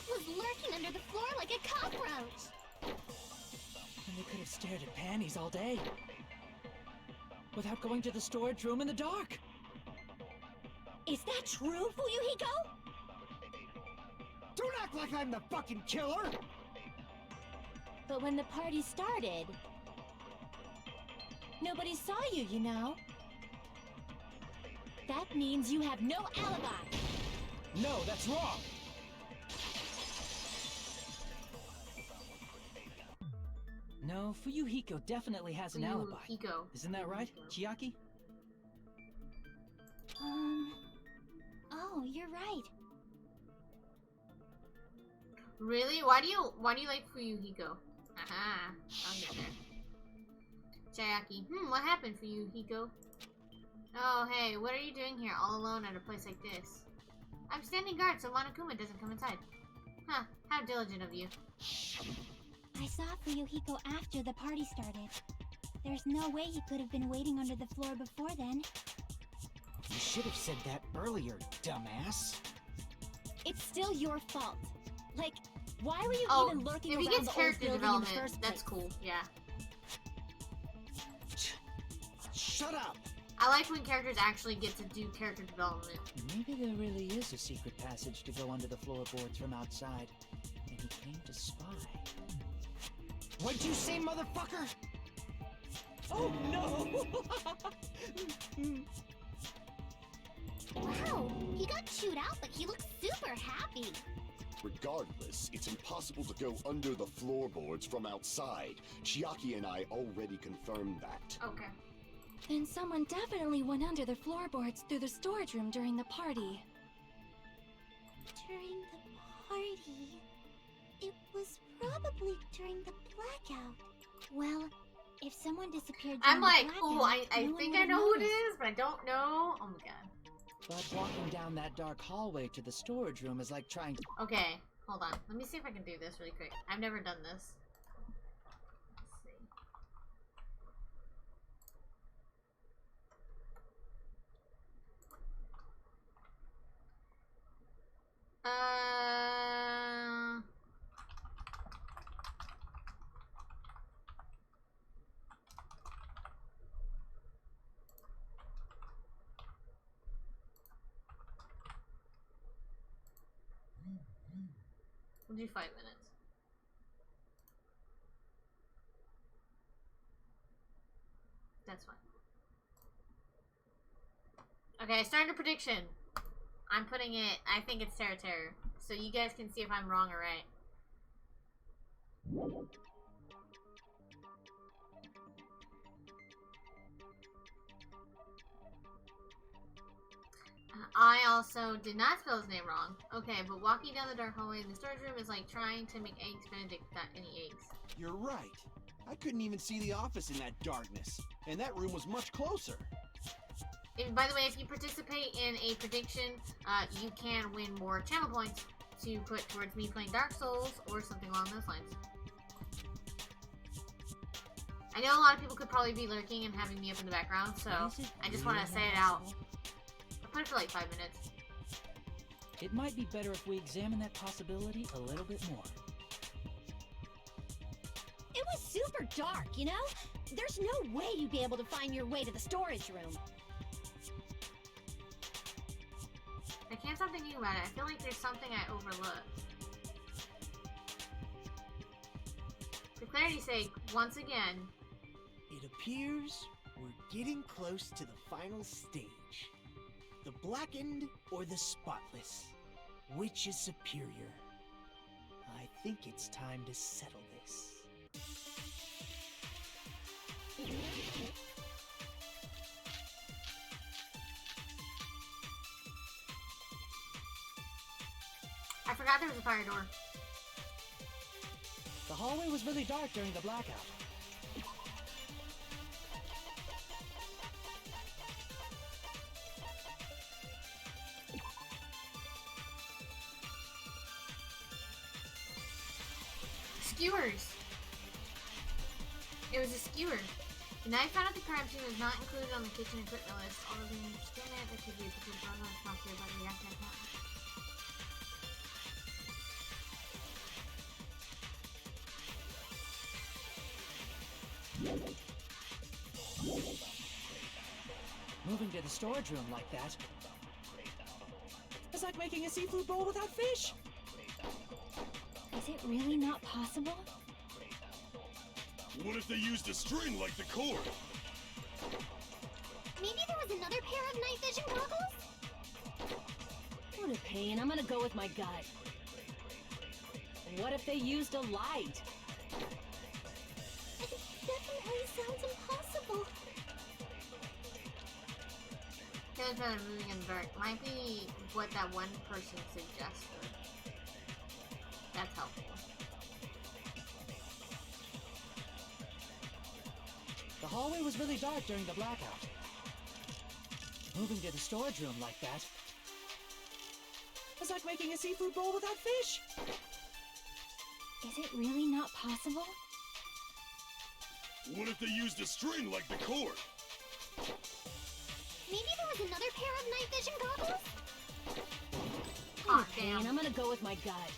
was lurking under the floor like a cockroach. And they could have stared at panties all day. Without going to the storage room in the dark. Is that true, Fuyuhiko? Don't act like I'm the fucking killer! But when the party started, nobody saw you, you know. That means you have no alibi. No, that's wrong. No, Fuyuhiko definitely has an alibi. Isn't that right, Chiaki? Oh, you're right. Really? Why do you like Fuyuhiko? Aha, I'll get there. Chiaki, what happened, Fuyuhiko? Oh, hey, what are you doing here, all alone at a place like this? I'm standing guard so Monokuma doesn't come inside. Huh, how diligent of you. I saw Fuyuhiko after the party started. There's no way he could have been waiting under the floor before then. You should have said that earlier, dumbass. It's still your fault. Like, why were you even lurking if he around gets the character old building development, in the first place? that's cool, yeah. Shut up! I like when characters actually get to do character development. Maybe there really is a secret passage to go under the floorboards from outside. And he came to spy. What'd you say, motherfucker? Oh no! Wow, he got chewed out, but he looks super happy. Regardless, it's impossible to go under the floorboards from outside. Chiaki and I already confirmed that. Okay. Then someone definitely went under the floorboards through the storage room during the party. During the party? It was probably during the blackout. Well, if someone disappeared during I'm like, the oh, blackout, I no one think would I have know who it noticed. is, but I don't know. Oh my god. But walking down that dark hallway to the storage room is like trying to... Okay, hold on. Let me see if I can do this really quick. I've never done this. Let's see. We'll do 5 minutes. That's fine. Okay, starting a prediction. I'm putting it, I think it's Terra Terror. So you guys can see if I'm wrong or right. I also did not spell his name wrong. Okay, but walking down the dark hallway in the storage room is like trying to make eggs Benedict without any eggs. You're right. I couldn't even see the office in that darkness. And that room was much closer. By the way, if you participate in a prediction, you can win more channel points to put towards me playing Dark Souls or something along those lines. I know a lot of people could probably be lurking and having me up in the background, so I just want to say it out. I'll put it for like 5 minutes. It might be better if we examine that possibility a little bit more. It was super dark, you know? There's no way you'd be able to find your way to the storage room. I can't stop thinking about it. I feel like there's something I overlooked. For clarity's sake, once again, It appears we're getting close to the final stage. The blackened or the spotless? Which is superior? I think it's time to settle this. I forgot there was a fire door. The hallway was really dark during the blackout. Skewers. It was a skewer. The knife found at the crime scene was not included on the kitchen equipment list, although we understand it, there could be a potential responsible by the reactor account. Moving to the storage room like that. It's like making a seafood bowl without fish. Is it really not possible? What if they used a string like the cord? Maybe there was another pair of night vision goggles? What a pain. I'm gonna go with my gut. What if they used a light? It definitely sounds impossible. Killer's better moving in the dark. Might be what that one person suggested. That's helpful. The hallway was really dark during the blackout. Moving to the storage room like that. It's like making a seafood bowl without fish. Is it really not possible? What if they used a string like the cord? Maybe there was another pair of night vision goggles? What a pain. I'm gonna go with my gut.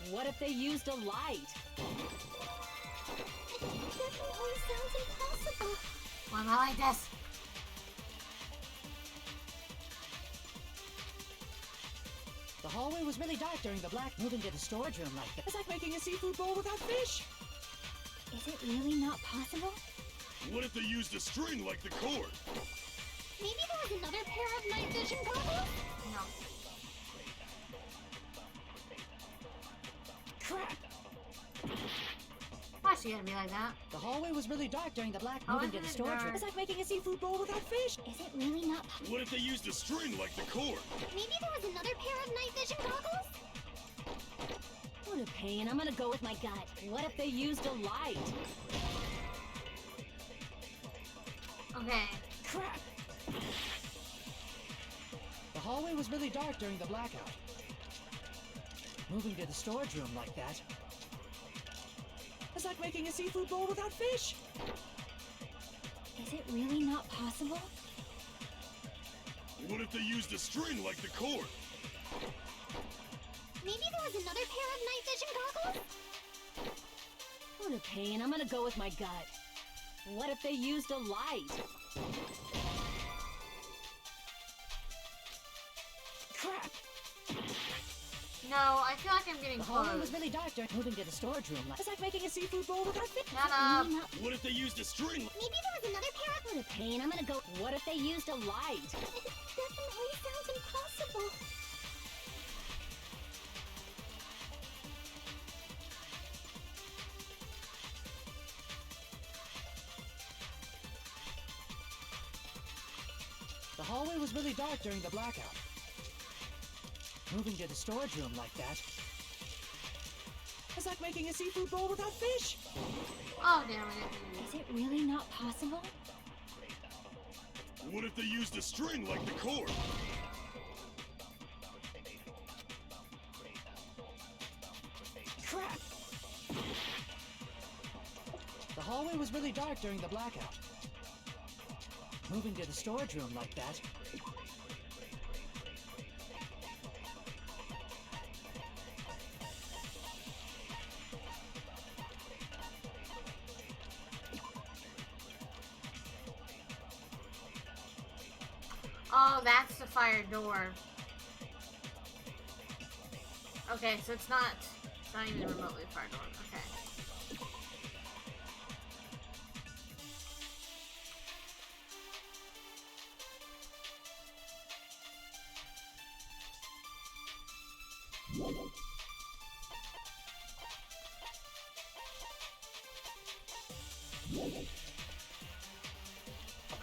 What if they used a light? It definitely sounds impossible. Why am I like this? The hallway was really dark during the black. Moving to the storage room like that. It's like making a seafood bowl without fish. Is it really not possible? What if they used a string like the cord? Maybe there was another pair of night vision goggles? No. Crap! Why's she gonna be like that? The hallway was really dark during the black. Oh, Moving to isn't the it storage room. dark? It's like making a seafood bowl without fish. Is it really not What if they used a string like the cord? Maybe there was another pair of night vision goggles? What a pain. I'm gonna go with my gut. What if they used a light? Okay. Crap! The hallway was really dark during the blackout. Moving to the storage room like that. It's like making a seafood bowl without fish. Is it really not possible? What if they used a string like the cord? Maybe there was another pair of night vision goggles? What a pain. I'm gonna go with my gut. What if they used a light? Crap! No, I feel like I'm getting The close. hallway was really dark during moving to the storage room. It's like making a seafood bowl without fish. Shut up. What if they used a string? Maybe there was another pair of... What a pain, I'm gonna go. What if they used a light? It definitely sounds impossible. The hallway was really dark during the blackout. Moving to the storage room like that. It's like making a seafood bowl without fish. Oh, damn it. Is it really not possible? What if they used a string like the cord? Crap! The hallway was really dark during the blackout. Moving to the storage room like that. Oh, that's the fire door. Okay, so it's not even remotely a fire door. Okay.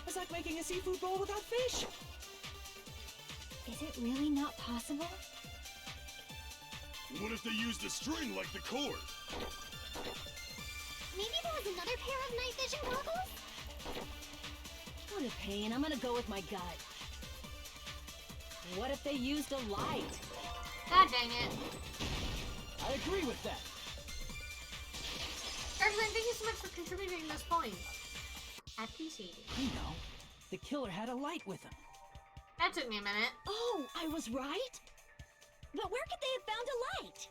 It's like making a seafood bowl without fish. Is it really not possible? What if they used a string like the cord? Maybe there was another pair of night vision goggles? What a pain, I'm gonna go with my gut. What if they used a light? God dang it. I agree with that. Everyone, thank you so much for contributing this point. I appreciate it. I know. The killer had a light with him. That took me a minute. Oh, I was right? But where could they have found a light?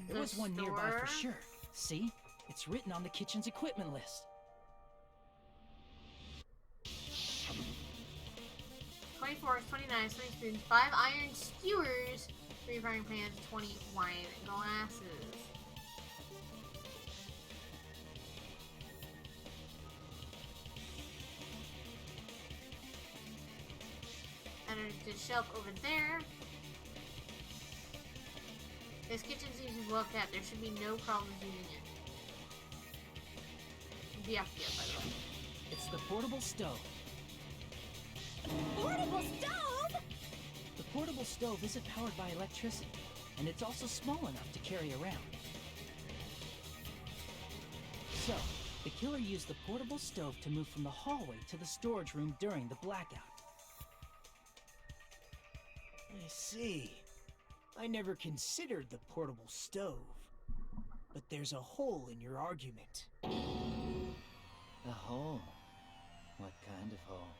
There was one nearby for sure. See? It's written on the kitchen's equipment list. 20 forks, 20 knives, 20 spoons, 5 iron skewers, 3 frying pans, 20 wine glasses. And there's a shelf over there. This kitchen seems well kept. There should be no problems using it. Be up here, by the way. It's the portable stove. Portable stove? The portable stove isn't powered by electricity, and it's also small enough to carry around. So, the killer used the portable stove to move from the hallway to the storage room during the blackout. I see. I never considered the portable stove. But there's a hole in your argument. A hole? What kind of hole?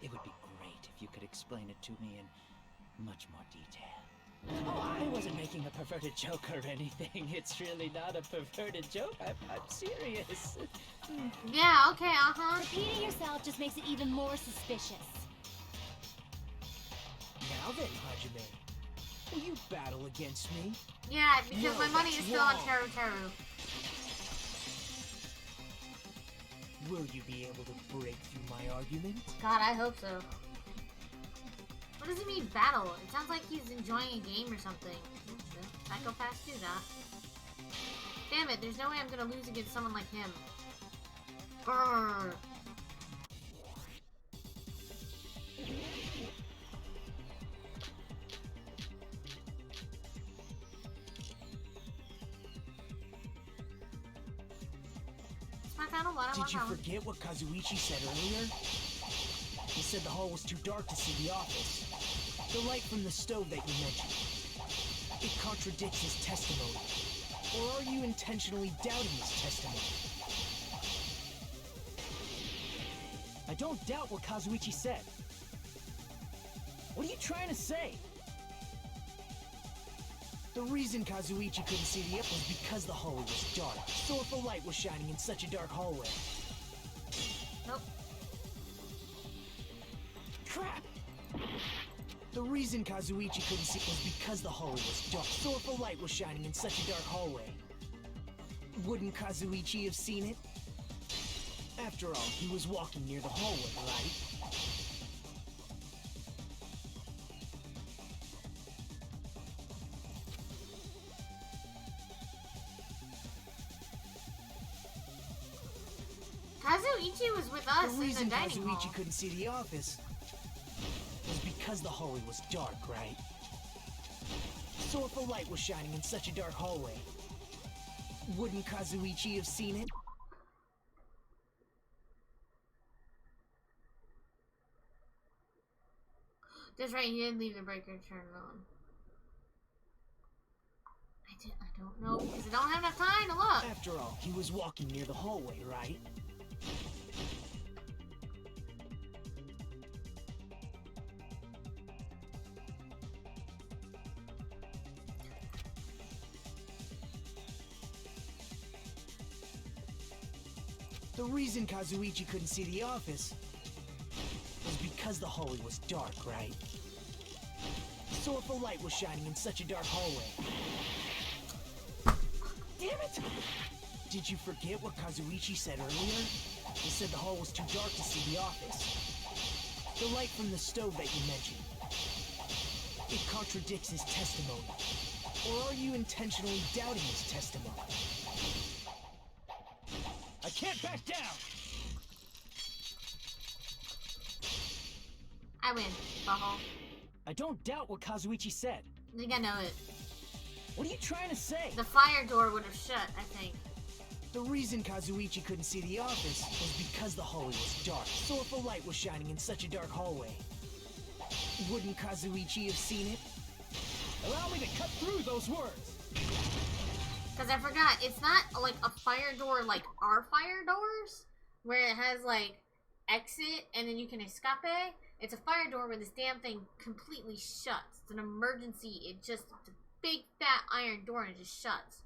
It would be great if you could explain it to me in much more detail. Oh, I wasn't making a perverted joke or anything. It's really not a perverted joke. I'm serious. Yeah, okay, uh-huh. Repeating yourself just makes it even more suspicious. Now then, Hajime, will you battle against me? Yeah, because No, my money that's is still on wrong. Teru Teru. Will you be able to break through my argument? God, I hope so. What does he mean, battle? It sounds like he's enjoying a game or something. Psychopaths do that. Damn it, there's no way I'm gonna lose against someone like him. Brrr. My final one, Did you forget what Kazuichi said earlier? He said the hall was too dark to see the office. The light from the stove that you mentioned. It contradicts his testimony. Or are you intentionally doubting his testimony? I don't doubt what Kazuichi said. What are you trying to say? The reason Kazuichi couldn't see the was because the hallway was dark. So if a light was shining in such a dark hallway... Nope. Crap! The The reason Kazuichi couldn't see was because the hallway was dark. So if a light was shining in such a dark hallway, wouldn't Kazuichi have seen it? After all, he was walking near the hallway, right? Kazuichi was with us The reason in the dining Kazuichi hall. couldn't see the office was because the hallway was dark, right? So if a light was shining in such a dark hallway, wouldn't Kazuichi have seen it? That's right, he didn't leave the breaker turned on. I don't know because I don't have enough time to look. After all, he was walking near the hallway, right? The reason Kazuichi couldn't see the office was because the hallway was dark, right? So if a light was shining in such a dark hallway... Damn it! Did you forget what Kazuichi said earlier? He said the hall was too dark to see the office. The light from the stove that you mentioned. It contradicts his testimony. Or are you intentionally doubting his testimony? I can't back down! I win. Butthole. I don't doubt what Kazuichi said. I think I know it. What are you trying to say? The fire door would have shut, I think. The reason Kazuichi couldn't see the office was because the hallway was dark. So if a light was shining in such a dark hallway, wouldn't Kazuichi have seen it? Allow me to cut through those words! Because I forgot, it's not like a fire door like our fire doors, where it has like exit and then you can escape. It's a fire door where this damn thing completely shuts. It's an emergency, it's a big fat iron door and it just shuts.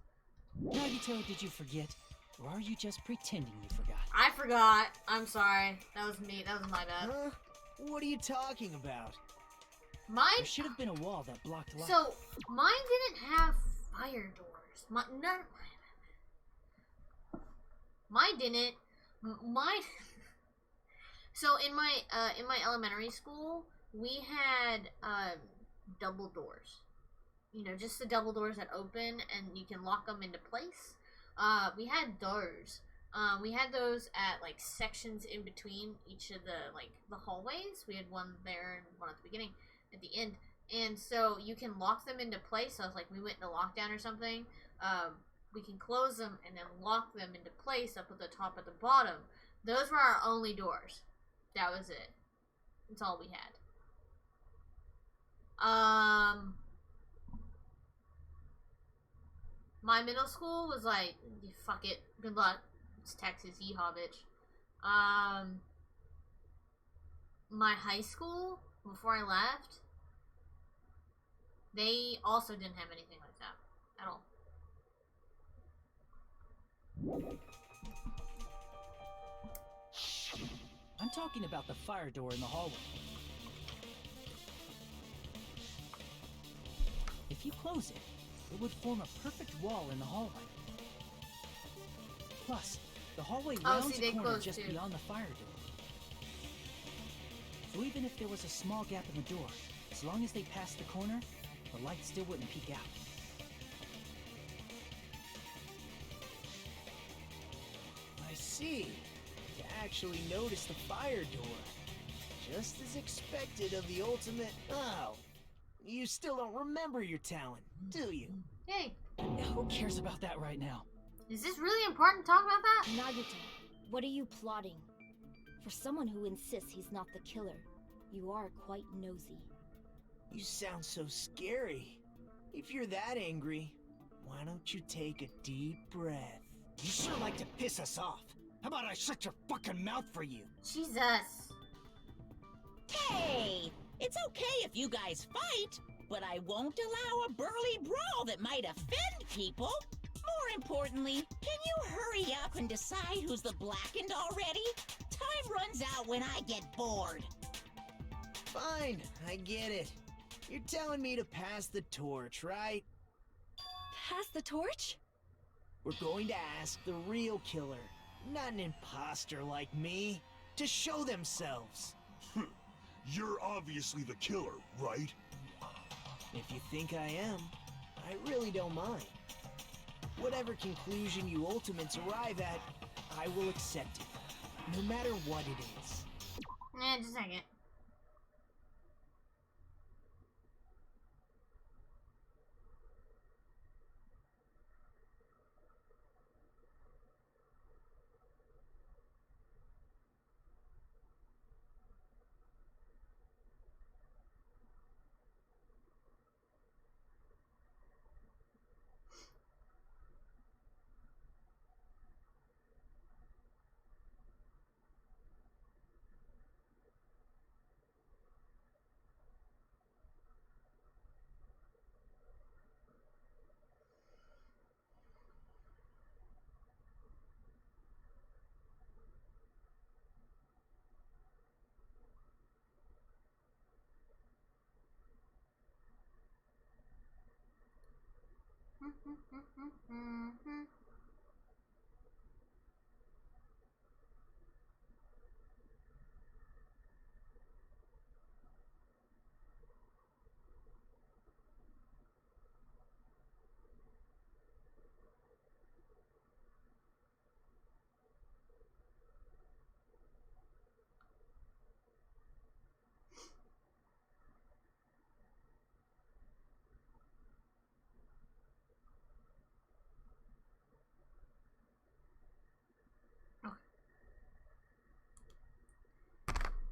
Nagito, did you forget? Or are you just pretending you forgot? I forgot. I'm sorry. That was me. That was my bad. Huh? What are you talking about? Mine? There should have been a wall that blocked light. So, mine didn't have fire doors. Mine didn't. Mine... So, in my elementary school, we had, double doors. You know, just the double doors that open and you can lock them into place. We had doors. We had those at like sections in between each of the hallways. We had one there and one at the beginning, at the end. And so you can lock them into place. So if like we went into lockdown or something, we can close them and then lock them into place up at the top at the bottom. Those were our only doors. That was it. That's all we had. My middle school was like, fuck it, good luck. It's Texas, yeehaw, bitch. My high school, before I left, they also didn't have anything like that at all. I'm talking about the fire door in the hallway. If you close it, it would form a perfect wall in the hallway. Plus, the hallway rounds the corner just beyond the fire door. So even if there was a small gap in the door, as long as they passed the corner, the light still wouldn't peek out. I see. You actually noticed the fire door. Just as expected of the ultimate... Oh. You still don't remember your talent, do you? Hey. Who cares about that right now? Is this really important to talk about that? Nagito, what are you plotting? For someone who insists he's not the killer, you are quite nosy. You sound so scary. If you're that angry, why don't you take a deep breath? You sure like to piss us off. How about I shut your fucking mouth for you? Jesus. Hey! It's okay if you guys fight, but I won't allow a burly brawl that might offend people. More importantly, can you hurry up and decide who's the blackened already? Time runs out when I get bored. Fine, I get it. You're telling me to pass the torch, right? Pass the torch? We're going to ask the real killer, not an imposter like me, to show themselves. You're obviously the killer, right? If you think I am, I really don't mind. Whatever conclusion you ultimates arrive at, I will accept it, no matter what it is. Just a second.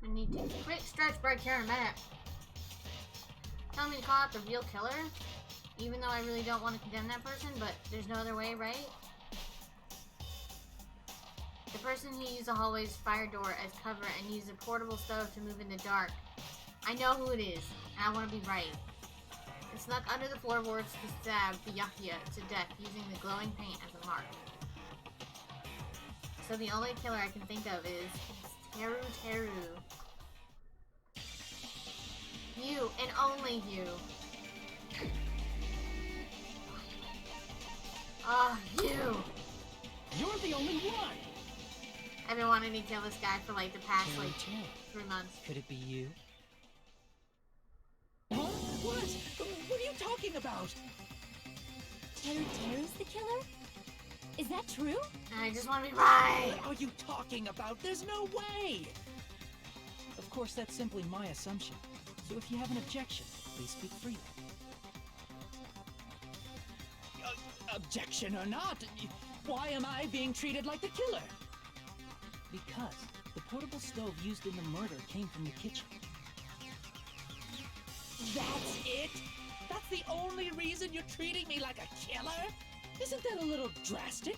We need to quick stretch break here in a minute. Tell me to call out the real killer, even though I really don't want to condemn that person, but there's no other way, right? The person who used the hallway's fire door as cover and used a portable stove to move in the dark. I know who it is, and I want to be right. It snuck under the floorboards to stab Byakuya to death using the glowing paint as a mark. So the only killer I can think of is Teru. You, and only you. You! You're the only one! I've been wanting to kill this guy for like the past, like, 3 months. Could it be you? Huh? What? What are you talking about? Teru's the killer? Is that true? I just want to be right! What are you talking about? There's no way! Of course, that's simply my assumption. So if you have an objection, please speak freely. Objection or not, why am I being treated like the killer? Because the portable stove used in the murder came from the kitchen. That's it? That's the only reason you're treating me like a killer? Isn't that a little drastic?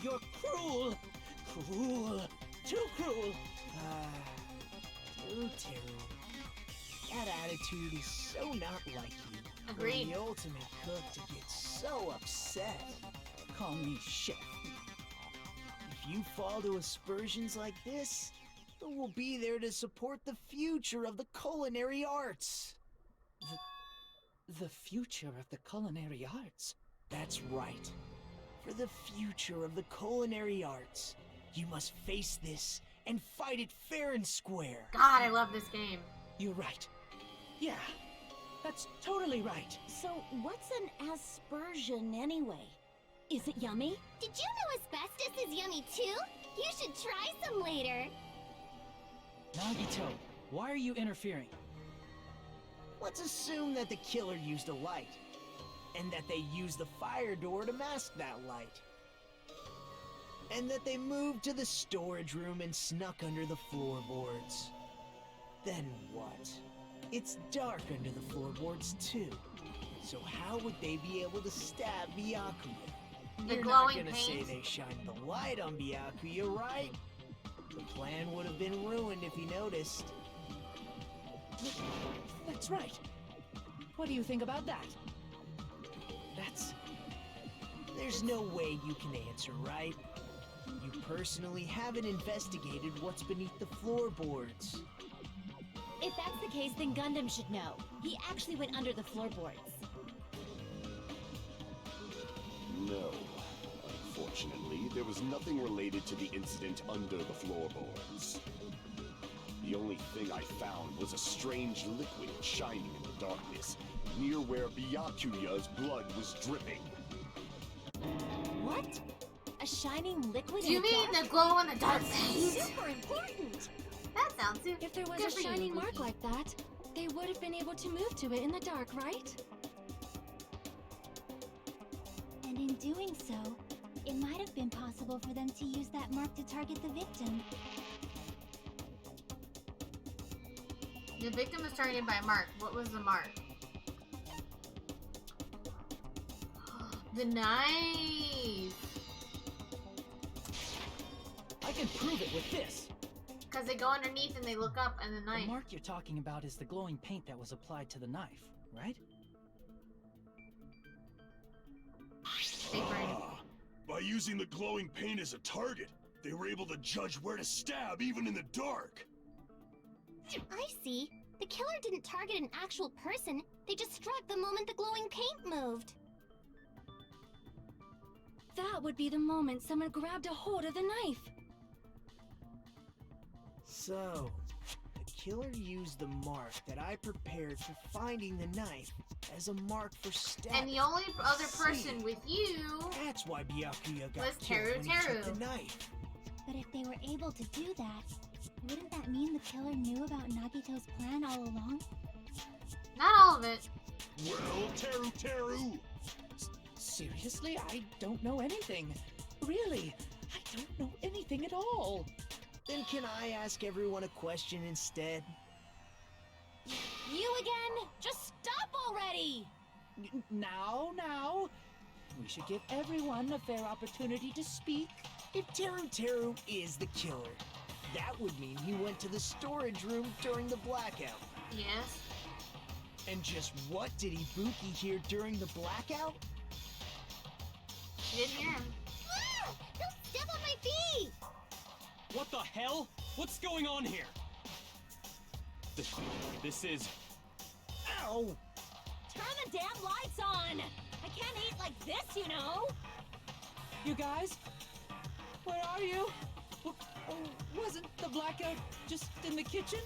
You're cruel. Cruel. Too cruel. Teru. That attitude is so not like you. Agreed. For the ultimate cook to get so upset. Call me chef. If you fall to aspersions like this, who will be there to support the future of the culinary arts? The future of the culinary arts? That's right. For the future of the culinary arts, you must face this and fight it fair and square. God, I love this game. You're right. Yeah, that's totally right. So, what's an aspersion anyway? Is it yummy? Did you know asbestos is yummy too? You should try some later. Nagito, why are you interfering? Let's assume that the killer used a light, and that they used the fire door to mask that light. And that they moved to the storage room and snuck under the floorboards. Then what? It's dark under the floorboards too. So how would they be able to stab Byakuya? The You're glowing not gonna paint. say they shined the light on Byakuya, right? The plan would have been ruined if he noticed. That's right. What do you think about that? There's no way you can answer, right? You personally haven't investigated what's beneath the floorboards. If that's the case, then Gundam should know. He actually went under the floorboards. No. Unfortunately, there was nothing related to the incident under the floorboards. The only thing I found was a strange liquid shining in the darkness, near where Byakuya's blood was dripping. What? A shining liquid Do you in the mean dark? the glow in the dark phase? Super important! That sounds super. If there was good a for you, shining mark Mookie. like that, they would have been able to move to it in the dark, right? And in doing so, it might have been possible for them to use that mark to target the victim. The victim was targeted by a mark. What was the mark? The knife! I can prove it with this. Because they go underneath and they look up and the The knife. mark you're talking about is the glowing paint that was applied to the knife, right? By using the glowing paint as a target, they were able to judge where to stab even in the dark. I see. The killer didn't target an actual person. They just struck the moment the glowing paint moved. That would be the moment someone grabbed a hold of the knife. So, the killer used the mark that I prepared for finding the knife as a mark for stabbing. And the only other person with you. That's why Byakuya got was killed when he Teru. took the knife. But if they were able to do that, wouldn't that mean the killer knew about Nagito's plan all along? Not all of it. Well, Teru! Seriously? I don't know anything. Really, I don't know anything at all. Then can I ask everyone a question instead? You again? Just stop already! Now. We should give everyone a fair opportunity to speak. If Teru is the killer, that would mean he went to the storage room during the blackout. Yes. And just what did Ibuki hear during the blackout? You didn't hear him. Ah! Don't step on my feet! What the hell? What's going on here? This is... Ow! Turn the damn lights on! I can't eat like this, you know! You guys? Where are you? Wasn't the blackout just in the kitchen?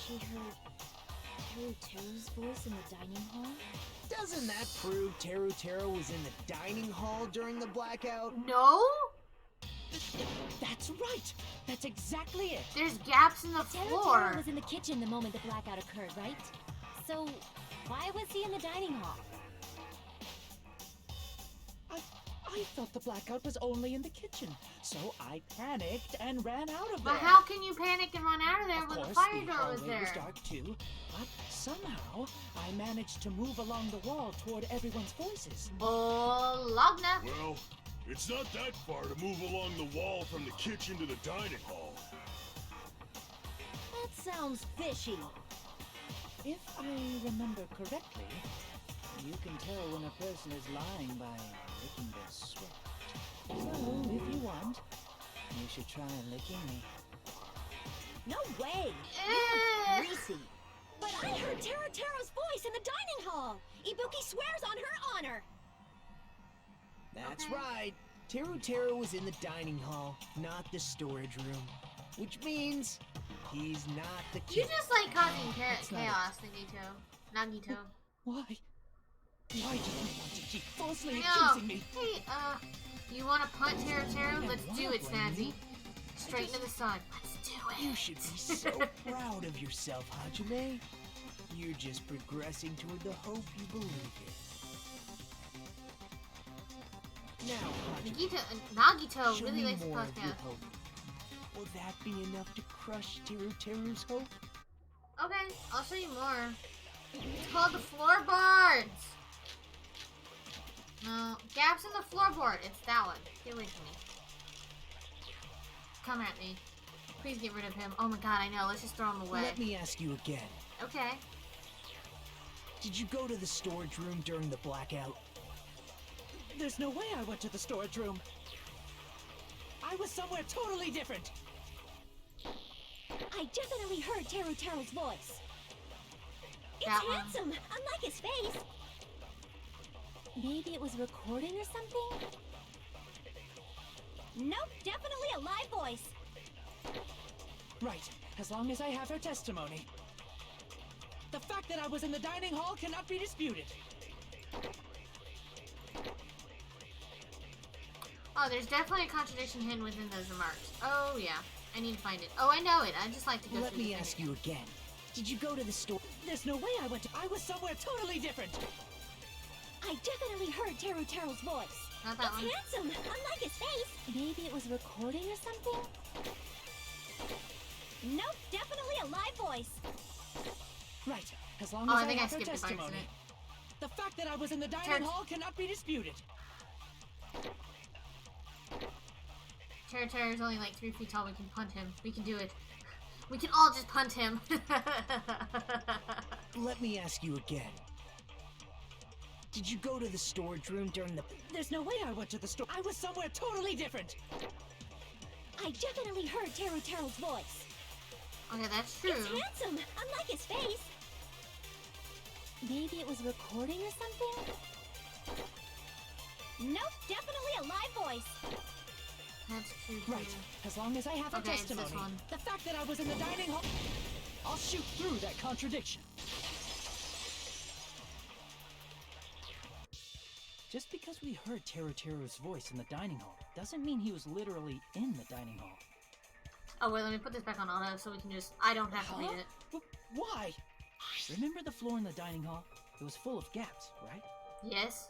She heard Teru's voice in the dining hall? Doesn't that prove Teru was in the dining hall during the blackout? No? That's right! That's exactly it! There's gaps in the floor. Teru was in the kitchen the moment the blackout occurred, right? So, why was he in the dining hall? I thought the blackout was only in the kitchen, so I panicked and ran out of But there. how can you panic and run out of there Of when the course, fire door hallway was there? was dark too, but somehow I managed to move along the wall toward everyone's voices. Bologna. Well, it's not that far to move along the wall from the kitchen to the dining hall. That sounds fishy. If I remember correctly, you can tell when a person is lying by licking their sweat. So, if you want, you should try licking me. No way! Eh. You look greasy. But I heard Teru's voice in the dining hall! Ibuki swears on her honor! That's right. Teru was in the dining hall, not the storage room. Which means he's not the You killer. just like causing That's not chaos, Nagito. Why? Why do you want to keep falsely No. accusing me? Hey, you want to punt Teru? Let's do it, Snazzy. Straight into the sun. Let's do it. You should be so proud of yourself, Hajime. You're just progressing toward the hope you believe in. Now, Hajime, Nagito show really me likes the more of your podcast. hope. Will that be enough to crush Teru's hope? Okay, I'll show you more. It's called the Floorboards. No, gaps in the floorboard. It's that one. Get away from me. Come at me. Please get rid of him. Oh my god, I know. Let's just throw him away. Let me ask you again. Okay. Did you go to the storage room during the blackout? There's no way I went to the storage room. I was somewhere totally different. I definitely heard Teru's voice. It's That one. handsome, unlike his face. Maybe it was recording or something? Nope, definitely a live voice. Right, as long as I have her testimony. The fact that I was in the dining hall cannot be disputed. Oh, there's definitely a contradiction hidden within those remarks. Oh, yeah. I need to find it. Oh, I know it. I just like to go Let through me the ask you again. Did you go to the store? There's no way I went to. I was somewhere totally different. I definitely heard Teru's voice. Not that It's one. handsome, unlike his face. Maybe it was recording or something? Nope, definitely a live voice. Right, as long Oh, as I think I have her skipped it by testimony. accident. The fact that I was in the dining hall cannot be disputed. Terra is only like 3 feet tall. We can punt him. We can do it. We can all just punt him. Let me ask you again. Did you go to the storage room during the... There's no way I went to the store. I was somewhere totally different. I definitely heard Teru's voice. Okay, that's true. It's handsome, unlike his face. Maybe it was recording or something? Nope, definitely a live voice. That's true. Right, as long as I have her Okay, it's this testimony. one. The fact that I was in the dining hall... I'll shoot through that contradiction. Just because we heard Teru's voice in the dining hall doesn't mean he was literally in the dining hall. Oh, wait, let me put this back on auto so we can just... I don't have to read it. Why? Remember the floor in the dining hall? It was full of gaps, right? Yes.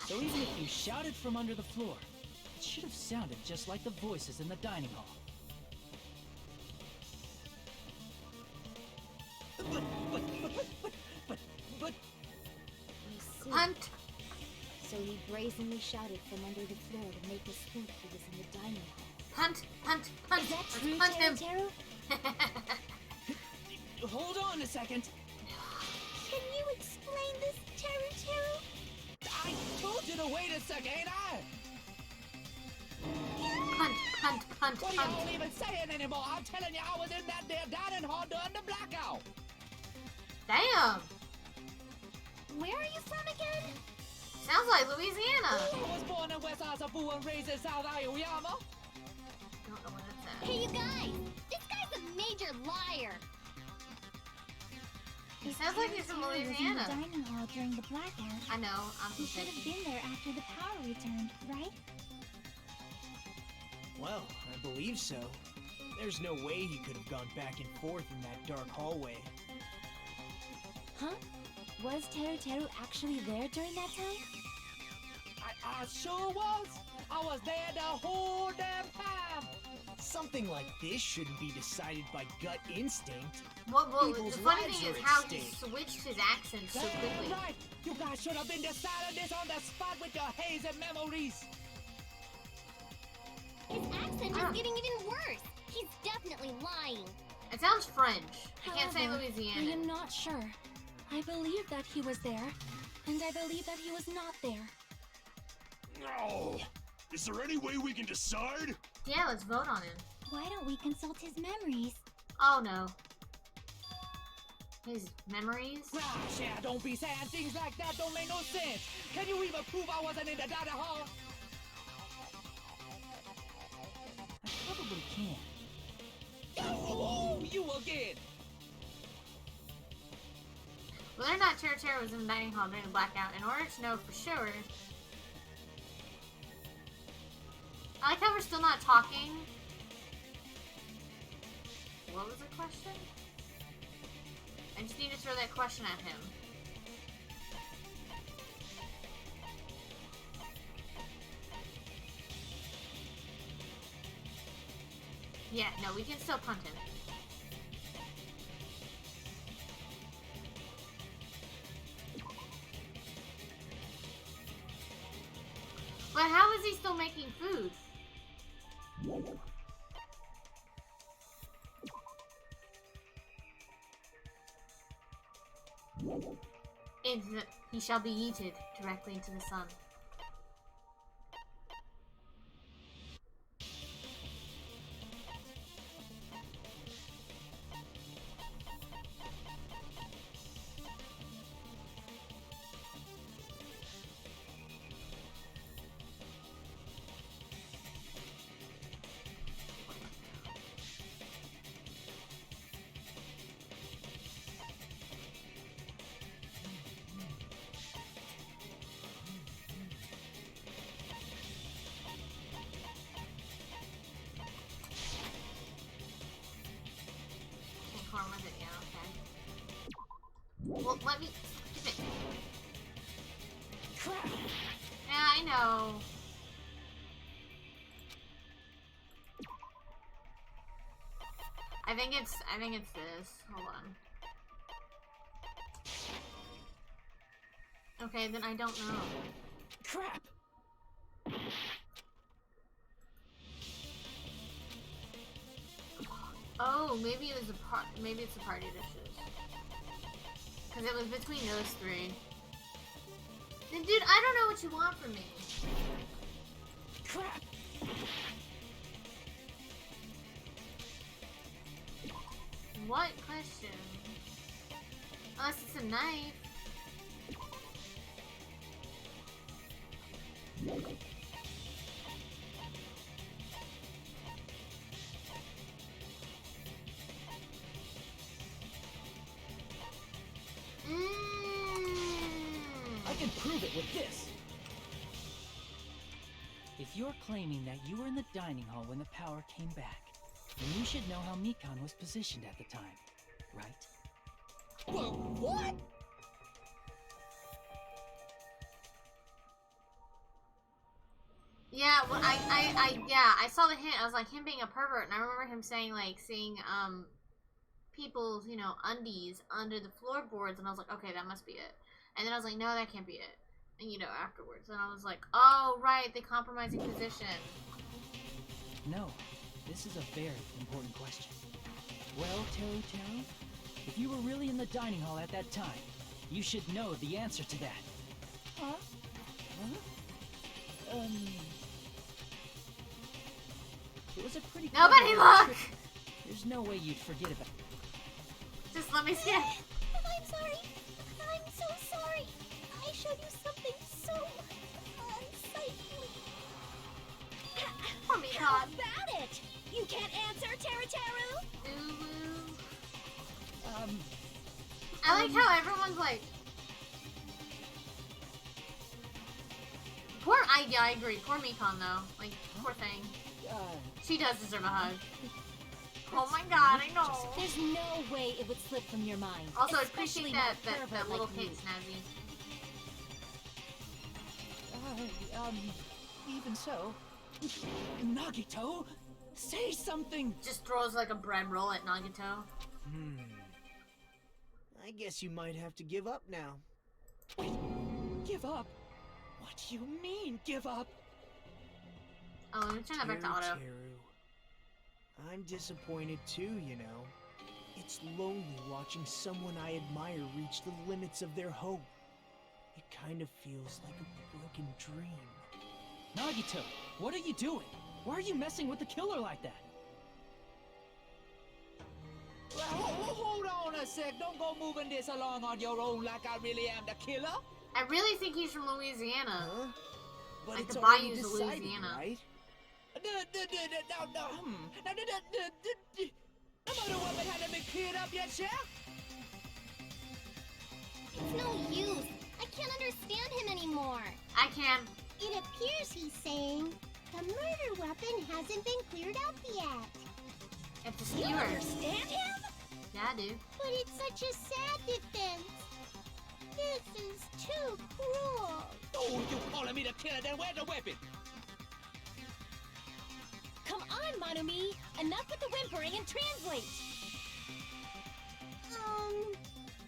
So even if you shouted from under the floor, it should have sounded just like the voices in the dining hall. But... I see. Punt! So he brazenly shouted from under the floor to make us think he was in the dining hall. Punt! Punt! Punt! Is that Let's true, punt him! Teru? Hold on a second. Can you explain this, Teru? I told you to wait a second, ain't I? Punt! Punt! Punt! What are Punt! y'all even saying anymore? I'm telling you, I was in that there dining hall during the blackout. Damn! Where are you from again? Sounds like Louisiana! I was born in West Asafu and raised in South Aoyama. Don't know what that's at. Hey, you guys! This guy's a major liar! He sounds like he's from Teru was in the Louisiana. dining hall during the blackout. I know, I'm He should have been there after the power returned, right? Well, I believe so. There's no way he could have gone back and forth in that dark hallway. Huh? Was Teru actually there during that time? I sure was. I was there the whole damn time. Something like this shouldn't be decided by gut instinct. Well, the People's funny lives thing are is at how he stake. switched his accent so quickly. Right. You guys should have been deciding this on the spot with your hazy memories. His accent is getting even worse! He's definitely lying! It sounds French. I can't say However, I Louisiana. am not sure. I believe that he was there, and I believe that he was not there. Oh, is there any way we can decide? Yeah, let's vote on him. Why don't we consult his memories? Oh no. His memories? Gosh, yeah, don't be saying things like that. Don't make no sense. Can you even prove I wasn't in the dining hall? I probably can. Oh, you again. Whether or not Terra was in the dining hall during the blackout, in order to know for sure... I like how we're still not talking. What was the question? I just need to throw that question at him. Yeah, no, we can still punt him. But how is he still making food? He shall be yeeted directly into the sun. won't let me. Skip it. Crap. Yeah, I know. I think it's this. Hold on. Okay, then I don't know. Crap. Oh, maybe it was maybe it's the party dishes. Cause it was between those three. Then, dude, I don't know what you want from me. Crap. What question? Unless it's a knife. I can prove it with this. If you're claiming that you were in the dining hall when the power came back, then you should know how Mikan was positioned at the time, right? Well, what? Yeah, well, I saw the hint. I was like, him being a pervert, and I remember him saying, like, seeing, people's, you know, undies under the floorboards, and I was like, okay, that must be it. And then I was like, no, that can't be it. And, you know, afterwards, and I was like, oh, right, the compromising position. No, this is a very important question. Well, Teru, if you were really in the dining hall at that time, you should know the answer to that. Huh? It was a pretty Nobody look! There's no way you'd forget about it. Just let me see it. I'm sorry. I'm so sorry. I showed you something so unsightly. Poor me, How about it? You can't answer, Teru. I like how everyone's like... Yeah, I agree. Poor Mikan, though. Like, poor thing. She does deserve a hug. Oh my god, I know. There's no way it would slip from your mind. Also, I especially appreciate that not little like kid you. snazzy. Even so... Nagito, say something! Just throws like a bread roll at Nagito. I guess you might have to give up now. Wait, give up? What do you mean, give up? Oh, let me turn that back to auto. Teru. I'm disappointed too, you know. It's lonely watching someone I admire reach the limits of their hope. It kind of feels like a broken dream. Nagito, what are you doing? Why are you messing with the killer like that? Hold on a sec. Don't go moving this along on your own like I really am the killer. I really think he's from Louisiana. Huh? But Like it's the already bayous of decided, Louisiana. right? The murder weapon hasn't been cleared up yet, Chef? It's no use. I can't understand him anymore. I can. It appears he's saying the murder weapon hasn't been cleared up yet. It's a You skewer. understand him? Yeah, dude. But it's such a sad defense. This is too cruel. Oh, you calling me the killer? Then where's the weapon? Come on, Manumi! Enough with the whimpering and translate!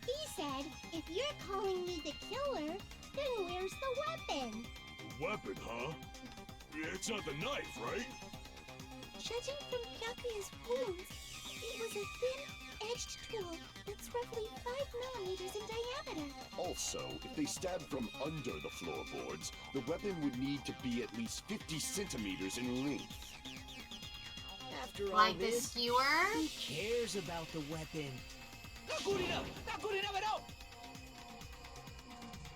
He said, if you're calling me the killer, then where's the weapon? Weapon, huh? It's not the knife, right? Judging from Byakuya's wounds, it was a thin-edged tool that's roughly 5 millimeters in diameter. Also, if they stabbed from under the floorboards, the weapon would need to be at least 50 centimeters in length. After all Like the this, skewer? who cares about the weapon? Not good enough! Not good enough at all!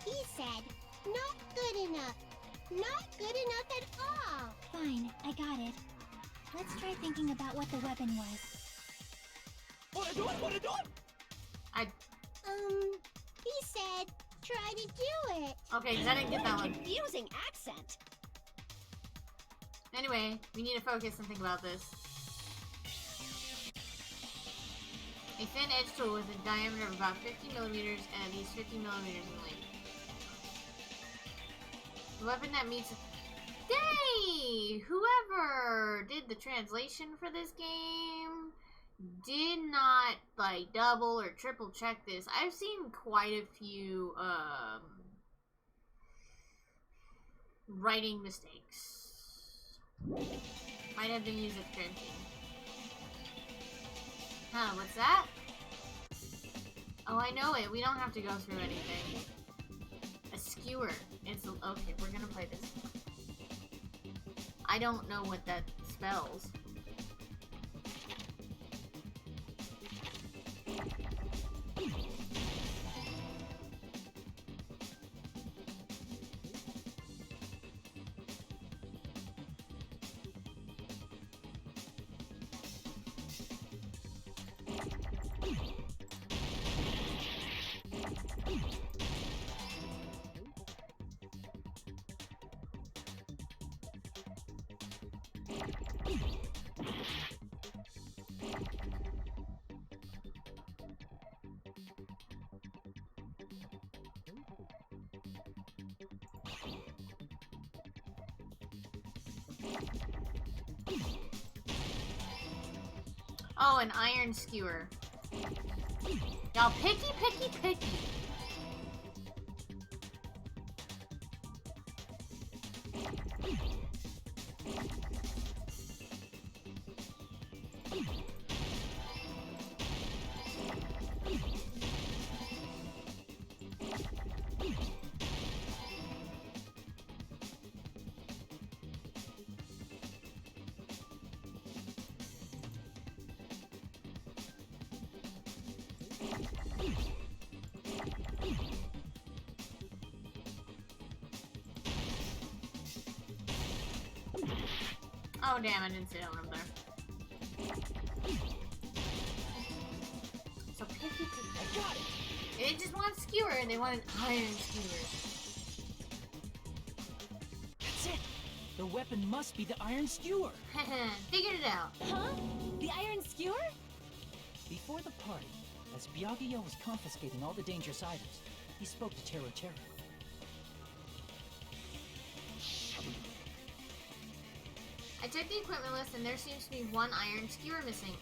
He said, not good enough. Not good enough at all. Fine, I got it. Let's try thinking about what the weapon was. What do it? He said, try to do it. Okay, because I didn't get that one. Confusing accent. Anyway, we need to focus and think about this. A thin edge tool with a diameter of about 50 millimeters and at least 50 millimeters in length. The weapon that meets... Dang! Whoever did the translation for this game did not, like, double or triple check this. I've seen quite a few, writing mistakes. Might have been used at printing. Huh, what's that? Oh, I know it. We don't have to go through anything. A skewer. It's okay, we're gonna play this. I don't know what that spells. Oh, an iron skewer. Y'all picky, picky, picky. Oh damn, I didn't see that one up there. So picky, picky. I got it! They just want skewer and they want an iron skewer. That's it! The weapon must be the iron skewer! Figured it out. Huh? The iron skewer? Before the party, as Byakuya was confiscating all the dangerous items, he spoke to Teru Teru. I checked the equipment list and there seems to be one iron skewer missing.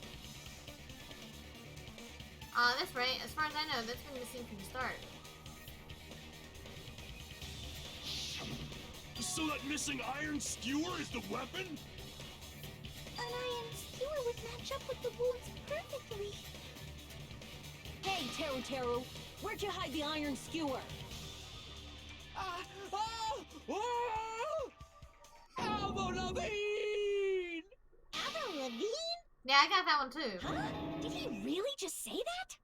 That's right. As far as I know, that's been missing from the start. So that missing iron skewer is the weapon? An iron skewer would match up with the wounds perfectly. Hey, Teru Teru, where'd you hide the iron skewer? Avril Lavigne? Yeah, I got that one too. Huh? Did he really just say that?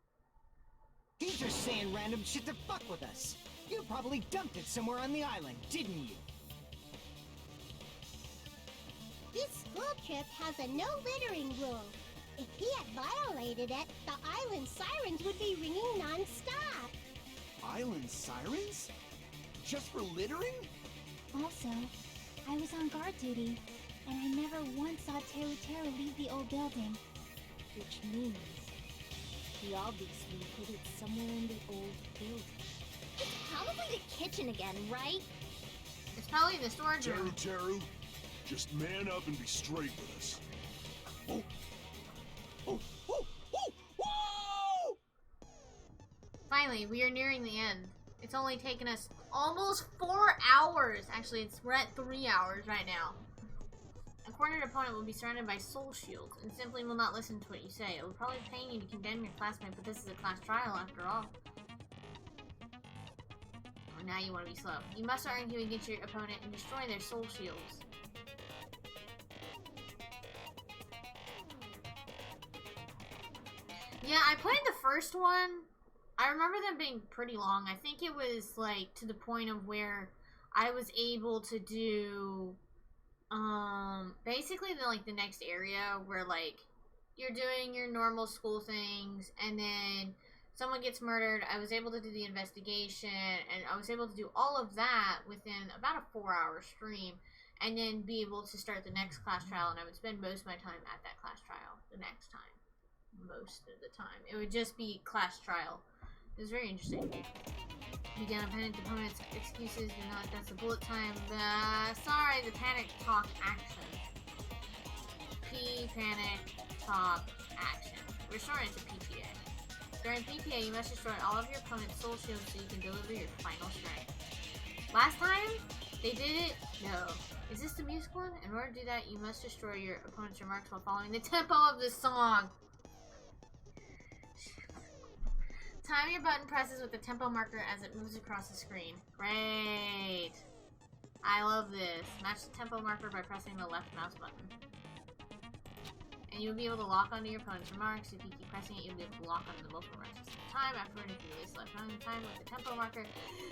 He's just saying random shit to fuck with us. You probably dumped it somewhere on the island, didn't you? This school trip has a no littering rule. If he had violated it, the island sirens would be ringing non-stop. Island sirens? Just for littering? Also, I was on guard duty, and I never once saw Teru Teru leave the old building. Which means he obviously hid it somewhere in the old building. It's probably the kitchen again, right? It's probably in the storage room. Teru, just man up and be straight with us. Oh! Oh! Oh! Oh! Whoa! Finally, we are nearing the end. It's only taken us almost 4 hours. Actually, we're at 3 hours right now. A cornered opponent will be surrounded by soul shields and simply will not listen to what you say. It will probably pain you to condemn your classmate, but this is a class trial after all. Oh, now you want to be slow. You must argue against your opponent and destroy their soul shields. Yeah, I played the first one. I remember them being pretty long. I think it was like to the point of where I was able to do basically the next area where like you're doing your normal school things and then someone gets murdered. I was able to do the investigation and I was able to do all of that within about a 4-hour stream and then be able to start the next class trial, and I would spend most of my time at that class trial the next time. most of the time. It would just be class trial. It was very interesting. Begin opponent opponent's excuses. Do not. That's the bullet time. Sorry, the panic talk action. P panic talk action. Restore it to PPA. During PPA, you must destroy all of your opponent's soul shields so you can deliver your final strike. Last time they did it. No. Is this the music one? In order to do that, you must destroy your opponent's remarks while following the tempo of the song. Time your button presses with the tempo marker as it moves across the screen. Great. I love this. Match the tempo marker by pressing the left mouse button. And you'll be able to lock onto your opponent's remarks. If you keep pressing it, you'll be able to lock onto the multiple remarks at the same time. Afterward, if you release the left time with the tempo marker,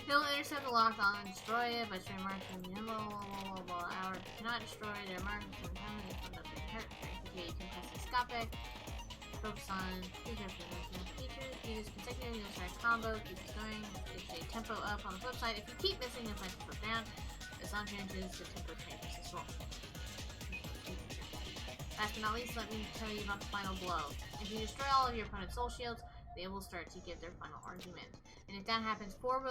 he'll intercept the locked on and destroy it. But your remarks will be hour cannot destroy their remarks from time they come up and hurt. Okay, you can press escape. Focus on features. Use consecutive, you'll start a combo, keep going. It's a tempo up on the flip side. If you keep missing, you'll find tempo down. The song changes, the tempo changes as well. Last but not least, let me tell you about the final blow. If you destroy all of your opponent's soul shields, they will start to give their final argument. And if that happens, 4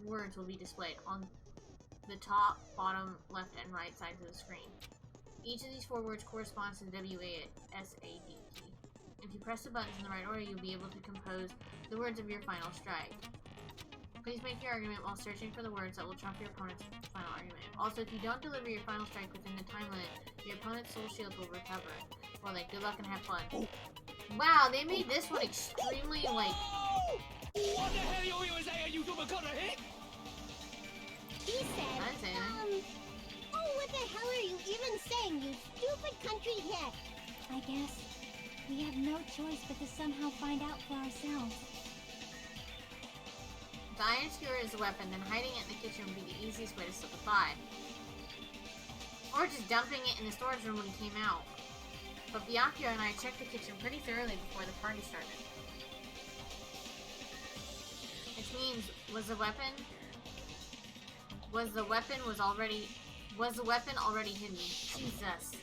words will be displayed on the top, bottom, left, and right sides of the screen. Each of these 4 words corresponds to the WASAD key. If you press the buttons in the right order, you'll be able to compose the words of your final strike. Please make your argument while searching for the words that will trump your opponent's final argument. Also, if you don't deliver your final strike within the time limit, your opponent's soul shield will recover. Well then, good luck and have fun. Wow, they made this one extremely, like... What the hell you even saying, you double cutter hit? He said, oh, what the hell are you even saying, you stupid country hit? I guess we have no choice but to somehow find out for ourselves. The iron skewer is a weapon, then hiding it in the kitchen would be the easiest way to slip a thigh. Or just dumping it in the storage room when it came out. But Byakuya and I checked the kitchen pretty thoroughly before the party started. Which means, was the weapon already hidden? Jesus.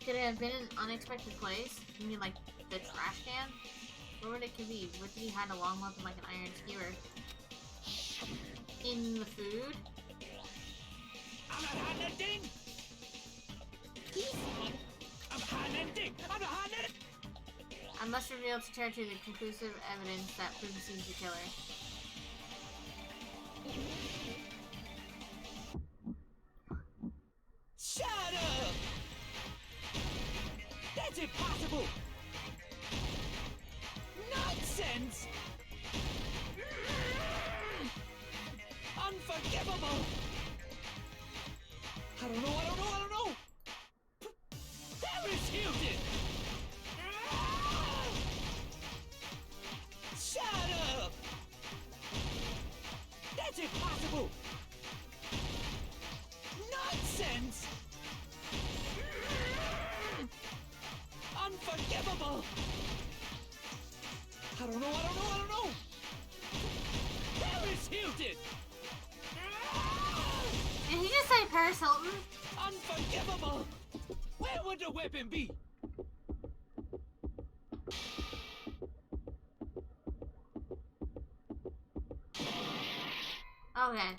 Could it have been an unexpected place? You mean like the trash can? Where would it could be? What did he hide a long weapon like an iron skewer? In the food? I'm not hiding that thing! He said, I'm hiding that thing! I'm not hiding it! I must reveal to Territory the conclusive evidence that proves he's the killer. Shut up! That's impossible! Nonsense! Unforgivable! I don't know! Paris Hilton! Shut up! That's impossible! Nonsense! Unforgivable! I don't know! Paris Hilton! Did he just say Paris Hilton? Unforgivable! Where would the weapon be? Okay.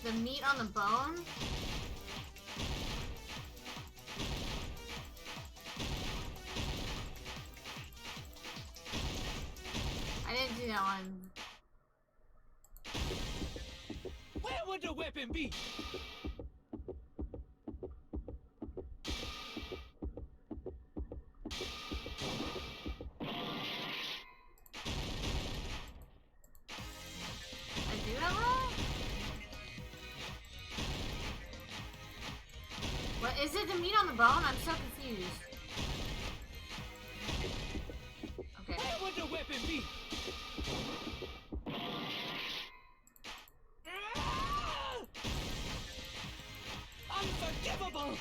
The meat on the bone? I didn't do that one. Where would the weapon be? I do that wrong? What is it? The meat on the bone? I'm so confused. Okay. Where would the weapon be? Unforgivable!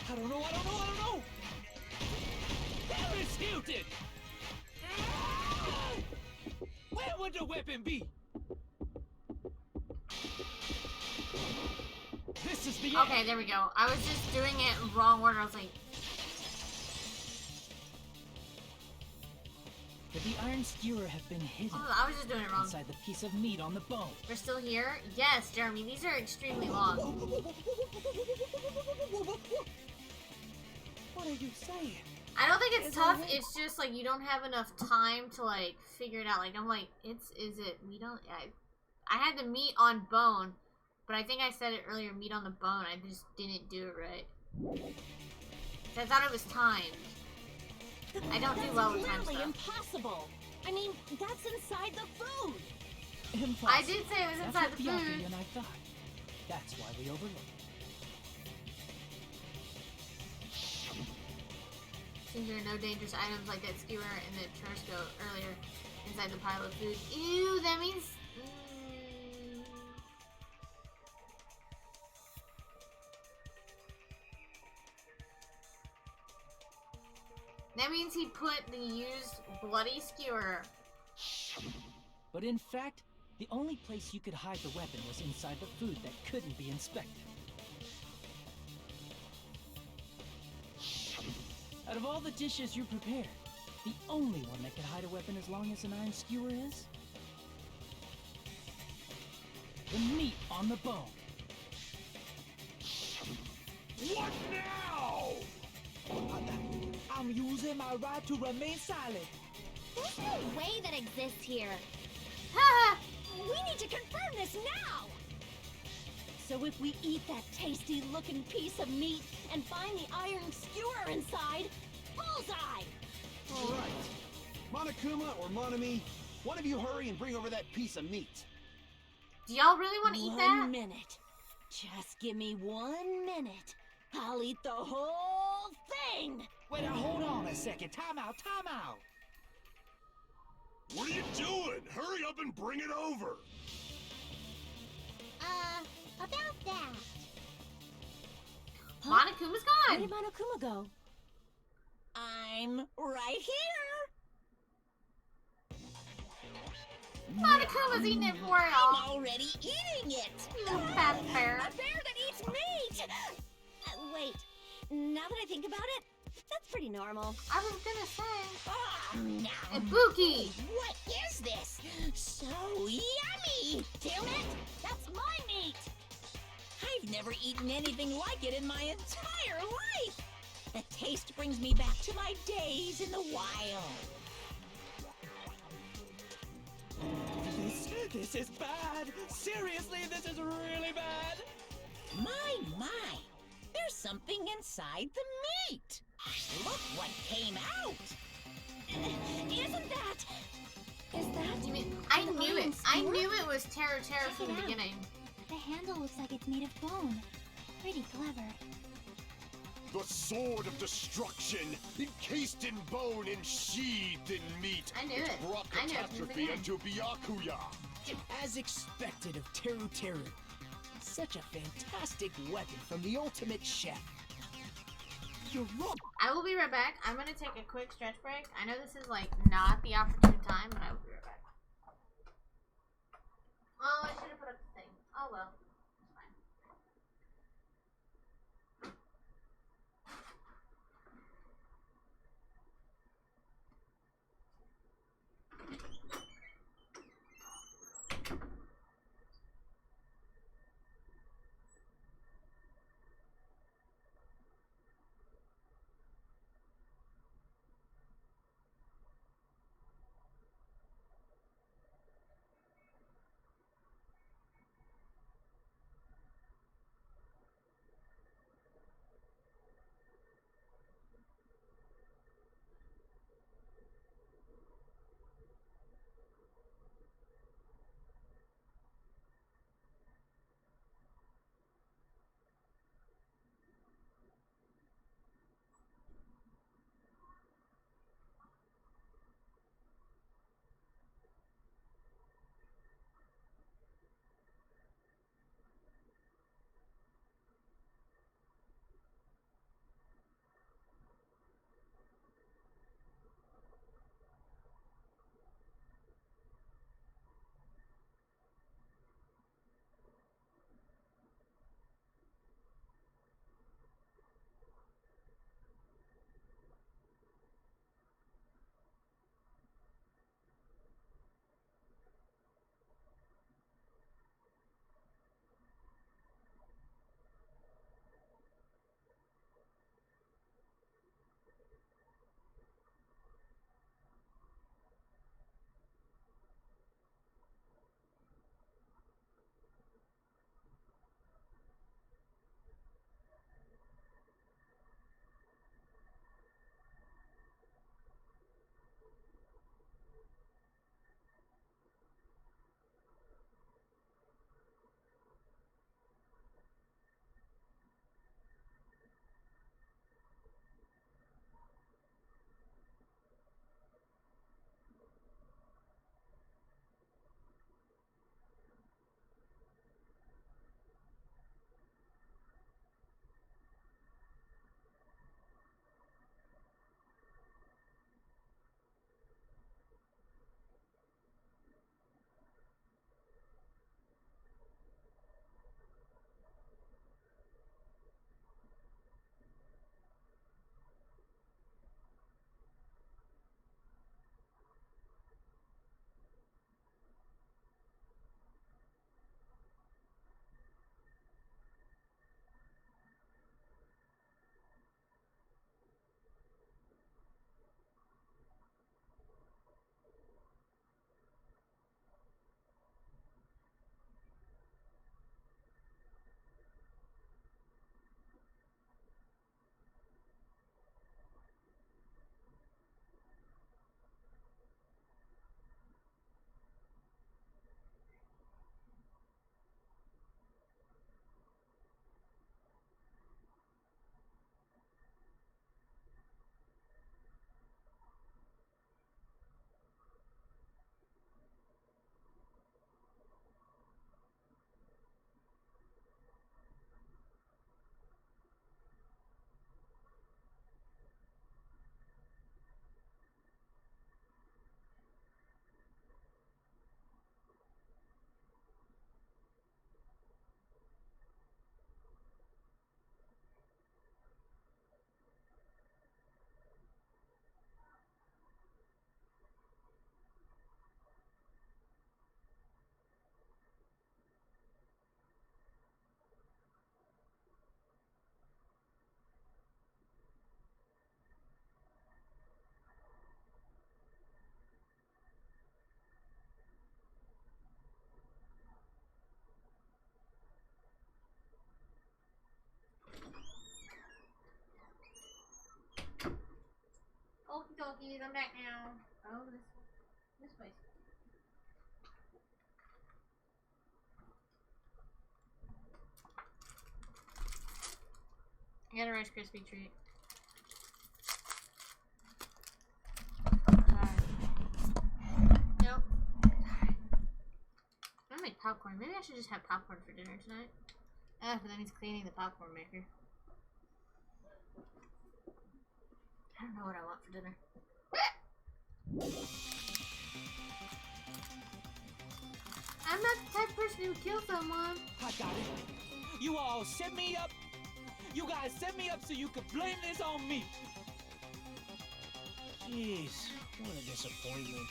I don't know! Paris Hilton! Where would the weapon be? This is the Okay, there we go. I was just doing it in wrong order. I was like, Could the iron skewer have been hidden I was just doing it wrong. inside the piece of meat on the bone? We're still here? Yes, Jeremy. These are extremely long. What are you saying? I don't think it's tough. It's just like you don't have enough time to like figure it out. Like I'm like, is it meat on? I had the meat on bone, but I think I said it earlier. Meat on the bone. I just didn't do it right. I thought it was timed. I don't do well with time That's stuff. impossible. I mean, that's inside the food. Impossible. I did say it was inside the That's what food. Byakuya and I thought. That's why we overlooked it. Seems there are no dangerous items like that skewer and the Chursko earlier inside the pile of food. Ew, that means... That means he put the used bloody skewer. But in fact, the only place you could hide the weapon was inside the food that couldn't be inspected. Out of all the dishes you prepared, the only one that could hide a weapon as long as an iron skewer is the meat on the bone. What now? I'm using my right to remain silent. There's no way that exists here. Haha! We need to confirm this now! So if we eat that tasty-looking piece of meat and find the iron skewer inside, bullseye! All right. Monokuma or Monami, one of you hurry and bring over that piece of meat. Do y'all really want to eat that? 1 minute. Just give me 1 minute. I'll eat the whole thing! Wait, now hold on a second. Time out, time out. What are you doing? Hurry up and bring it over! About that. Monokuma's Where gone! did Monokuma go? I'm right here! Monokuma's eating it for I'm y'all! already eating it! Little fat bear. A bear that eats meat! Wait, now that I think about it, that's pretty normal. I was gonna say. Oh, Ibuki! what is this? So yummy! Damn it! That's my meat! I've never eaten anything like it in my entire life! The taste brings me back to my days in the wild. This is bad. Seriously, this is really bad. My! There's something inside the meat! Look what came out! Isn't that... Is that... You mean, I knew it. I knew it was Terra from the it out. beginning. The handle looks like it's made of bone. Pretty clever. The sword of destruction, encased in bone and sheathed in meat. I knew which it. brought I knew it from the catastrophe beginning. unto Byakuya. As expected of Teru Teru. Such a fantastic weapon from the ultimate chef. You're wrong. I will be right back. I'm gonna take a quick stretch break. I know this is like not the opportune time, but I will be right back. Oh, I should have put up the thing. Oh well. It's fine. Dokies, I'm back now. Oh, this place. I got a Rice Krispie treat. Nope. I make popcorn. Maybe I should just have popcorn for dinner tonight. But that means cleaning the popcorn maker. I don't know what I want for dinner. I'm not the type of person who would kill someone. I got it. You all set me up. You guys set me up so you could blame this on me. Jeez, what a disappointment.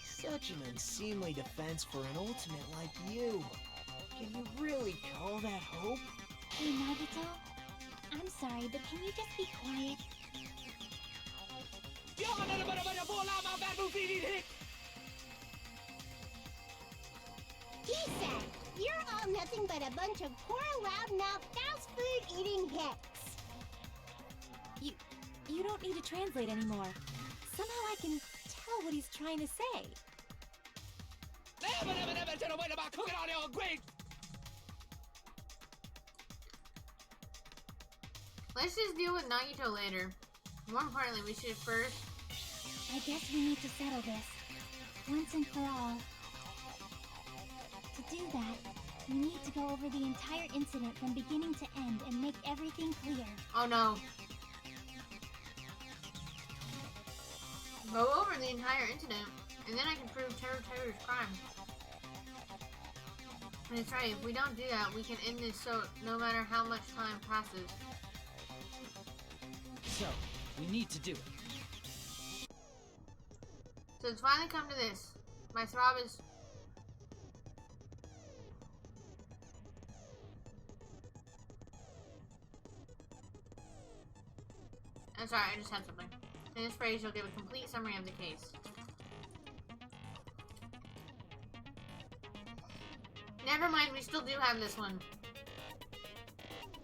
Such an unseemly defense for an ultimate like you. Can you really call that hope? Hey, Nagito. I'm sorry, but can you just be quiet? He said, you're all nothing but a bunch of poor, loudmouth, fast-food-eating hicks. You don't need to translate anymore. Somehow I can tell what he's trying to say. Let's just deal with Nagito later. More importantly, we should first... I guess we need to settle this, once and for all. To do that, we need to go over the entire incident from beginning to end and make everything clear. Oh no. Go over the entire incident, and then I can prove Teru's crime. And it's right, if we don't do that, we can end this so no matter how much time passes. So, we need to do it. So it's finally come to this. My throb is... I'm sorry, I just had something. In this phrase, you'll give a complete summary of the case. Never mind, we still do have this one.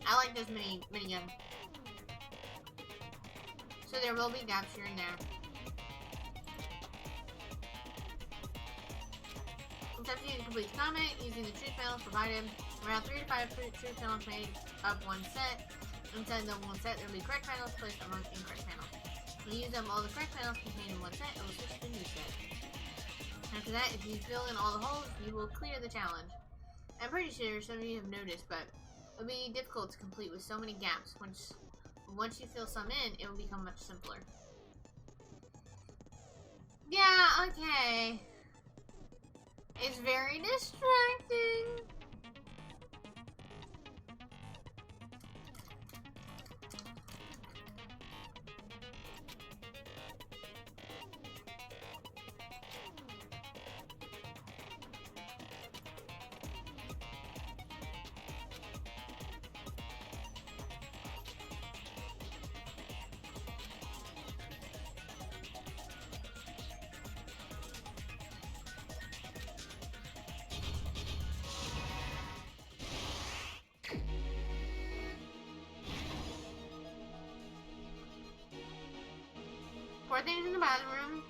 I like this minigun. So there will be gaps here and there. It's up to you to complete the comment using the truth panels provided. Around 3 to 5 truth panels made up one set. Inside the one set, there will be correct panels placed among incorrect panels. When you use them, all the correct panels contained in one set, it will switch to a new set. After that, if you fill in all the holes, you will clear the challenge. I'm pretty sure some of you have noticed, but it will be difficult to complete with so many gaps. Once you fill some in, it will become much simpler. Yeah, okay. It's very distracting. Four things in the bathroom.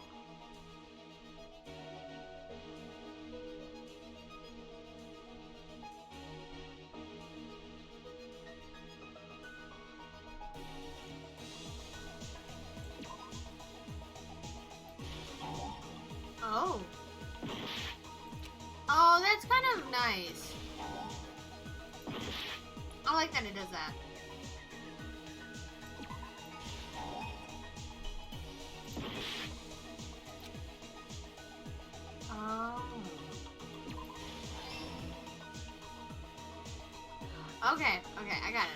Oh. Oh, that's kind of nice. I like that it does that. Oh. Okay, I got it.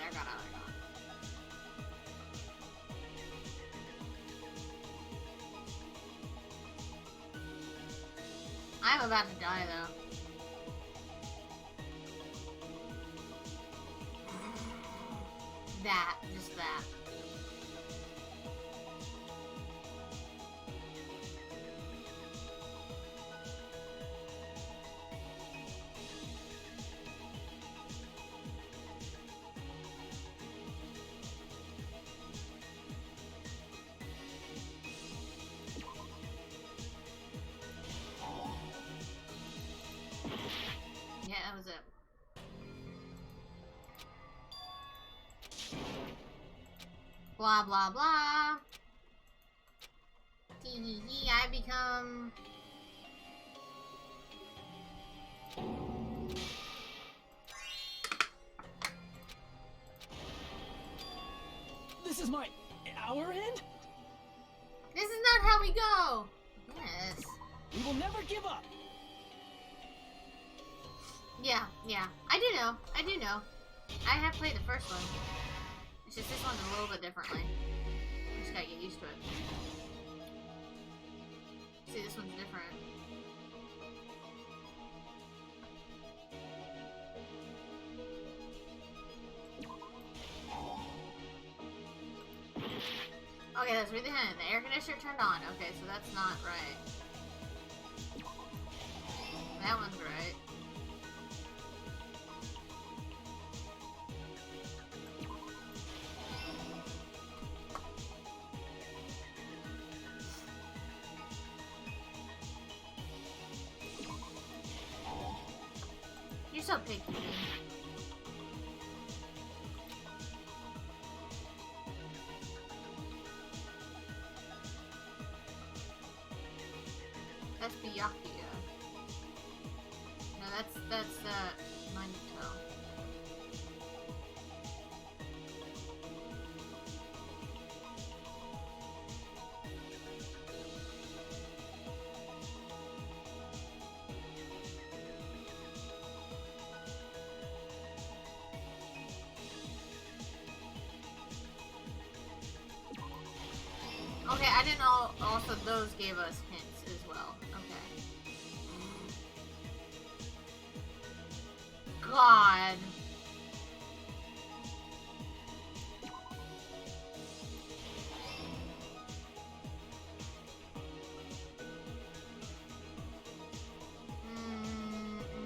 I'm about to die though. Just that. Blah, blah, blah. Tee, I become... This is our end? This is not how we go! Yes. We will never give up! Yeah. I do know. I have played the first one. It's just this one's a little bit differently. I just gotta get used to it. See, this one's different. Okay, let's read the hint. The air conditioner turned on. Okay, so that's not right. That one's right. You're so picky. That's Byakuya. No, that's Manito. Okay, I didn't know also those gave us hints as well. Okay. God.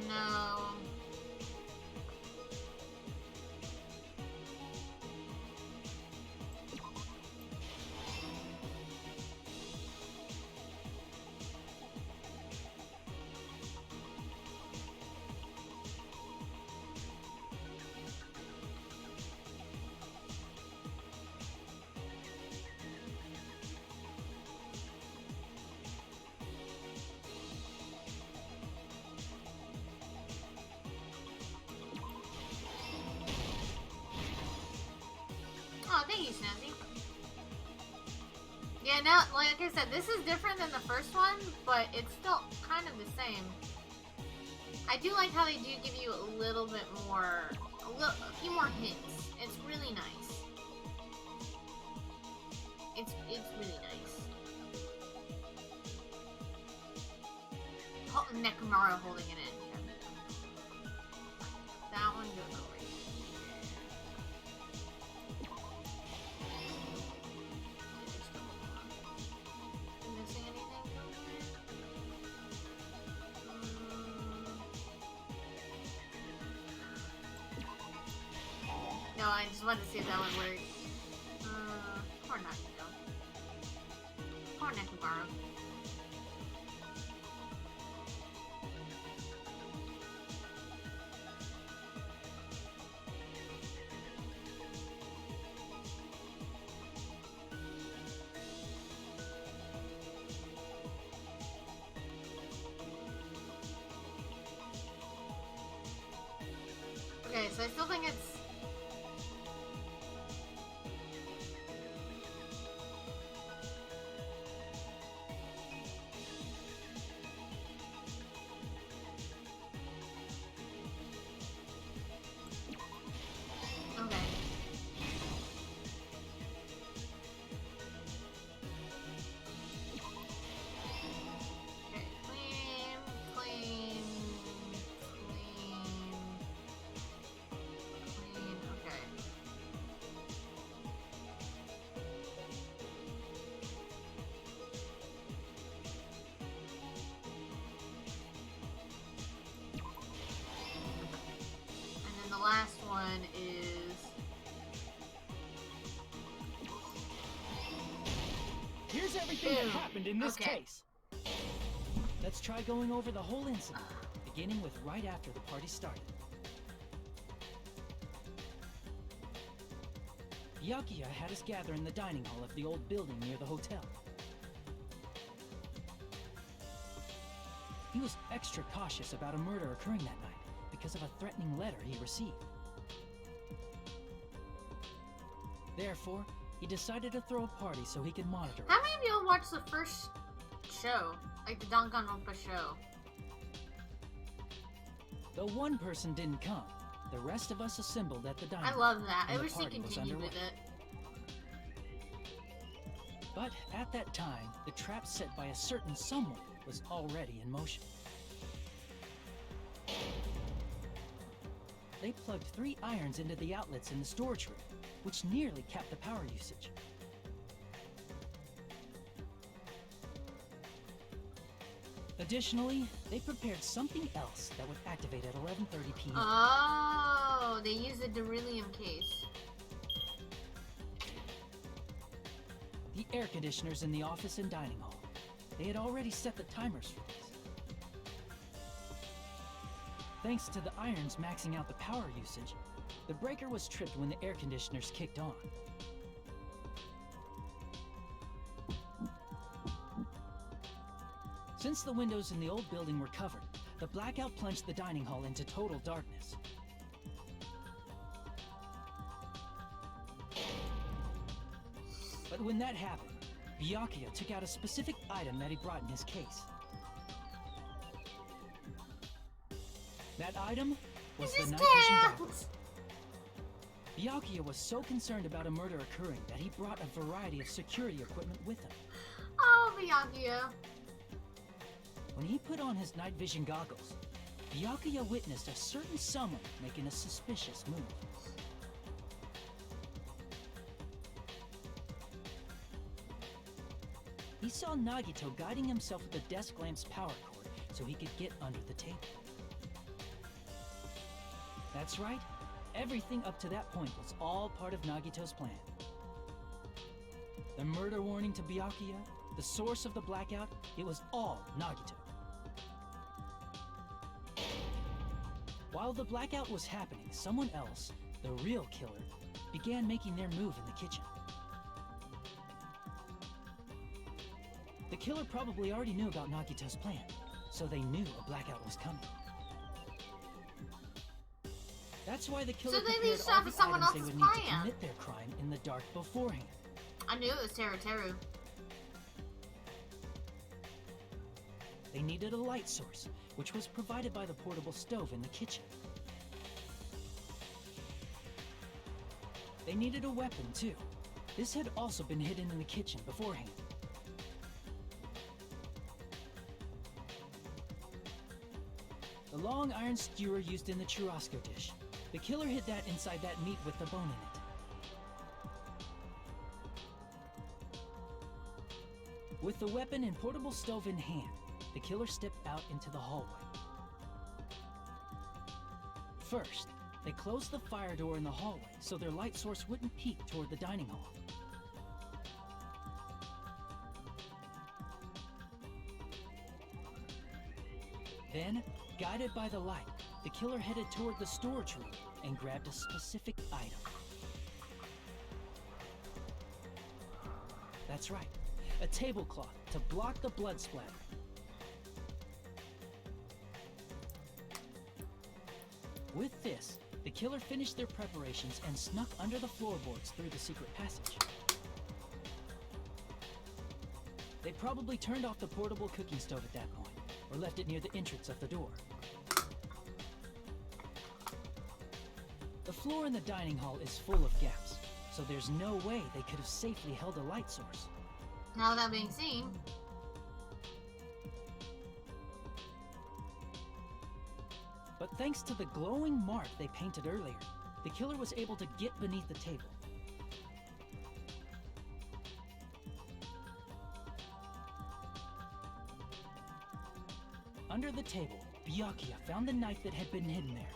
No. Oh, thank you, Snazzy. Yeah, now, like I said, this is different than the first one, but it's still kind of the same. I do like how they do give you a little bit more, a few more hints. It's really nice. It's really nice. Nekomaru holding it in. That one goes over here. Missing anything from here? No, I just wanted to see if that one worked. Poor Nakito. Poor Nekomaru. Okay, so I still think it's... Okay. Okay, clean, clean, okay. And then the last one is... Here's everything that Ew. happened in this Okay. case. Let's try going over the whole incident, beginning with right after the party started. Byakuya had us gather in the dining hall of the old building near the hotel. He was extra cautious about a murder occurring that night because of a threatening letter he received. Therefore, he decided to throw a party so he could monitor it. How many of you watched the first show? Like the Danganronpa show? Though one person didn't come, the rest of us assembled at the dining I love that. and I the wish they party was continued with underway. it. But at that time, the trap set by a certain someone was already in motion. They plugged 3 irons into the outlets in the storage room, which nearly capped the power usage. Additionally, they prepared something else that would activate at 11:30 p.m. Oh, they used a beryllium case. The air conditioners in the office and dining hall. They had already set the timers for this. Thanks to the irons maxing out the power usage, the breaker was tripped when the air conditioners kicked on. Since the windows in the old building were covered, the blackout plunged the dining hall into total darkness. But when that happened, Byakuya took out a specific item that he brought in his case. That item was the night vision goggles. Byakuya was so concerned about a murder occurring that he brought a variety of security equipment with him. Oh, Byakuya. When he put on his night vision goggles, Byakuya witnessed a certain someone making a suspicious move. He saw Nagito guiding himself with the desk lamp's power cord so he could get under the table. That's right, everything up to that point was all part of Nagito's plan. The murder warning to Byakuya, the source of the blackout, it was all Nagito. While the blackout was happening, someone else, the real killer, began making their move in the kitchen. The killer probably already knew about Nagito's plan, so they knew a blackout was coming. That's why the killer So they prepared leashed all off the of someone items they else's would need to plan. commit their crime in the dark beforehand. I knew it was Teru. They needed a light source, which was provided by the portable stove in the kitchen. They needed a weapon, too. This had also been hidden in the kitchen beforehand. The long iron skewer used in the churrasco dish. The killer hid that inside that meat with the bone in it. With the weapon and portable stove in hand, the killer stepped out into the hallway. First, they closed the fire door in the hallway so their light source wouldn't peek toward the dining hall. Then, guided by the light, the killer headed toward the storage room and grabbed a specific item. That's right, a tablecloth to block the blood splatter. With this, the killer finished their preparations and snuck under the floorboards through the secret passage. They probably turned off the portable cooking stove at that point, or left it near the entrance of the door. The floor in the dining hall is full of gaps, so there's no way they could have safely held a light source. Now without being seen. But thanks to the glowing mark they painted earlier, the killer was able to get beneath the table. Under the table, Byakuya found the knife that had been hidden there.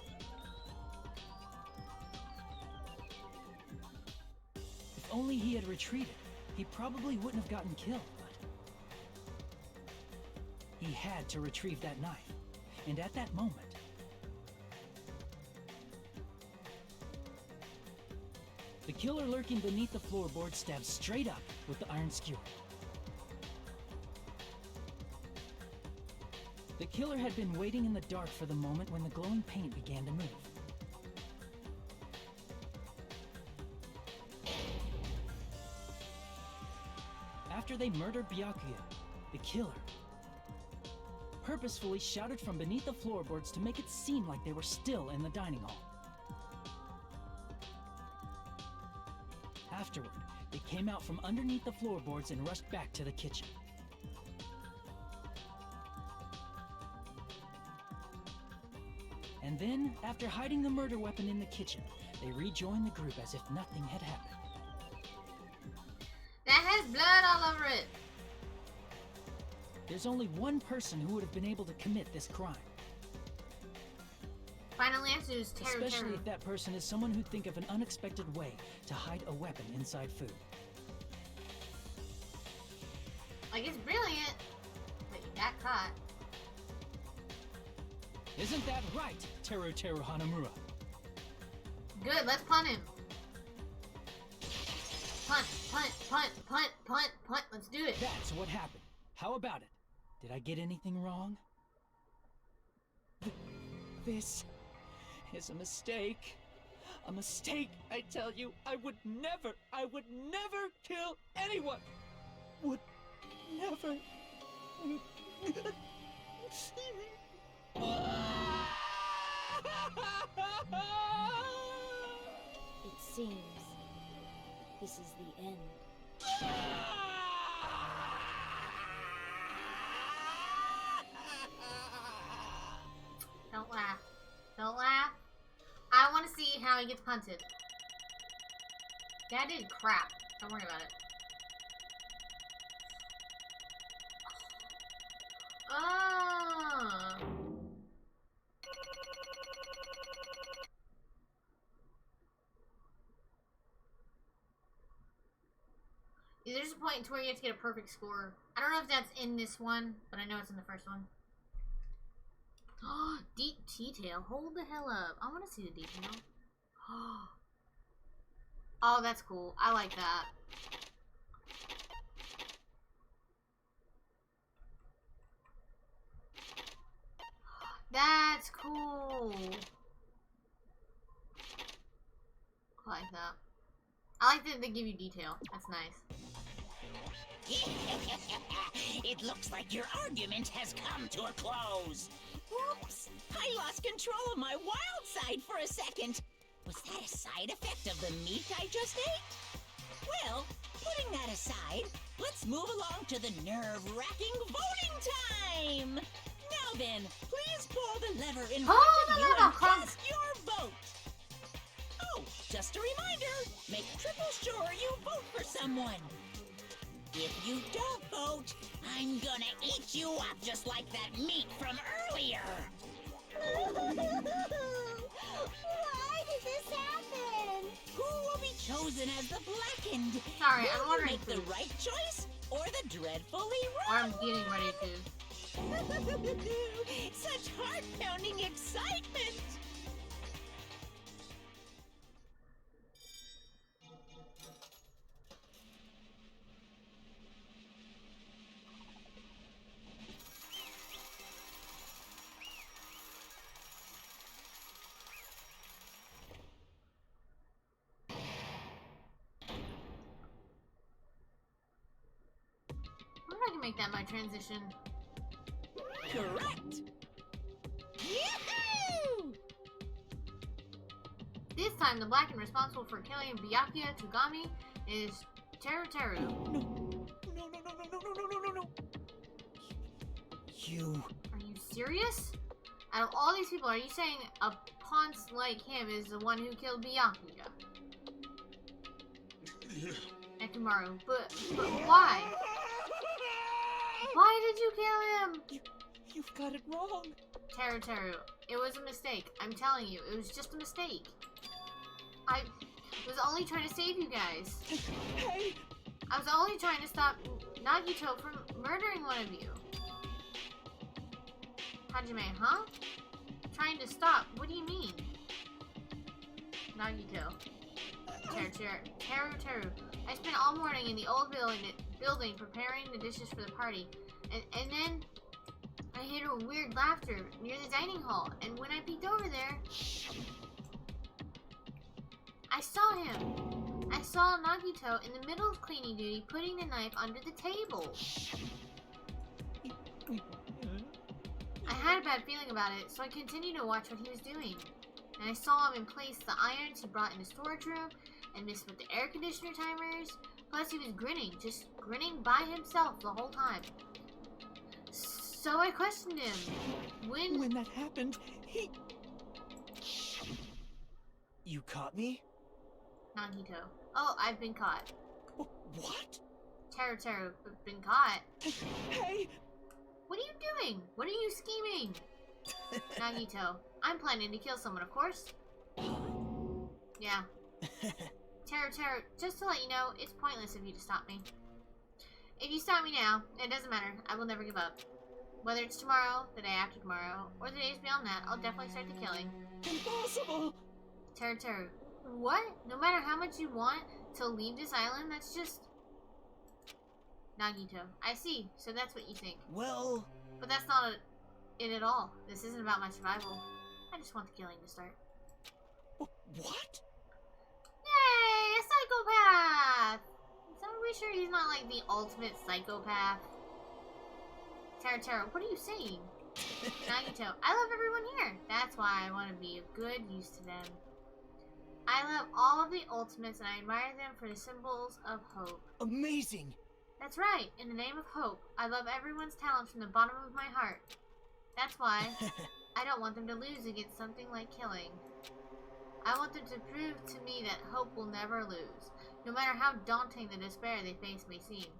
If only he had retreated, he probably wouldn't have gotten killed, but he had to retrieve that knife, and at that moment, The killer lurking beneath the floorboard stabbed straight up with the iron skewer. The killer had been waiting in the dark for the moment when the glowing paint began to move. After they murdered Byakuya, the killer purposefully shouted from beneath the floorboards to make it seem like they were still in the dining hall. Afterward, they came out from underneath the floorboards and rushed back to the kitchen. And then, after hiding the murder weapon in the kitchen, they rejoined the group as if nothing had happened. That has blood all over it. There's only one person who would have been able to commit this crime. Final answer is Teru Especially Teru. if that person is someone who'd think of an unexpected way to hide a weapon inside food. Like, it's brilliant, but you got caught. Isn't that right, Teru Teru Hanamura? Good, let's punt him. Punt, punt, punt, punt, punt, punt. Let's do it. That's what happened. How about it? Did I get anything wrong? This is a mistake. A mistake, I tell you. I would never kill anyone. Would never. It seems this is the end. Don't laugh. Don't laugh. I want to see how he gets punted. That did crap. Don't worry about it. Oh. There's a point to where you have to get a perfect score. I don't know if that's in this one, but I know it's in the first one. Oh, deep detail. Hold the hell up. I want to see the detail. Oh, that's cool. I like that. That's cool. I like that. I like that they give you detail. That's nice. It looks like your argument has come to a close. Oops! I lost control of my wild side for a second. Was that a side effect of the meat I just ate? Well, putting that aside, let's move along to the nerve-wracking voting time! Now then, please pull the lever in front of you and cast your vote! Oh, just a reminder, make triple sure you vote for someone. If you don't vote, I'm gonna eat you up just like that meat from earlier! Why did this happen? Who will be chosen as the blackened? Sorry, will I'm you ordering make the food. right choice or the dreadfully Or wrong I'm getting ready to. Such heart-pounding excitement! I wonder if I can make that my transition. Correct! Yoo-hoo! This time, the blackened responsible for killing Byakuya Togami is Teru Teru. No. You... Are you serious? Out of all these people, are you saying a ponce like him is the one who killed Byakuya? Ekumaru, but why? Why did you kill him? You've got it wrong. Teru Teru, it was a mistake. I'm telling you, it was just a mistake. I was only trying to save you guys. Hey! I was only trying to stop Nagito from murdering one of you. Hajime, huh? Trying to stop? What do you mean? Nagito. Teru. I spent all morning in the old building preparing the dishes for the party. And then I heard a weird laughter near the dining hall. And when I peeked over there, I saw him. I saw Nagito in the middle of cleaning duty putting the knife under the table. I had a bad feeling about it, so I continued to watch what he was doing. And I saw him place the irons he brought in the storage room and mess with the air conditioner timers. Plus he was grinning, just grinning by himself the whole time. So I questioned him. When that happened, he... You caught me? Nagito. Oh, I've been caught. What? Teru, been caught. Hey! What are you doing? What are you scheming? Nagito, I'm planning to kill someone, of course. Yeah. Teru, just to let you know, it's pointless of you to stop me. If you stop me now, it doesn't matter. I will never give up. Whether it's tomorrow, the day after tomorrow, or the days beyond that, I'll definitely start the killing. Impossible! Teru. What? No matter how much you want to leave this island, that's just... Nagito. I see. So that's what you think. Well... But that's not it at all. This isn't about my survival. I just want the killing to start. What? Yay! A psychopath! So are we sure he's not like the ultimate psychopath? Teru, what are you saying? Nagito, I love everyone here. That's why I want to be of good use to them. I love all of the ultimates and I admire them for the symbols of hope. Amazing! That's right. In the name of hope, I love everyone's talents from the bottom of my heart. That's why I don't want them to lose against something like killing. I want them to prove to me that hope will never lose, no matter how daunting the despair they face may seem.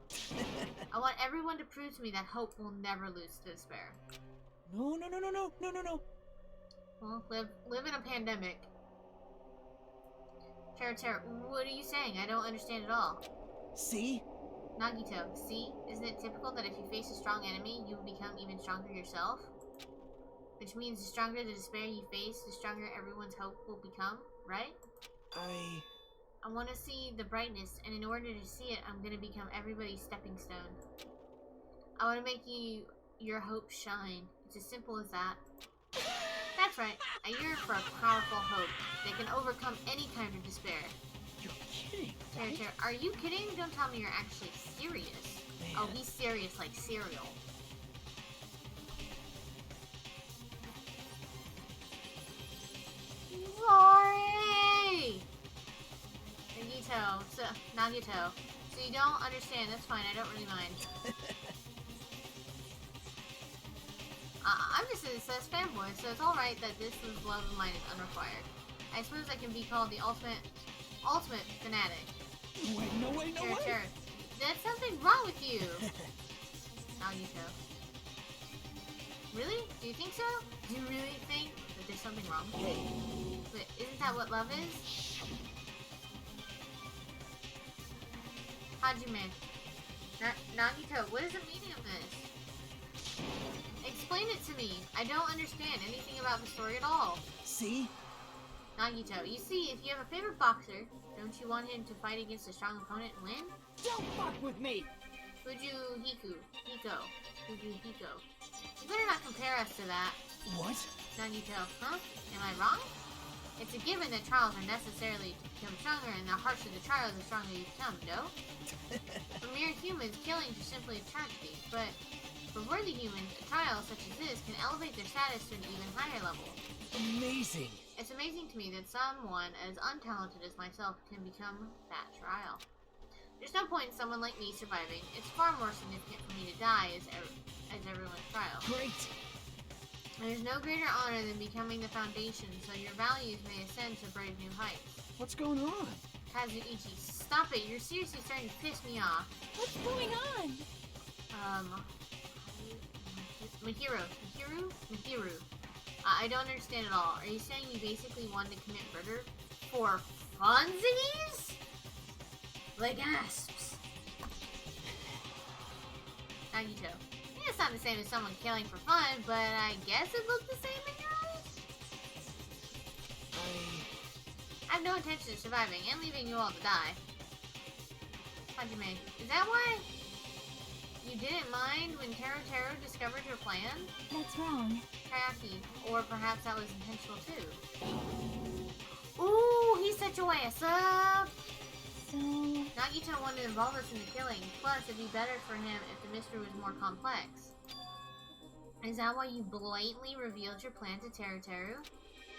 I want everyone to prove to me that hope will never lose to despair. No. Well, live in a pandemic. Teru, what are you saying? I don't understand at all. See? Nagito, see? Isn't it typical that if you face a strong enemy, you become even stronger yourself? Which means the stronger the despair you face, the stronger everyone's hope will become, right? I want to see the brightness, and in order to see it, I'm going to become everybody's stepping stone. I want to make your hope shine. It's as simple as that. That's right. I yearn for a powerful hope that can overcome any kind of despair. You're kidding, right? Are you kidding? Don't tell me you're actually serious. Man. Oh, he's serious like cereal. Sorry! Nagito. So you don't understand, that's fine, I don't really mind. I'm just an obsessed fanboy, so it's alright that this love of mine is unrequired. I suppose I can be called the ultimate fanatic. No way. There's something wrong with you! Nagito. Really? Do you think so? Do you really think that there's something wrong with you? But isn't that what love is? Hajime. Nagito, what is the meaning of this? Explain it to me. I don't understand anything about the story at all. See? Nagito, you see, if you have a favorite boxer, don't you want him to fight against a strong opponent and win? Don't fuck with me! Hiko. You better not compare us to that. What? Nagito, huh? Am I wrong? It's a given that trials are necessarily to become stronger, and the harsher the trials, the stronger you become, no? For mere humans, killings are simply a tragedy, but for worthy humans, a trial such as this can elevate their status to an even higher level. Amazing! It's amazing to me that someone as untalented as myself can become that trial. There's no point in someone like me surviving. It's far more significant for me to die as everyone's trial. Great! There's no greater honor than becoming the foundation, so your values may ascend to brave new heights. What's going on? Kazuichi, stop it! You're seriously starting to piss me off. What's going on? Mihiru. I don't understand at all. Are you saying you basically wanted to commit murder for funsies? The gasps. Nagito. It's not the same as someone killing for fun, but I guess it looked the same in your eyes? I have no intention of surviving and leaving you all to die. Hajime, is that why you didn't mind when Teru discovered your plan? That's wrong. Kayaki, or perhaps that was intentional too. Ooh, he set your ass up! So... Nagito wanted to involve us in the killing, plus it'd be better for him if the mystery was more complex. Is that why you blatantly revealed your plan to Teru?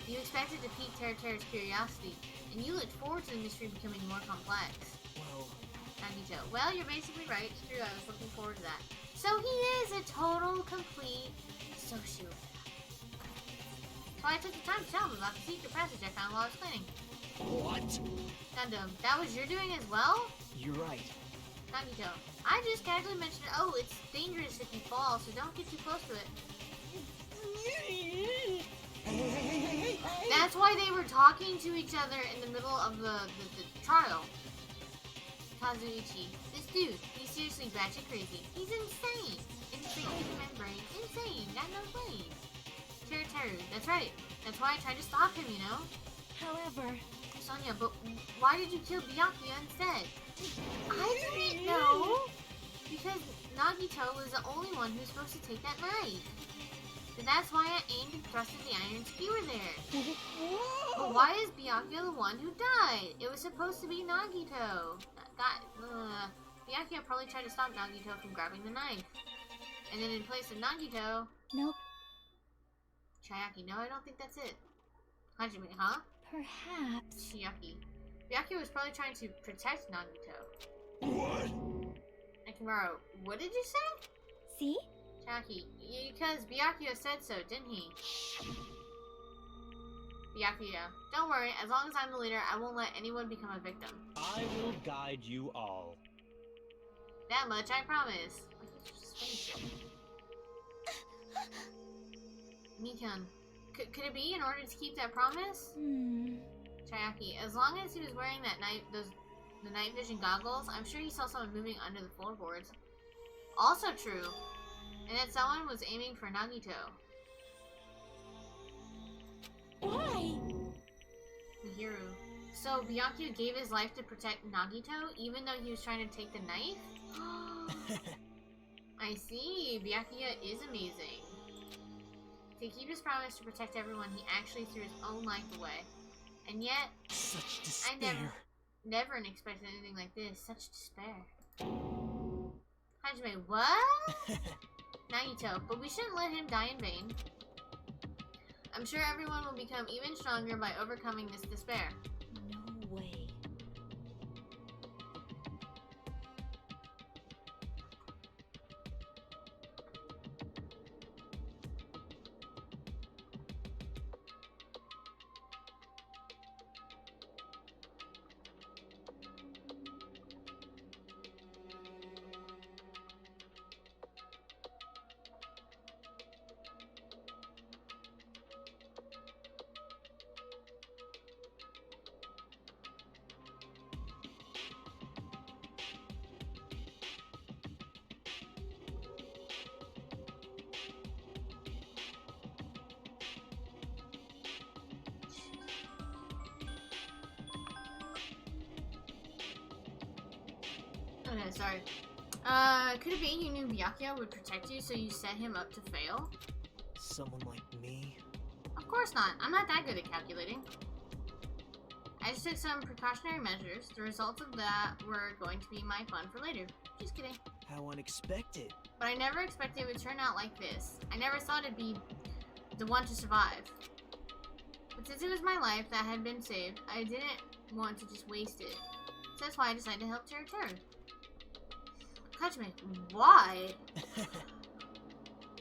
You expected to pique Teru's curiosity, and you looked forward to the mystery becoming more complex. Well... Nagito, well, you're basically right. It's true, I was looking forward to that. So he is a total, complete sociopath. So I took the time to tell him about the secret passage I found while I was cleaning. What? Gundam, that was your doing as well? You're right. Nagito, I just casually mentioned, oh, it's dangerous if you fall, so don't get too close to it. Hey. That's why they were talking to each other in the middle of the trial. Kazuichi, this dude, he's seriously batshit crazy. He's insane. Insane membrane. Insane. Got no brain. Teru, that's right. That's why I tried to stop him, you know? However... Sonia, but why did you kill Byakuya instead? I didn't know! Because Nagito was the only one who's supposed to take that knife. So that's why I aimed and thrusted the iron skewer there. But why is Byakuya the one who died? It was supposed to be Nagito. Byakuya probably tried to stop Nagito from grabbing the knife. And then in place of Nagito... Nope. Chiaki, no, I don't think that's it. Hajime, huh? Perhaps. Chiaki. Byakuya was probably trying to protect Nagito. What? Akimaru, what did you say? See? Chiaki, because Byakuya said so, didn't he? Byakuya, don't worry, as long as I'm the leader, I won't let anyone become a victim. I will guide you all. That much I promise. Mikan, could it be in order to keep that promise? Chiaki, as long as he was wearing that the night vision goggles, I'm sure he saw someone moving under the floorboards. Also true, and that someone was aiming for Nagito. Why? Mihiru. So Byakuya gave his life to protect Nagito, even though he was trying to take the knife? I see. Byakuya is amazing. To keep his promise to protect everyone, he actually threw his own life away. And yet, Such despair. I never expected anything like this. Such despair. Hajime, what? Nagito, but we shouldn't let him die in vain. I'm sure everyone will become even stronger by overcoming this despair. No way. Okay, sorry. Could it be you knew Byakuya would protect you, so you set him up to fail? Someone like me? Of course not. I'm not that good at calculating. I just took some precautionary measures. The results of that were going to be my fun for later. Just kidding. How unexpected. But I never expected it would turn out like this. I never thought it'd be the one to survive. But since it was my life that had been saved, I didn't want to just waste it. So that's why I decided to help Teru. Hajime, why?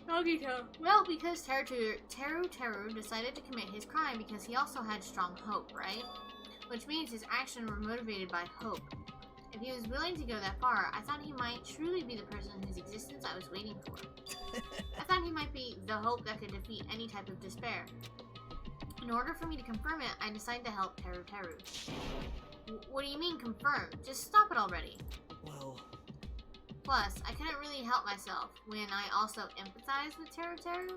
Nagito. Well, because Teru decided to commit his crime because he also had strong hope, right? Which means his actions were motivated by hope. If he was willing to go that far, I thought he might truly be the person whose existence I was waiting for. I thought he might be the hope that could defeat any type of despair. In order for me to confirm it, I decided to help Teru. What do you mean confirm? Just stop it already. Well... Plus, I couldn't really help myself when I also empathized with Teru.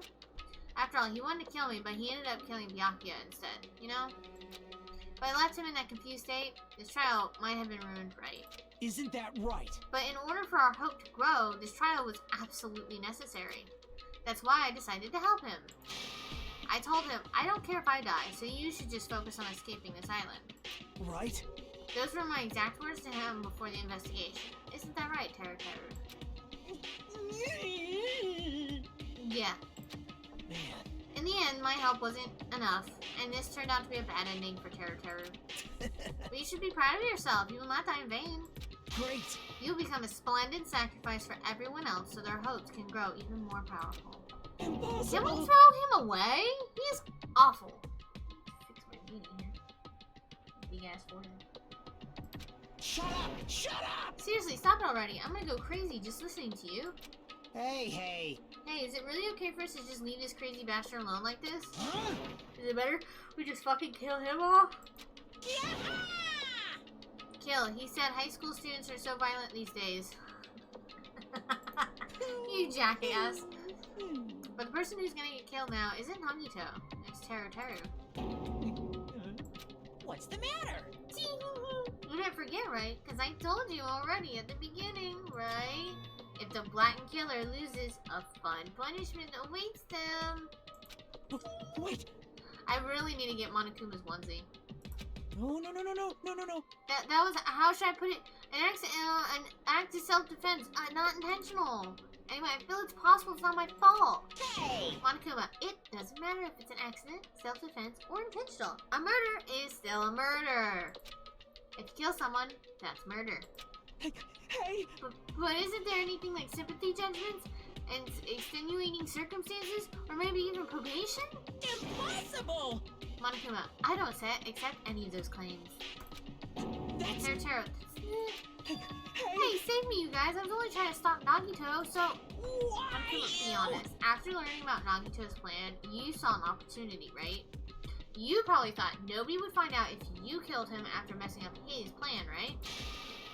After all, he wanted to kill me, but he ended up killing Byakuya instead, you know? If I left him in that confused state, this trial might have been ruined, right? Isn't that right? But in order for our hope to grow, this trial was absolutely necessary. That's why I decided to help him. I told him, I don't care if I die, so you should just focus on escaping this island. Right? Those were my exact words to him before the investigation. Isn't that right, Teru Teru? Yeah. Man. In the end, my help wasn't enough, and this turned out to be a bad ending for Teru Teru. But you should be proud of yourself. You will not die in vain. Great. You'll become a splendid sacrifice for everyone else so their hopes can grow even more powerful. Impossible. Can we throw him away? He's awful. Fix my meeting here. Big ass forehead. Shut up! Shut up! Seriously, stop it already. I'm gonna go crazy just listening to you. Hey. Hey, is it really okay for us to just leave this crazy bastard alone like this? Huh? Is it better we just fucking kill him off? Yeah! Kill. He said high school students are so violent these days. You jackass. But the person who's gonna get killed now isn't Nagito. It's Teru Teru. What's the matter? You didn't forget, right? Because I told you already at the beginning, right? If the blackened killer loses, a fun punishment awaits them. Wait. I really need to get Monokuma's onesie. No. That was, how should I put it? An act of self-defense, not intentional. Anyway, I feel it's possible. It's not my fault. Hey! Monokuma, it doesn't matter if it's an accident, self-defense, or intentional. A murder is still a murder. If you kill someone, that's murder. Hey. But isn't there anything like sympathy judgments and extenuating circumstances, or maybe even probation? Impossible! Monokuma, I don't accept any of those claims. That's... Teru. Hey. Hey, save me, you guys. I was only trying to stop Nagito, so... Monokuma, be honest. After learning about Nagito's plan, you saw an opportunity, right? You probably thought nobody would find out if you killed him after messing up his plan, right?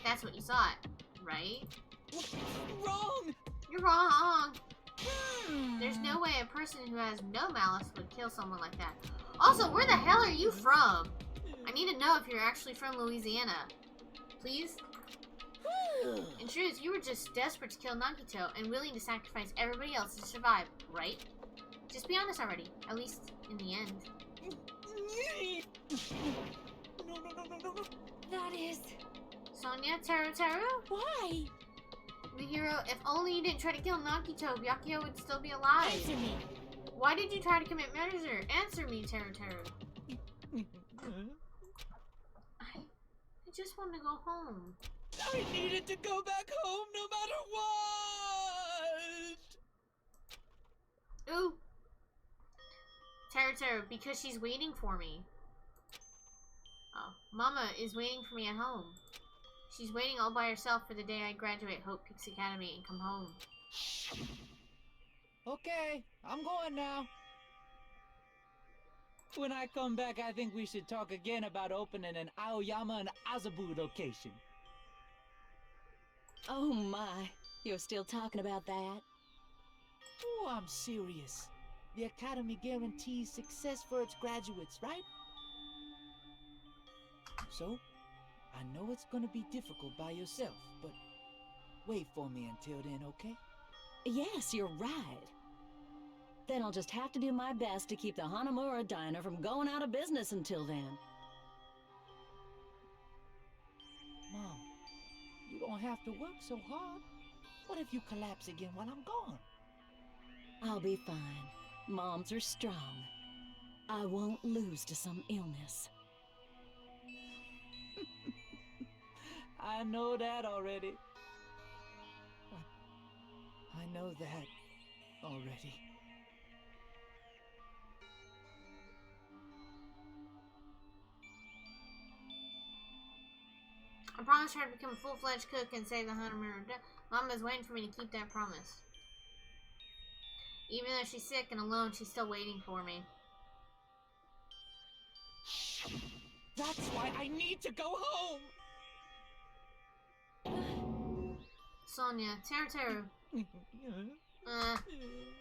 That's what you thought, right? Wrong! You're wrong. There's no way a person who has no malice would kill someone like that. Also, where the hell are you from? I need to know if you're actually from Louisiana. Please? In truth, you were just desperate to kill Nagito and willing to sacrifice everybody else to survive, right? Just be honest already, at least in the end. No. That is... Sonia, Teru? Why? The hero, if only you didn't try to kill Nagito, Byakuya would still be alive. Answer me. Why did you try to commit murder? Answer me, Teru. I just want to go home. I needed to go back home no matter what! Ooh! Teru, because she's waiting for me. Oh, Mama is waiting for me at home. She's waiting all by herself for the day I graduate Hope Peaks Academy and come home. Okay, I'm going now. When I come back, I think we should talk again about opening an Aoyama and Azabu location. Oh my, you're still talking about that? Oh, I'm serious. The Academy guarantees success for its graduates, right? So, I know it's gonna be difficult by yourself, but wait for me until then, okay? Yes, you're right. Then I'll just have to do my best to keep the Hanamura Diner from going out of business until then. Mom, you don't have to work so hard. What if you collapse again while I'm gone? I'll be fine. Moms are strong. I won't lose to some illness. I know that already. I know that already. I promised her to become a full-fledged cook and save the Hanamura. Mama's waiting for me to keep that promise. Even though she's sick and alone, she's still waiting for me. That's why I need to go home! Sonia, Teru.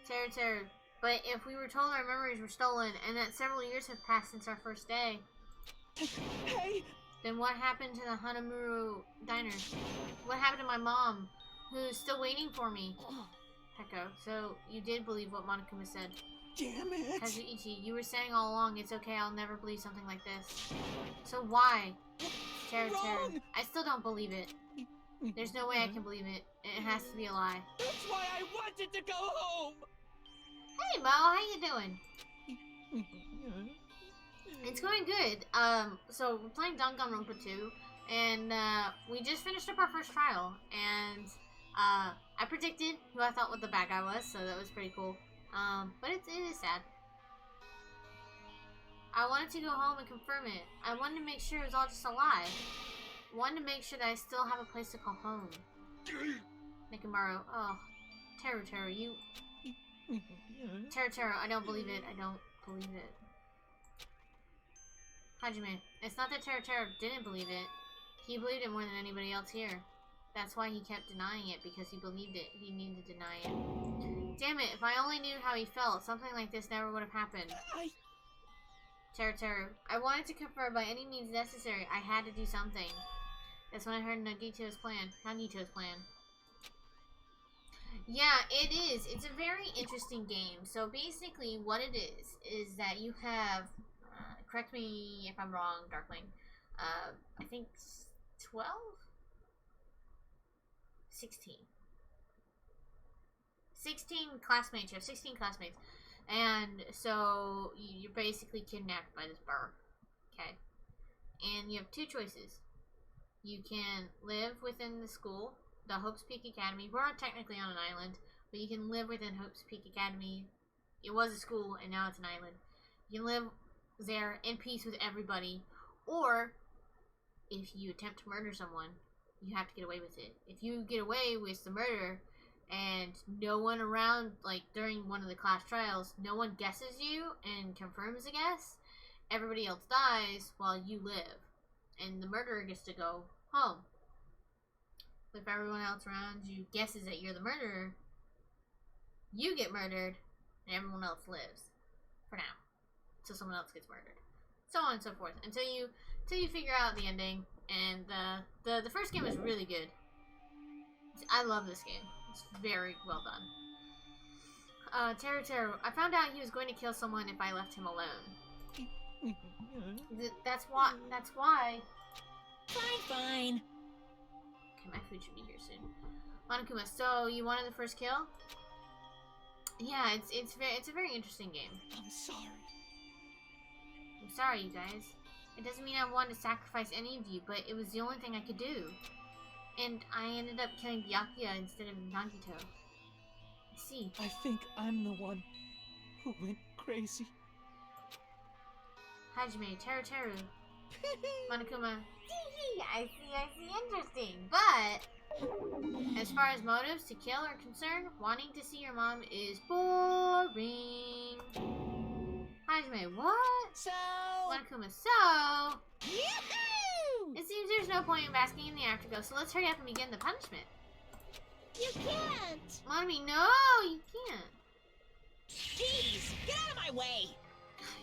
Teru. But if we were told our memories were stolen and that several years have passed since our first day. Hey! Then what happened to the Hanamuru diner? What happened to my mom, who's still waiting for me? Heko, so you did believe what Monokuma said. Damn it! Kazuichi, you were saying all along, it's okay, I'll never believe something like this. So why? Teru, I still don't believe it. There's no way I can believe it. It has to be a lie. That's why I wanted to go home! Hey Mo, how you doing? It's going good. So we're playing Danganronpa 2, and we just finished up our first trial, and I predicted who I thought what the bad guy was, so that was pretty cool. But it is sad. I wanted to go home and confirm it. I wanted to make sure it was all just a lie. Wanted to make sure that I still have a place to call home. Nekomaru, oh, Teru, you... Teru, I don't believe it. I don't believe it. Hajime, it's not that Teru didn't believe it. He believed it more than anybody else here. That's why he kept denying it, because he believed it. He needed to deny it. Damn it, if I only knew how he felt, something like this never would have happened. Teru, I wanted to confirm by any means necessary. I had to do something. That's when I heard Nagito's plan. Yeah, it is. It's a very interesting game. So basically what it is that you have, correct me if I'm wrong, Darkling, I think 12? 16 classmates. You have 16 classmates. And so you're basically kidnapped by this bar. Okay. And you have two choices. You can live within the school, the Hope's Peak Academy. We're not technically on an island, but you can live within Hope's Peak Academy. It was a school, and now it's an island. You can live there in peace with everybody. Or, if you attempt to murder someone, you have to get away with it. If you get away with the murder, and no one around, like during one of the class trials, no one guesses you and confirms a guess, everybody else dies while you live. And the murderer gets to go home. But if everyone else around you guesses that you're the murderer, you get murdered, and everyone else lives. For now. So someone else gets murdered. So on and so forth. Until you figure out the ending. And the first game was really good. I love this game. It's very well done. Teru, I found out he was going to kill someone if I left him alone. That's why. Fine. Okay, my food should be here soon. Monokuma, so you wanted the first kill? Yeah, it's a very interesting game. I'm sorry. I'm sorry, you guys. It doesn't mean I wanted to sacrifice any of you, but it was the only thing I could do. And I ended up killing Byakuya instead of Nagito. I see. I think I'm the one who went crazy. Hajime, Teru. Monokuma. I see, interesting. But, as far as motives to kill are concerned, wanting to see your mom is boring. Hajime, what? So... Monokuma, so... Yahoo! It seems there's no point in basking in the afterglow, so let's hurry up and begin the punishment. You can't! Mommy, no, you can't. Jeez, get out of my way!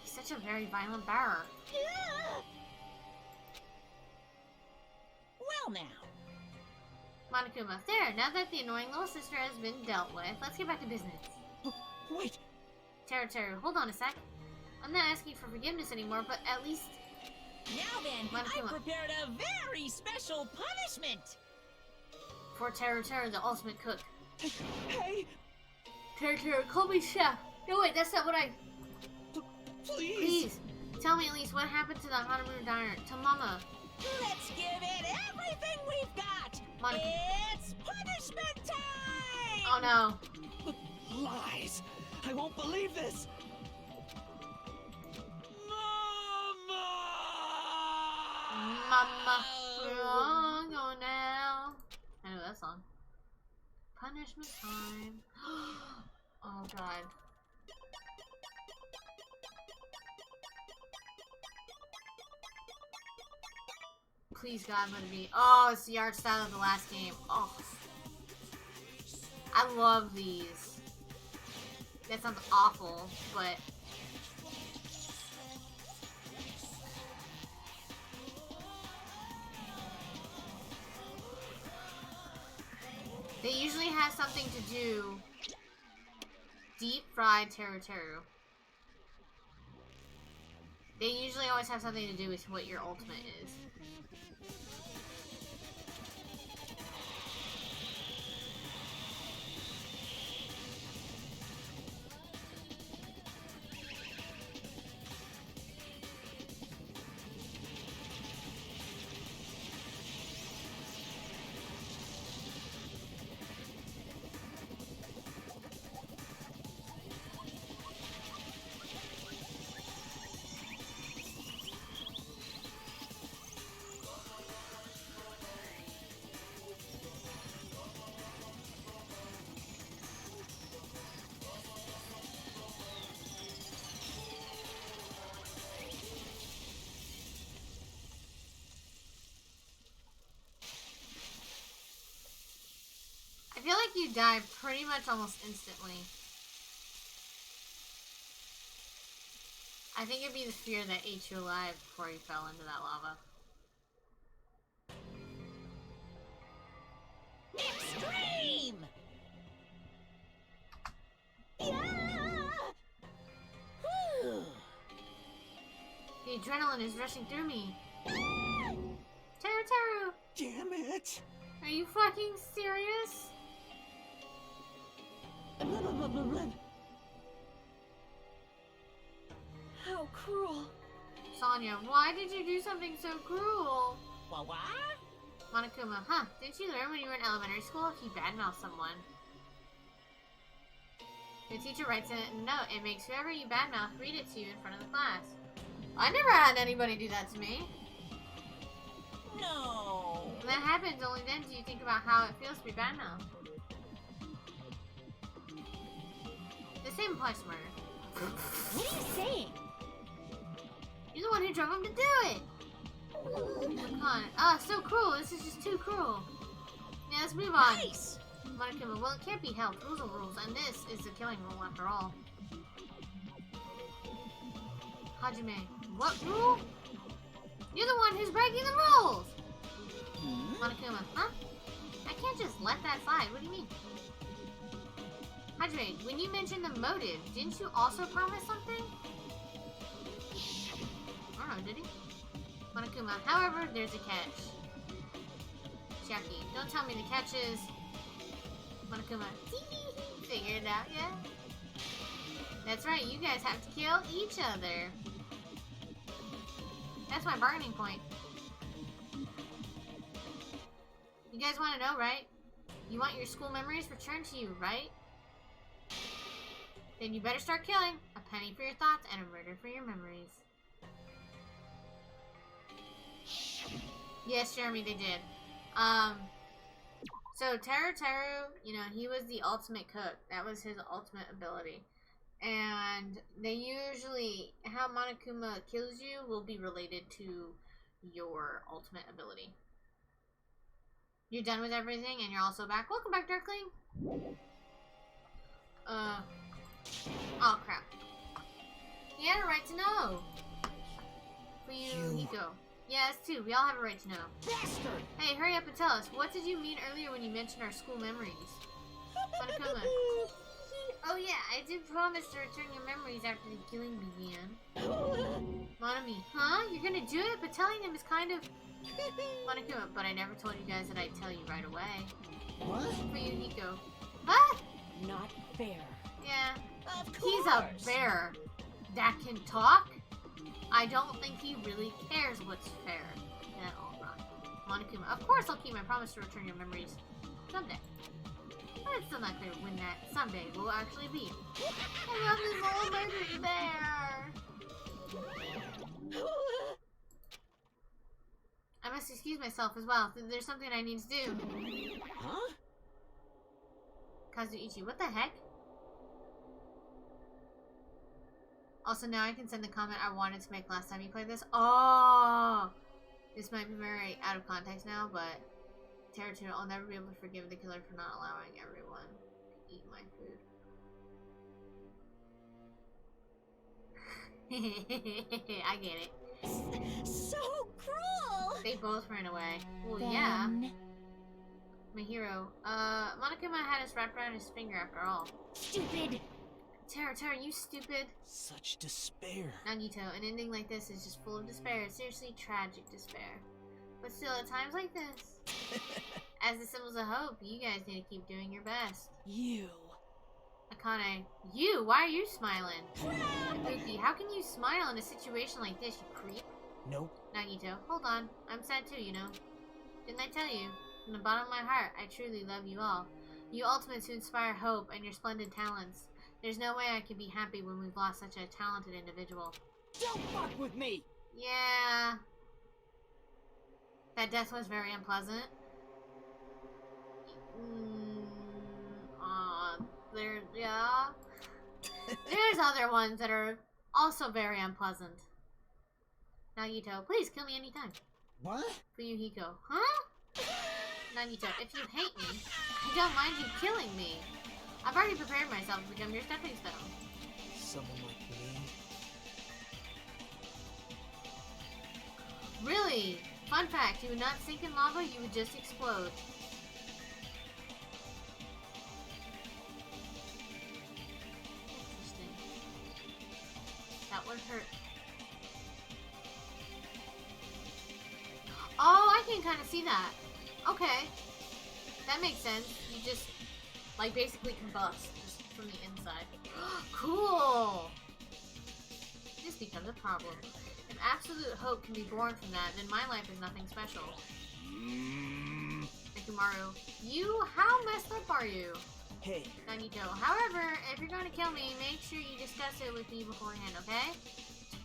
He's such a very violent bearer. Well now. Monokuma, there, now that the annoying little sister has been dealt with, let's get back to business. Wait! Teru, hold on a sec. I'm not asking for forgiveness anymore, but at least... Now then, Monokuma. I prepared a very special punishment! For Teru, the ultimate cook. Hey! Teru, call me chef. No, wait, that's not what I... Please! Tell me at least what happened to the Hanamura diner. To Mama. Let's give it everything we've got! It's punishment time! Oh no. Lies! I won't believe this! Mama, oh now. I know that song. Punishment time. Oh god. Please God, let it be. Oh, it's the art style of the last game. Oh. I love these. That sounds awful, but... They usually have something to do. Deep fried Teru Teru. They usually always have something to do with what your ultimate is. I feel like you die pretty much almost instantly. I think it'd be the fear that ate you alive before you fell into that lava. Extreme! Yeah! Whew. The adrenaline is rushing through me. Teru Teru! Damn it! Are you fucking serious? How cruel. Sonia, why did you do something so cruel? What? Monokuma, huh? Didn't you learn when you were in elementary school if you badmouth someone? The teacher writes in a note and makes whoever you badmouth read it to you in front of the class. I never had anybody do that to me. No. When that happens, only then do you think about how it feels to be badmouthed. The same applies to murder. What are you saying? You're the one who drove him to do it! Come on. Ah, so cruel. This is just too cruel. Yeah, let's move on. Nice! Monokuma, well, it can't be helped. Rules are rules, and this is the killing rule after all. Hajime, what rule? You're the one who's breaking the rules! Monokuma, huh? I can't just let that slide. What do you mean? Hajime, when you mentioned the motive, didn't you also promise something? I don't know, did he? Monokuma, however, there's a catch. Chiaki, don't tell me the catch is... Monokuma, figure it out, yeah? That's right, you guys have to kill each other. That's my bargaining point. You guys want to know, right? You want your school memories returned to you, right? Then you better start killing. A penny for your thoughts and a murder for your memories. Yes, Jeremy, they did. So Teru Teru, you know, he was the ultimate cook. That was his ultimate ability. And they usually, how Monokuma kills you will be related to your ultimate ability. You're done with everything and you're also back. Welcome back, Darkling. Oh crap. He had a right to know. For you, Hiko. Yeah, us too. We all have a right to know. Bastard! Hey, hurry up and tell us. What did you mean earlier when you mentioned our school memories? Monokuma. Oh yeah, I did promise to return your memories after the killing began. Monami, huh? You're gonna do it? But telling them is kind of... Monokuma, but I never told you guys that I'd tell you right away. What? For you, Hiko. What? Not fair. Yeah. Of course. He's a bear that can talk. I don't think he really cares what's fair at all, Ron. Monokuma, of course I'll keep my promise to return your memories someday. But it's still not clear when that someday will actually be. I love this little murdered bear. I must excuse myself as well. There's something I need to do. Huh? Kazuichi, what the heck? Also, now I can send the comment I wanted to make last time you played this. Oh! This might be very out of context now, but... Teru Teru, I'll never be able to forgive the killer for not allowing everyone to eat my food. I get it. So cruel! They both ran away. Well, Then... yeah. My hero, Hiko. Monokuma had us wrapped around his finger after all. Stupid! Tara, you stupid. Such despair. Nagito, an ending like this is just full of despair. Seriously, tragic despair. But still, at times like this, as the symbols of hope, you guys need to keep doing your best. You. Akane, you? Why are you smiling? Ibuki, how can you smile in a situation like this, you creep? Nope. Nagito, hold on. I'm sad too, you know. Didn't I tell you? From the bottom of my heart, I truly love you all. You ultimates who inspire hope and your splendid talents. There's no way I could be happy when we've lost such a talented individual. Don't fuck with me! Yeah. That death was very unpleasant. Yeah. There's other ones that are also very unpleasant. Nagito, please kill me anytime. What? Fuyuhiko, huh? Nagito, if you hate me, I don't mind you killing me. I've already prepared myself to become your stepping stone. Someone like me? Really? Fun fact, you would not sink in lava, you would just explode. Interesting. That would hurt. Oh, I can kind of see that. Okay. That makes sense. You just, like, basically combust just from the inside. Cool! This becomes a problem. If absolute hope can be born from that, then my life is nothing special. Ikumaru, how messed up are you? Hey. Nagito, however, if you're going to kill me, make sure you discuss it with me beforehand, okay?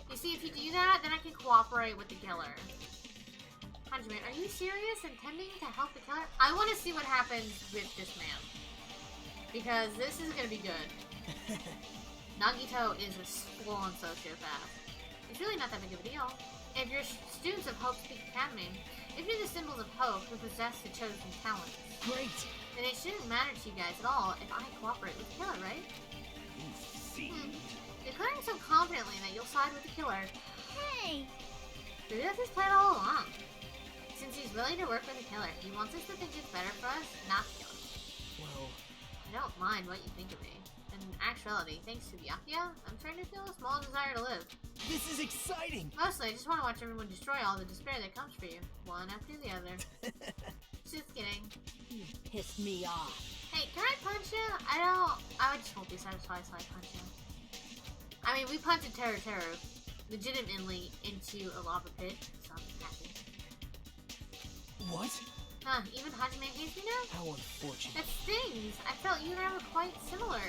You see, if you do that, then I can cooperate with the killer. Hajime, are you serious? Intending to help the killer? I want to see what happens with this man. Because this is going to be good. Nagito is a full-on sociopath. It's really not that big of a deal. If you're students of Hope Peak Academy, if you're the symbols of hope who possess the chosen talents, great, then it shouldn't matter to you guys at all if I cooperate with the killer, right? You fiend. Declaring so confidently that you'll side with the killer. Hey! Maybe that's his plan all along. Since he's willing to work with the killer, he wants us to think it's better for us not to kill him. Well, I don't mind what you think of me. In actuality, thanks to Byakuya, I'm starting to feel a small desire to live. This is exciting! Mostly, I just want to watch everyone destroy all the despair that comes for you, one after the other. Just kidding. You pissed me off. Hey, can I punch you? I just won't be satisfied until I punch you. I mean, we punched Teru legitimately into a lava pit, so I'm happy. What? Huh, even Hajime hates me now? How unfortunate. That stings! I felt you and I were quite similar.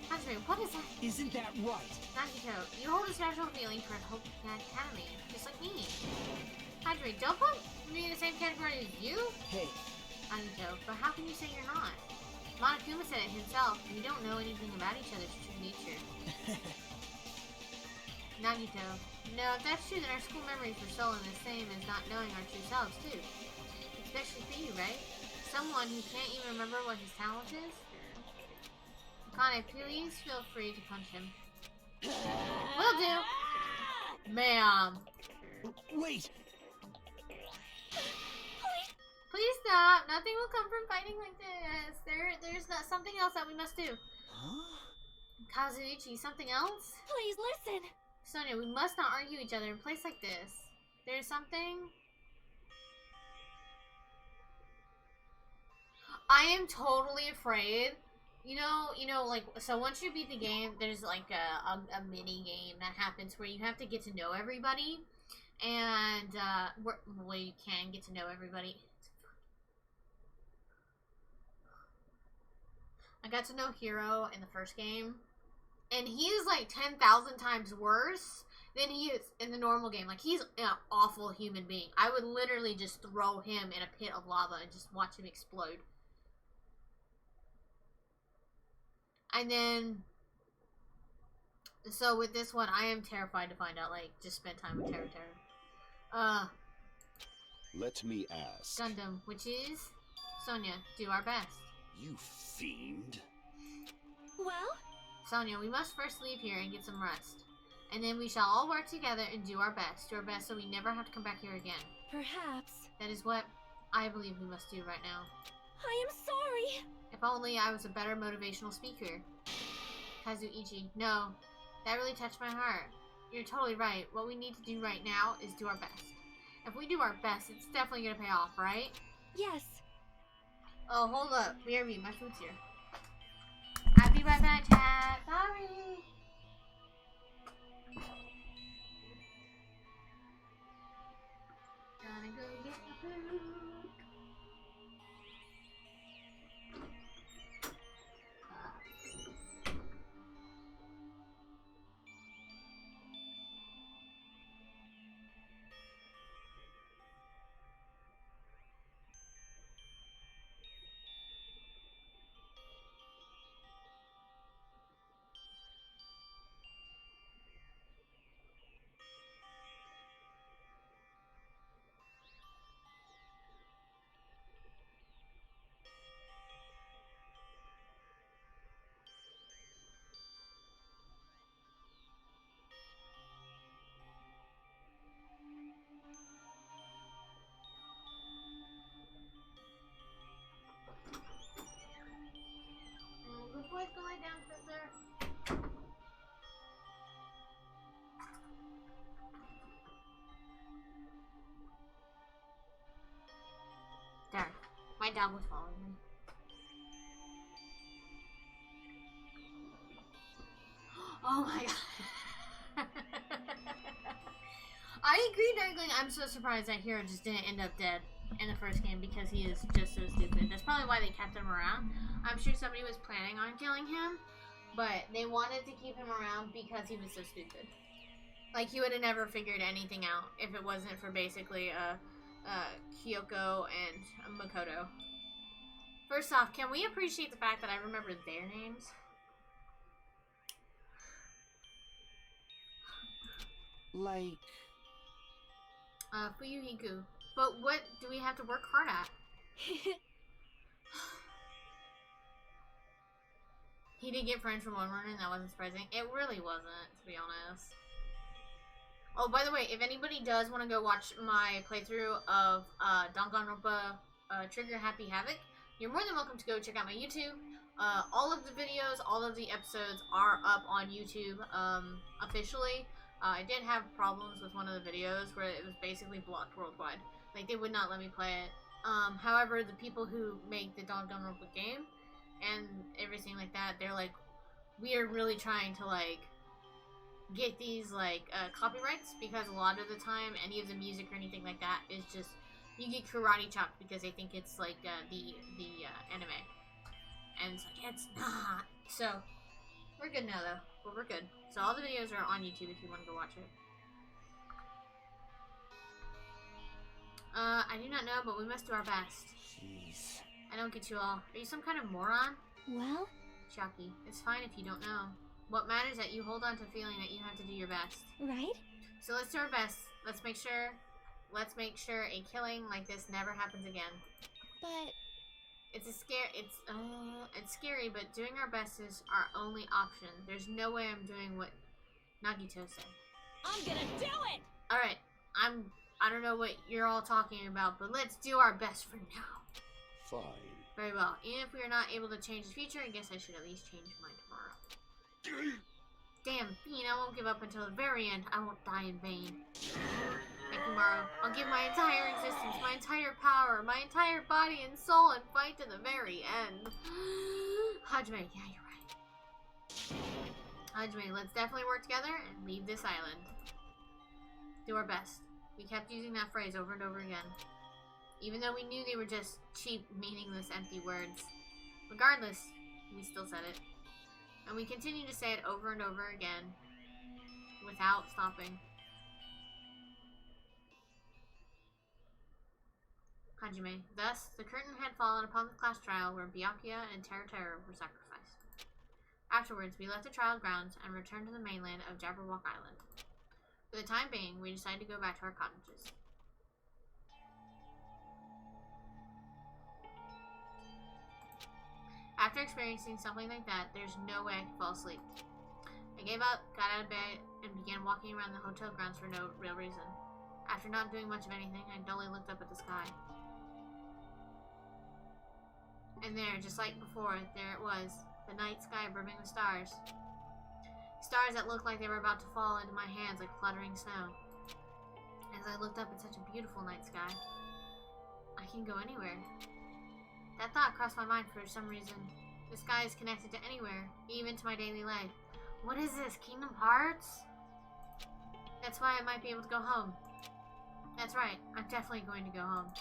Hajime, what is that? Isn't that right? Nagito, you hold a special feeling toward Hope Academy, just like me. Hajime, don't put me in the same category as you? Hey. Nagito, but how can you say you're not? Monokuma said it himself, we don't know anything about each other's true nature. Nagito, no, if that's true, then our school memories were stolen the same as not knowing our true selves, too. Especially for you, right? Someone who can't even remember what his talent is? Akane, please feel free to punch him. Will do! Ma'am. Wait! Please stop! Nothing will come from fighting like this. There's not something else that we must do. Huh? Kazuichi, something else? Please listen! Sonia, we must not argue each other in a place like this. There's something... I am totally afraid. You know, like, so once you beat the game, there's like a mini game that happens where you have to get to know everybody. And, well, you can get to know everybody. I got to know Hiro in the first game. And he is like 10,000 times worse than he is in the normal game. Like, he's an awful human being. I would literally just throw him in a pit of lava and just watch him explode. And then, so with this one, I am terrified to find out, like, just spend time with Teru. Let me ask. Gundam, which is Sonia, do our best. You fiend. Well? Sonia, we must first leave here and get some rest. And then we shall all work together and do our best. Do our best so we never have to come back here again. Perhaps. That is what I believe we must do right now. I am sorry. If only I was a better motivational speaker. Kazuichi, no. That really touched my heart. You're totally right. What we need to do right now is do our best. If we do our best, it's definitely gonna pay off, right? Yes. Oh, hold up. BRB, my food's here. I'll be right back, chat. Sorry. Gonna go get my food. Good boys, go lay down, Spencer. There. My dog was following me. Oh my god. I agree, Darkling. I'm so surprised that Hero just didn't end up dead in the first game because he is just so stupid. That's probably why they kept him around. I'm sure somebody was planning on killing him, but they wanted to keep him around because he was so stupid. Like, he would have never figured anything out if it wasn't for basically Kyoko and Makoto. First off, can we appreciate the fact that I remember their names? Like... Fuyuhiku. But what do we have to work hard at? He did get friends from one run, and that wasn't surprising. It really wasn't, to be honest. Oh, by the way, if anybody does want to go watch my playthrough of Danganronpa Trigger Happy Havoc, you're more than welcome to go check out my YouTube. All of the videos, all of the episodes are up on YouTube officially. I did have problems with one of the videos where it was basically blocked worldwide. Like, they would not let me play it. However, the people who make the Danganronpa game and everything like that, they're like, we are really trying to, like, get these, like, copyrights, because a lot of the time, any of the music or anything like that is just, you get karate chopped because they think it's, like, the anime. And it's like, it's not. So, we're good now, though. But we're good. So all the videos are on YouTube if you want to go watch it. I do not know, but we must do our best. Jeez. I don't get you all. Are you some kind of moron? Well? Shocky. It's fine if you don't know. What matters is that you hold on to feeling that you have to do your best. Right? So let's do our best. Let's make sure a killing like this never happens again. But... It's scary, but doing our best is our only option. There's no way I'm doing what Nagito said. I'm gonna do it! Alright, I don't know what you're all talking about, but let's do our best for now. Fine. Very well. Even if we are not able to change the future, I guess I should at least change mine tomorrow. Damn, Fiend, I won't give up until the very end. I won't die in vain. Like tomorrow, I'll give my entire existence, my entire power, my entire body and soul, and fight to the very end. Hajime, yeah, you're right. Hajime, let's definitely work together and leave this island. Do our best. We kept using that phrase over and over again. Even though we knew they were just cheap, meaningless, empty words. Regardless, we still said it. And we continue to say it over and over again, without stopping. Hajime. Thus, the curtain had fallen upon the class trial where Byakuya and Terra were sacrificed. Afterwards, we left the trial grounds and returned to the mainland of Jabberwock Island. For the time being, we decided to go back to our cottages. After experiencing something like that, there's no way I could fall asleep. I gave up, got out of bed, and began walking around the hotel grounds for no real reason. After not doing much of anything, I dully looked up at the sky. And there, just like before, there it was. The night sky brimming with stars. Stars that looked like they were about to fall into my hands like fluttering snow. As I looked up at such a beautiful night sky, I can go anywhere. That thought crossed my mind for some reason. The sky is connected to anywhere, even to my daily life. What is this, Kingdom Hearts? That's why I might be able to go home. That's right, I'm definitely going to go home.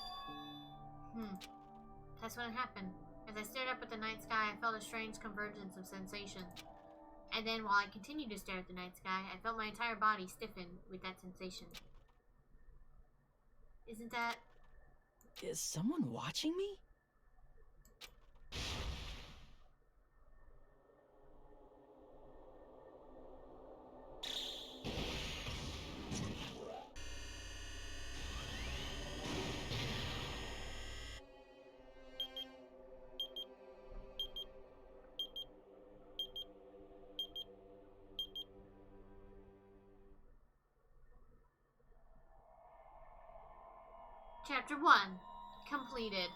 That's when it happened. As I stared up at the night sky, I felt a strange convergence of sensation. And then, while I continued to stare at the night sky, I felt my entire body stiffen with that sensation. Isn't that... Is someone watching me? Chapter 1. Completed.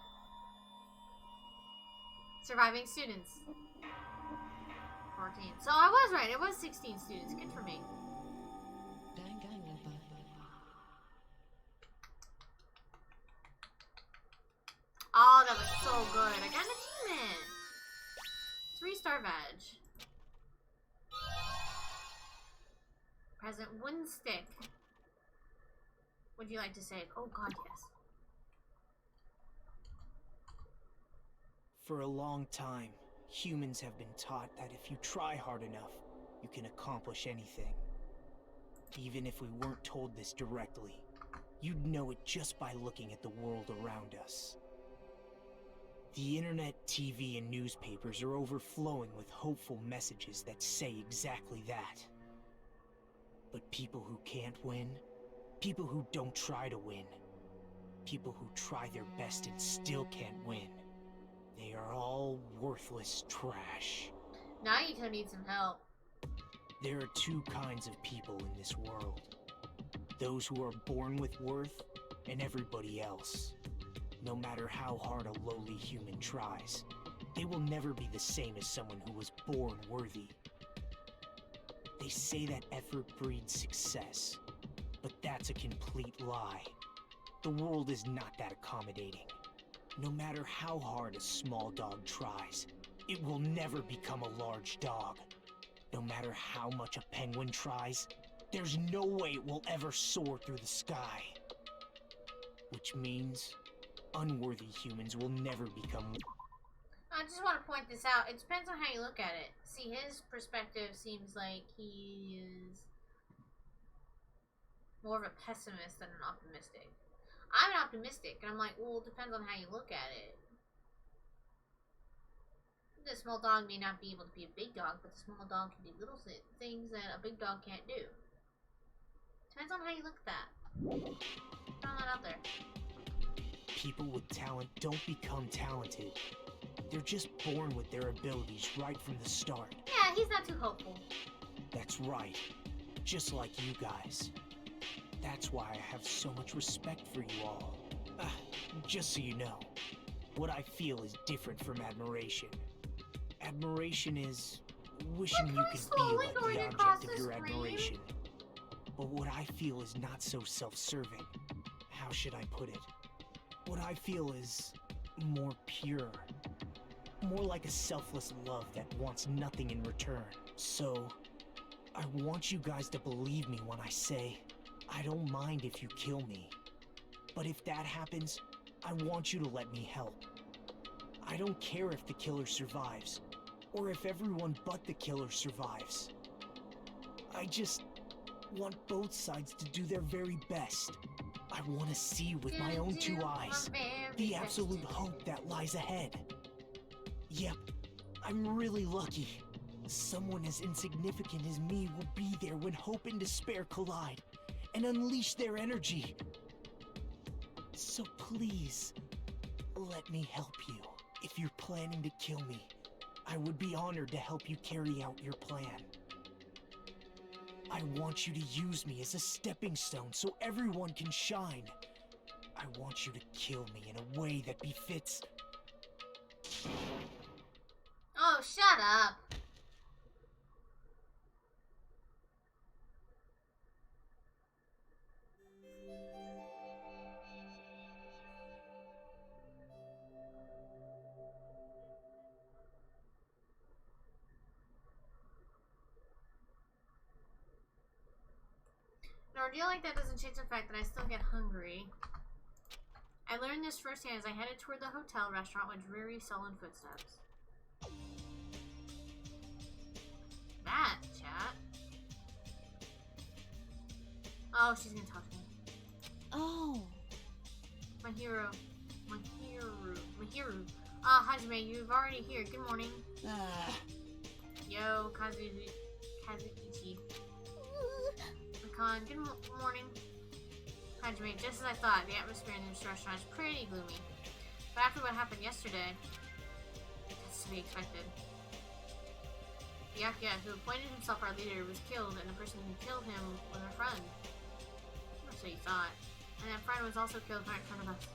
Surviving students. 14. So I was right. It was 16 students. Good for me. Oh, that was so good. I got an achievement. 3-star badge. Present wooden stick. Would you like to save? Oh god, yes. For a long time, humans have been taught that if you try hard enough, you can accomplish anything. Even if we weren't told this directly, you'd know it just by looking at the world around us. The internet, TV, and newspapers are overflowing with hopeful messages that say exactly that. But people who can't win, people who don't try to win, people who try their best and still can't win, they are all worthless trash. Now you gonna need some help. There are two kinds of people in this world. Those who are born with worth, and everybody else. No matter how hard a lowly human tries, they will never be the same as someone who was born worthy. They say that effort breeds success, but that's a complete lie. The world is not that accommodating. No matter how hard a small dog tries, it will never become a large dog. No matter how much a penguin tries, there's no way it will ever soar through the sky. Which means, unworthy humans will never become... I just want to point this out. It depends on how you look at it. See, his perspective seems like he is more of a pessimist than an optimistic. I'm an optimistic, and I'm like, well, it depends on how you look at it. The small dog may not be able to be a big dog, but the small dog can do little things that a big dog can't do. Depends on how you look at that. Throw that out there. People with talent don't become talented. They're just born with their abilities right from the start. Yeah, he's not too hopeful. That's right. Just like you guys. That's why I have so much respect for you all. Just so you know, what I feel is different from admiration. Admiration is wishing you could be like the object of your admiration. But what I feel is not so self-serving. How should I put it? What I feel is more pure. More like a selfless love that wants nothing in return. So, I want you guys to believe me when I say, I don't mind if you kill me. But if that happens, I want you to let me help. I don't care if the killer survives, or if everyone but the killer survives. I just want both sides to do their very best. I want to see with my own two eyes the absolute hope that lies ahead. Yep, I'm really lucky. Someone as insignificant as me will be there when hope and despair collide and unleash their energy. So please, let me help you. If you're planning to kill me, I would be honored to help you carry out your plan. I want you to use me as a stepping stone so everyone can shine. I want you to kill me in a way that befits Oh, shut up. An ordeal like that doesn't change the fact that I still get hungry. I learned this firsthand as I headed toward the hotel restaurant with dreary, sullen footsteps. That, chat. Oh, she's gonna talk to me. Oh. Mahiru. Ah, Hajime, you've already here. Good morning. Yo, Kazuichi. Makan, good morning. Hajime, just as I thought, the atmosphere in this restaurant is pretty gloomy. But after what happened yesterday, that's to be expected. Byakuya, who appointed himself our leader, was killed, and the person who killed him was our friend. Or so you thought. And that friend was also killed right in front of us.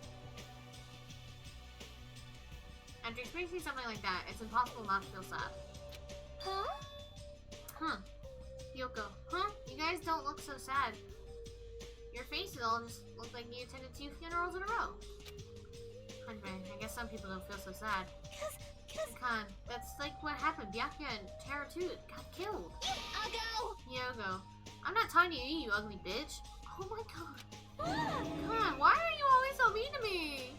After experiencing something like that, it's impossible not to feel sad. Huh? Huh. Yoko, huh? You guys don't look so sad. Your faces all just look like you attended 2 funerals in a row. Hajime, I guess some people don't feel so sad. Kan, that's like what happened. Byakuya and Tara too got killed. Yoko, I'm not talking to you, you ugly bitch. Oh my god. Kan, why are you always so mean to me?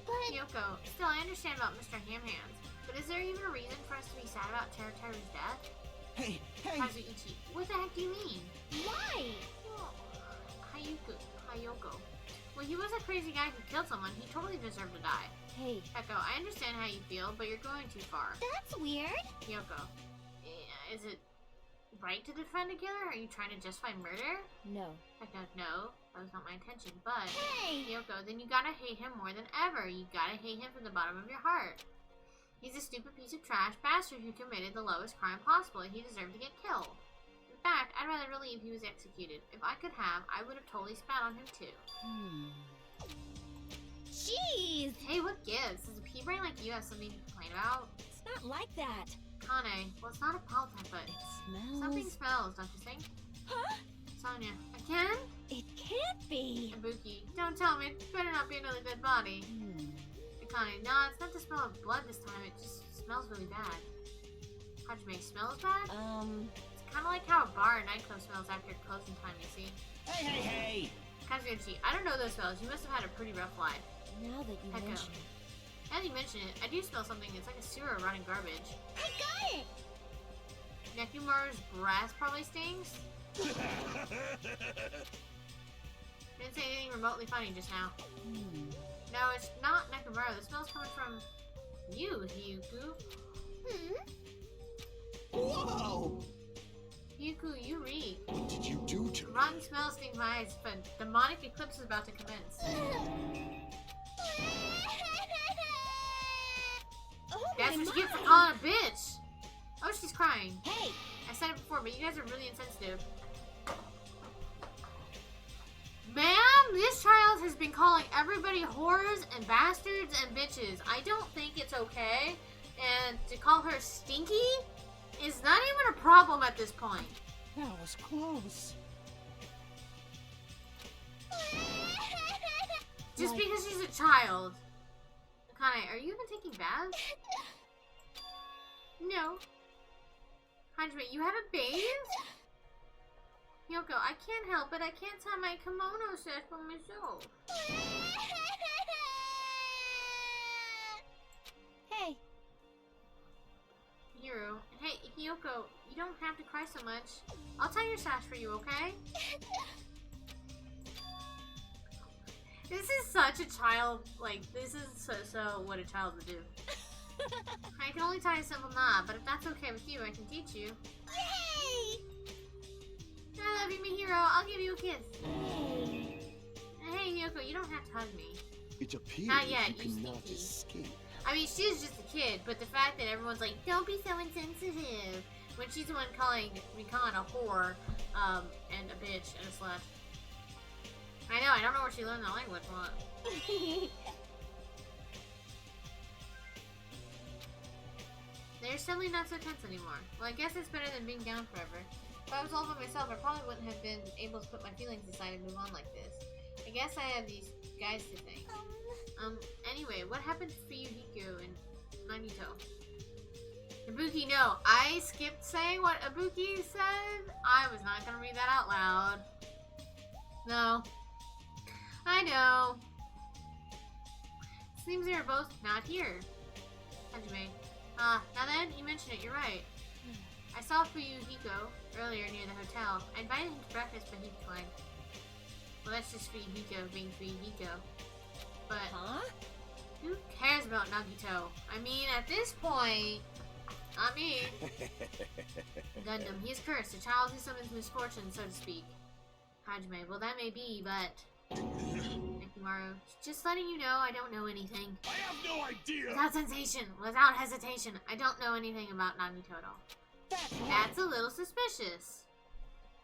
But... Yoko, still I understand about Mr. Hamhands, but is there even a reason for us to be sad about Taru's death? Hey! Kazuichi, what the heck do you mean? Why? Oh, Hayoko. Well, he was a crazy guy who killed someone. He totally deserved to die. Hey. Echo, I understand how you feel, but you're going too far. That's weird. Yoko, is it right to defend a killer? Are you trying to justify murder? No. Echo, no. That was not my intention, but... Hey! Yoko, then you gotta hate him more than ever. You gotta hate him from the bottom of your heart. He's a stupid piece of trash bastard who committed the lowest crime possible. He deserved to get killed. In fact, I'd rather believe he was executed. If I could have, I would have totally spat on him too. Jeez! Hey, what gives? Does a pea brain like you have something to complain about? It's not like that. Kane, well, it's not a Paltai, but It smells... something smells, don't you think? Huh? Sonia, again? It can't be. Ibuki, don't tell me. It better not be another dead body. Akane, no, it's not the smell of blood this time. It just smells really bad. Hajime, smells bad? It's kind of like how a bar or nightclub smells after closing time, you see? Hey! Kazuichi, I don't know those smells. You must have had a pretty rough life. Now that you Echo. mention it. Now that you mention it, I do smell something. It's like a sewer running garbage. I got it! Nekimaru's breath probably stings? Didn't say anything remotely funny just now. No, it's not Nekimaru. The smell's coming from you, Hyuku. Whoa! Hyuku, you reek. What did you do to me? Rotten smell stings my eyes, but demonic eclipse is about to commence. Oh That's my what you get for my. calling a bitch! Oh, she's crying. Hey! I said it before, but you guys are really insensitive. Ma'am, this child has been calling everybody whores and bastards and bitches. I don't think it's okay. And to call her stinky is not even a problem at this point. That was close. Just because she's a child. Akane, are you even taking baths? No. Hajime, you haven't bathed? Yoko, I can't help it. I can't tie my kimono set for myself. Hey. Hiro. Hey, Yoko, you don't have to cry so much. I'll tie your sash for you, okay? This is such a child, like, this is so what a child would do. I can only tie a simple knot, but if that's okay with you, I can teach you. Yay! I love you, Mihiro. I'll give you a kiss. Hey, Yoko, you don't have to hug me. It appears Not yet, you you cannot sneaky. escape. I mean, she's just a kid, but the fact that everyone's like, don't be so insensitive, when she's the one calling Rikan a whore, and a bitch, and a slut. I know, I don't know where she learned that language, but... you're suddenly not so tense anymore. Well, I guess it's better than being down forever. If I was all by myself, I probably wouldn't have been able to put my feelings aside and move on like this. I guess I have these guys to thank. Anyway, what happened for Yuhiko and Nagito? Ibuki, no. I skipped saying what Ibuki said. I was not gonna read that out loud. No. I know. Seems they are both not here. Hajime. Now then, you mentioned it, you're right. I saw Fuyuhiko earlier near the hotel. I invited him to breakfast, but he declined. Well, that's just Fuyuhiko being Fuyuhiko. But, who cares about Nagito? I mean, at this point, not me. Gundam, he is cursed, a child who summons misfortune, so to speak. Hajime, well that may be, but... Nekimaru, just letting you know I don't know anything. I have no idea! Without sensation, without hesitation, I don't know anything about Nagito at all. That's a little suspicious.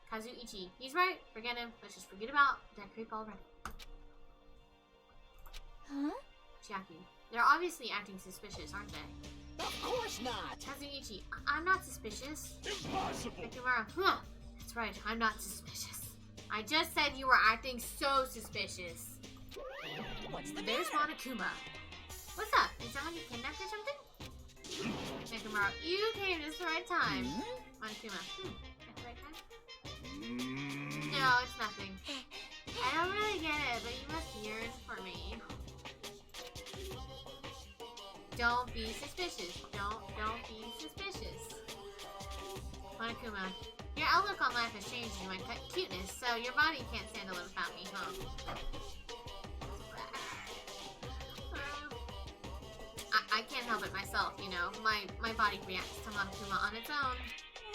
Kazuichi, he's right, forget him, let's just forget about that creep already. Huh? Chiaki, they're obviously acting suspicious, aren't they? Of course not! Kazuichi, I'm not suspicious. Impossible! Nekimaru, that's right, I'm not suspicious. I just said you were acting so suspicious. What's the There's matter? Monokuma. What's up? Is someone you kidnapped or something? Nekimaru, you came just the right time. Monokuma, at the right time? No, it's nothing. I don't really get it, but you must be yours for me. Don't be suspicious. Don't be suspicious. Monokuma, your outlook on life has changed in my cuteness, so your body can't stand to live without me, huh? I can't help it myself, you know. My body reacts to Monokuma on its own.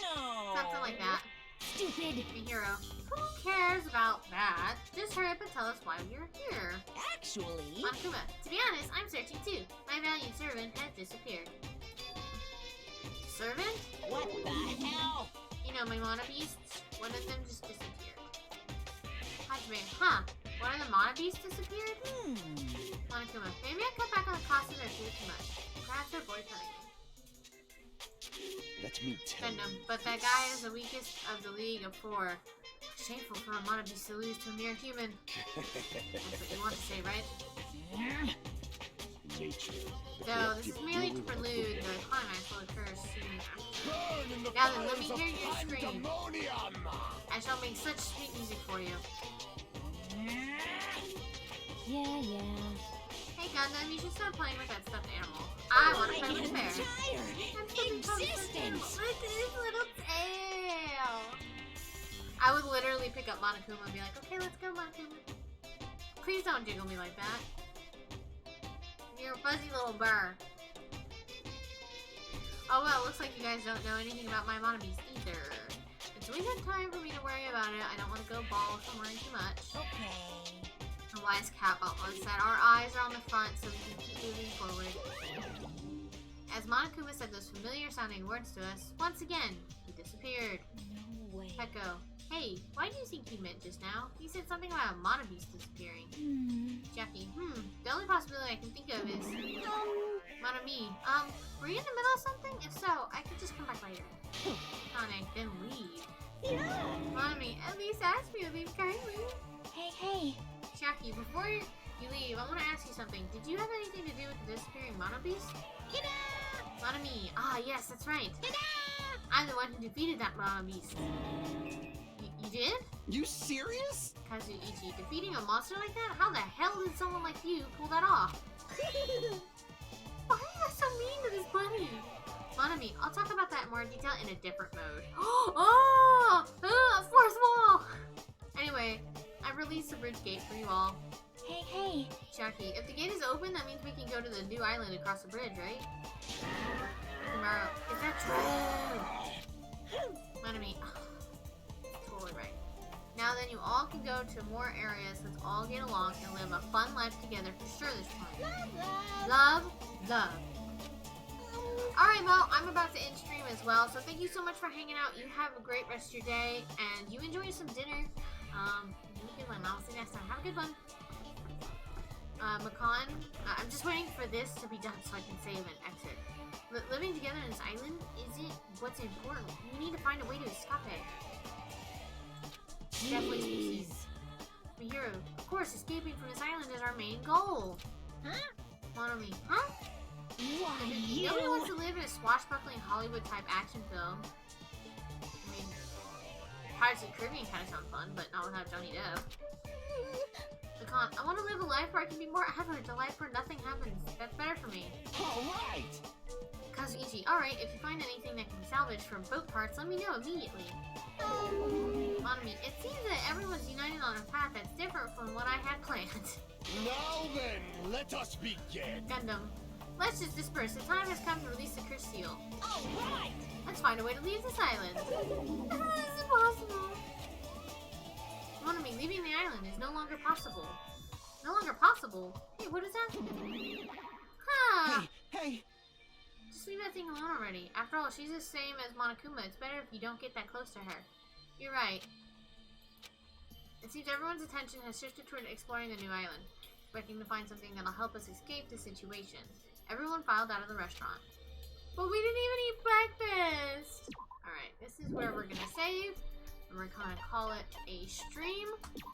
No. Something like that. Stupid. Mihiro, who cares about that? Just hurry up and tell us why you're here. Actually... Monokuma, to be honest, I'm searching too. My valued servant has disappeared. Servant? What the hell? You know, my Mana Beasts, one of them just disappeared. Hajime, huh? One of the Mana Beasts disappeared? Monokuma, maybe I cut back on the cost of their food too much. Perhaps her boyfriend again. Let me tell you. Gundam, but that guy is the weakest of the League of Four. Shameful for a Mana Beast to lose to a mere human. That's what you want to say, right? Nature. Though this is merely to prelude, the climax will occur soon after. Now then, let me hear your scream. I shall make such sweet music for you. Yeah. Hey Gundam, you should start playing with that stuffed animal. I want to play with a bear. Existence! With his little tail. I would literally pick up Monokuma and be like, okay, let's go, Monokuma. Please don't jiggle me like that. You're a fuzzy little burr. Oh well, looks like you guys don't know anything about my Mana Beast either. Until we have time for me to worry about it, I don't want to go balls from worrying too much. Okay. A wise cat once said, our eyes are on the front so we can keep moving forward. As Monokuma said those familiar sounding words to us, once again, he disappeared. No way. Peko, hey, why do you think he meant just now? He said something about a Mana Beast disappearing. Jackie, the only possibility I can think of is... Monami, were you in the middle of something? If so, I could just come back later. Kane, then leave. Yeah. Monami, at least ask me to leave kindly. Hey. Jackie, before you leave, I want to ask you something. Did you have anything to do with the disappearing Mana Beast? Monami, yes, that's right. I'm the one who defeated that Mana Beast. You did? You serious? Kazuichi, defeating a monster like that? How the hell did someone like you pull that off? Why are you so mean to this bunny? Monami, I'll talk about that in more detail in a different mode. Fourth wall! Anyway, I've released the bridge gate for you all. Hey. Jackie, if the gate is open, that means we can go to the new island across the bridge, right? Tomorrow, is that true? Monami, totally right. Now then, you all can go to more areas. Let's all get along and live a fun life together for sure this time. Love. Alright, well, I'm about to end stream as well, so thank you so much for hanging out. You have a great rest of your day, and you enjoy some dinner. Have a good one. I'll see you next time. Have a good one. Macan, I'm just waiting for this to be done so I can save and exit. Living together on this island isn't what's important. We need to find a way to escape. Definitely species. The hero, of course, escaping from this island is our main goal. Huh? Monomi, huh? Why, Nobody wants to live in a swashbuckling Hollywood-type action film. I mean, Pirates of the Caribbean kind of sound fun, but not without Johnny Depp. Lacan, I want to live a life where I can be more average, a life where nothing happens. That's better for me. Alright! Kazuichi, alright, if you find anything that can be salvaged from boat parts, let me know immediately. Monomi, it seems that everyone's united on a path that's different from what I had planned. Now then, let us begin. Gundam, let's just disperse. The time has come to release the cursed seal. Alright! Let's find a way to leave this island. This is impossible. Monomi, leaving the island is no longer possible. No longer possible? Hey, what is that? Huh. Hey! Just leave that thing alone already. After all, she's the same as Monokuma. It's better if you don't get that close to her. You're right. It seems everyone's attention has shifted toward exploring the new island, expecting to find something that'll help us escape the situation. Everyone filed out of the restaurant. But we didn't even eat breakfast! Alright, this is where we're gonna save. And we're gonna call it a stream.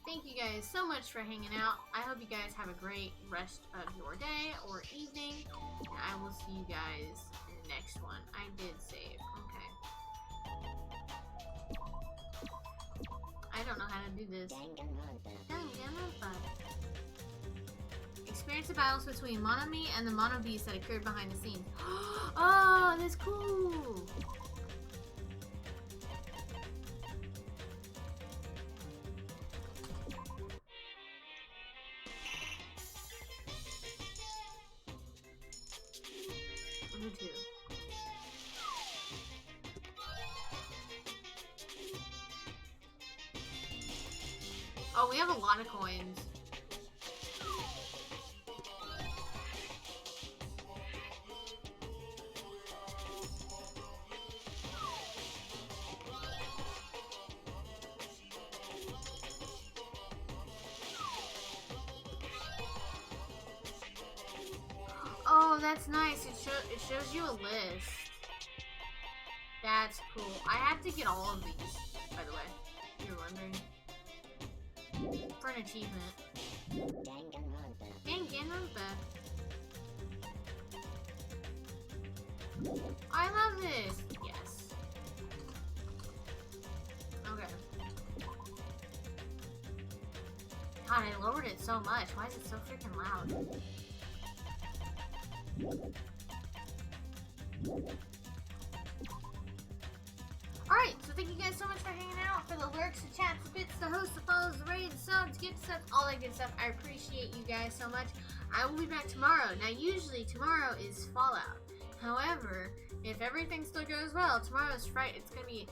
Thank you guys so much for hanging out. I hope you guys have a great rest of your day or evening. And I will see you guys in the next one. I did save. Okay. I don't know how to do this. Danganronpa. Experience the battles between Monomi and the Mono Beast that occurred behind the scenes. Oh, that's cool! Me too. Oh, we have a lot of coins. Oh, that's nice. It shows you a list. That's cool. I have to get all of these, by the way, if you're wondering. For an achievement. Danganronpa. I love this. Yes. Okay. God, I lowered it so much. Why is it so freaking loud? Alright, so thank you guys so much for hanging out, for the lurks, the chats, the bits, the hosts, the follows, the raids, the subs, gift stuff, all that good stuff. I appreciate you guys so much. I will be back tomorrow. Now, usually tomorrow is Fallout. However, if everything still goes well, tomorrow is Friday. It's gonna be,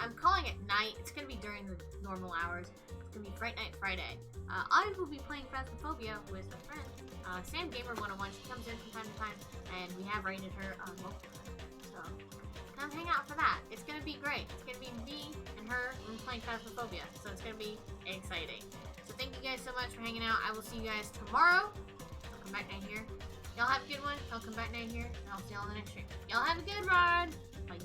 I'm calling it night. It's gonna be during the normal hours. It's gonna be Fright Night Friday. I will be playing Phasmophobia with my friend, Sam Gamer 101. She comes in from time to time, and we have rated her multiple times. So come hang out for that. It's gonna be great. It's gonna be me and her and playing Phasmophobia. So it's gonna be exciting. So thank you guys so much for hanging out. I will see you guys tomorrow. I'll come back down here. Y'all have a good one. I'll come back down here, and I'll see y'all in the next stream. Y'all have a good ride. Bye.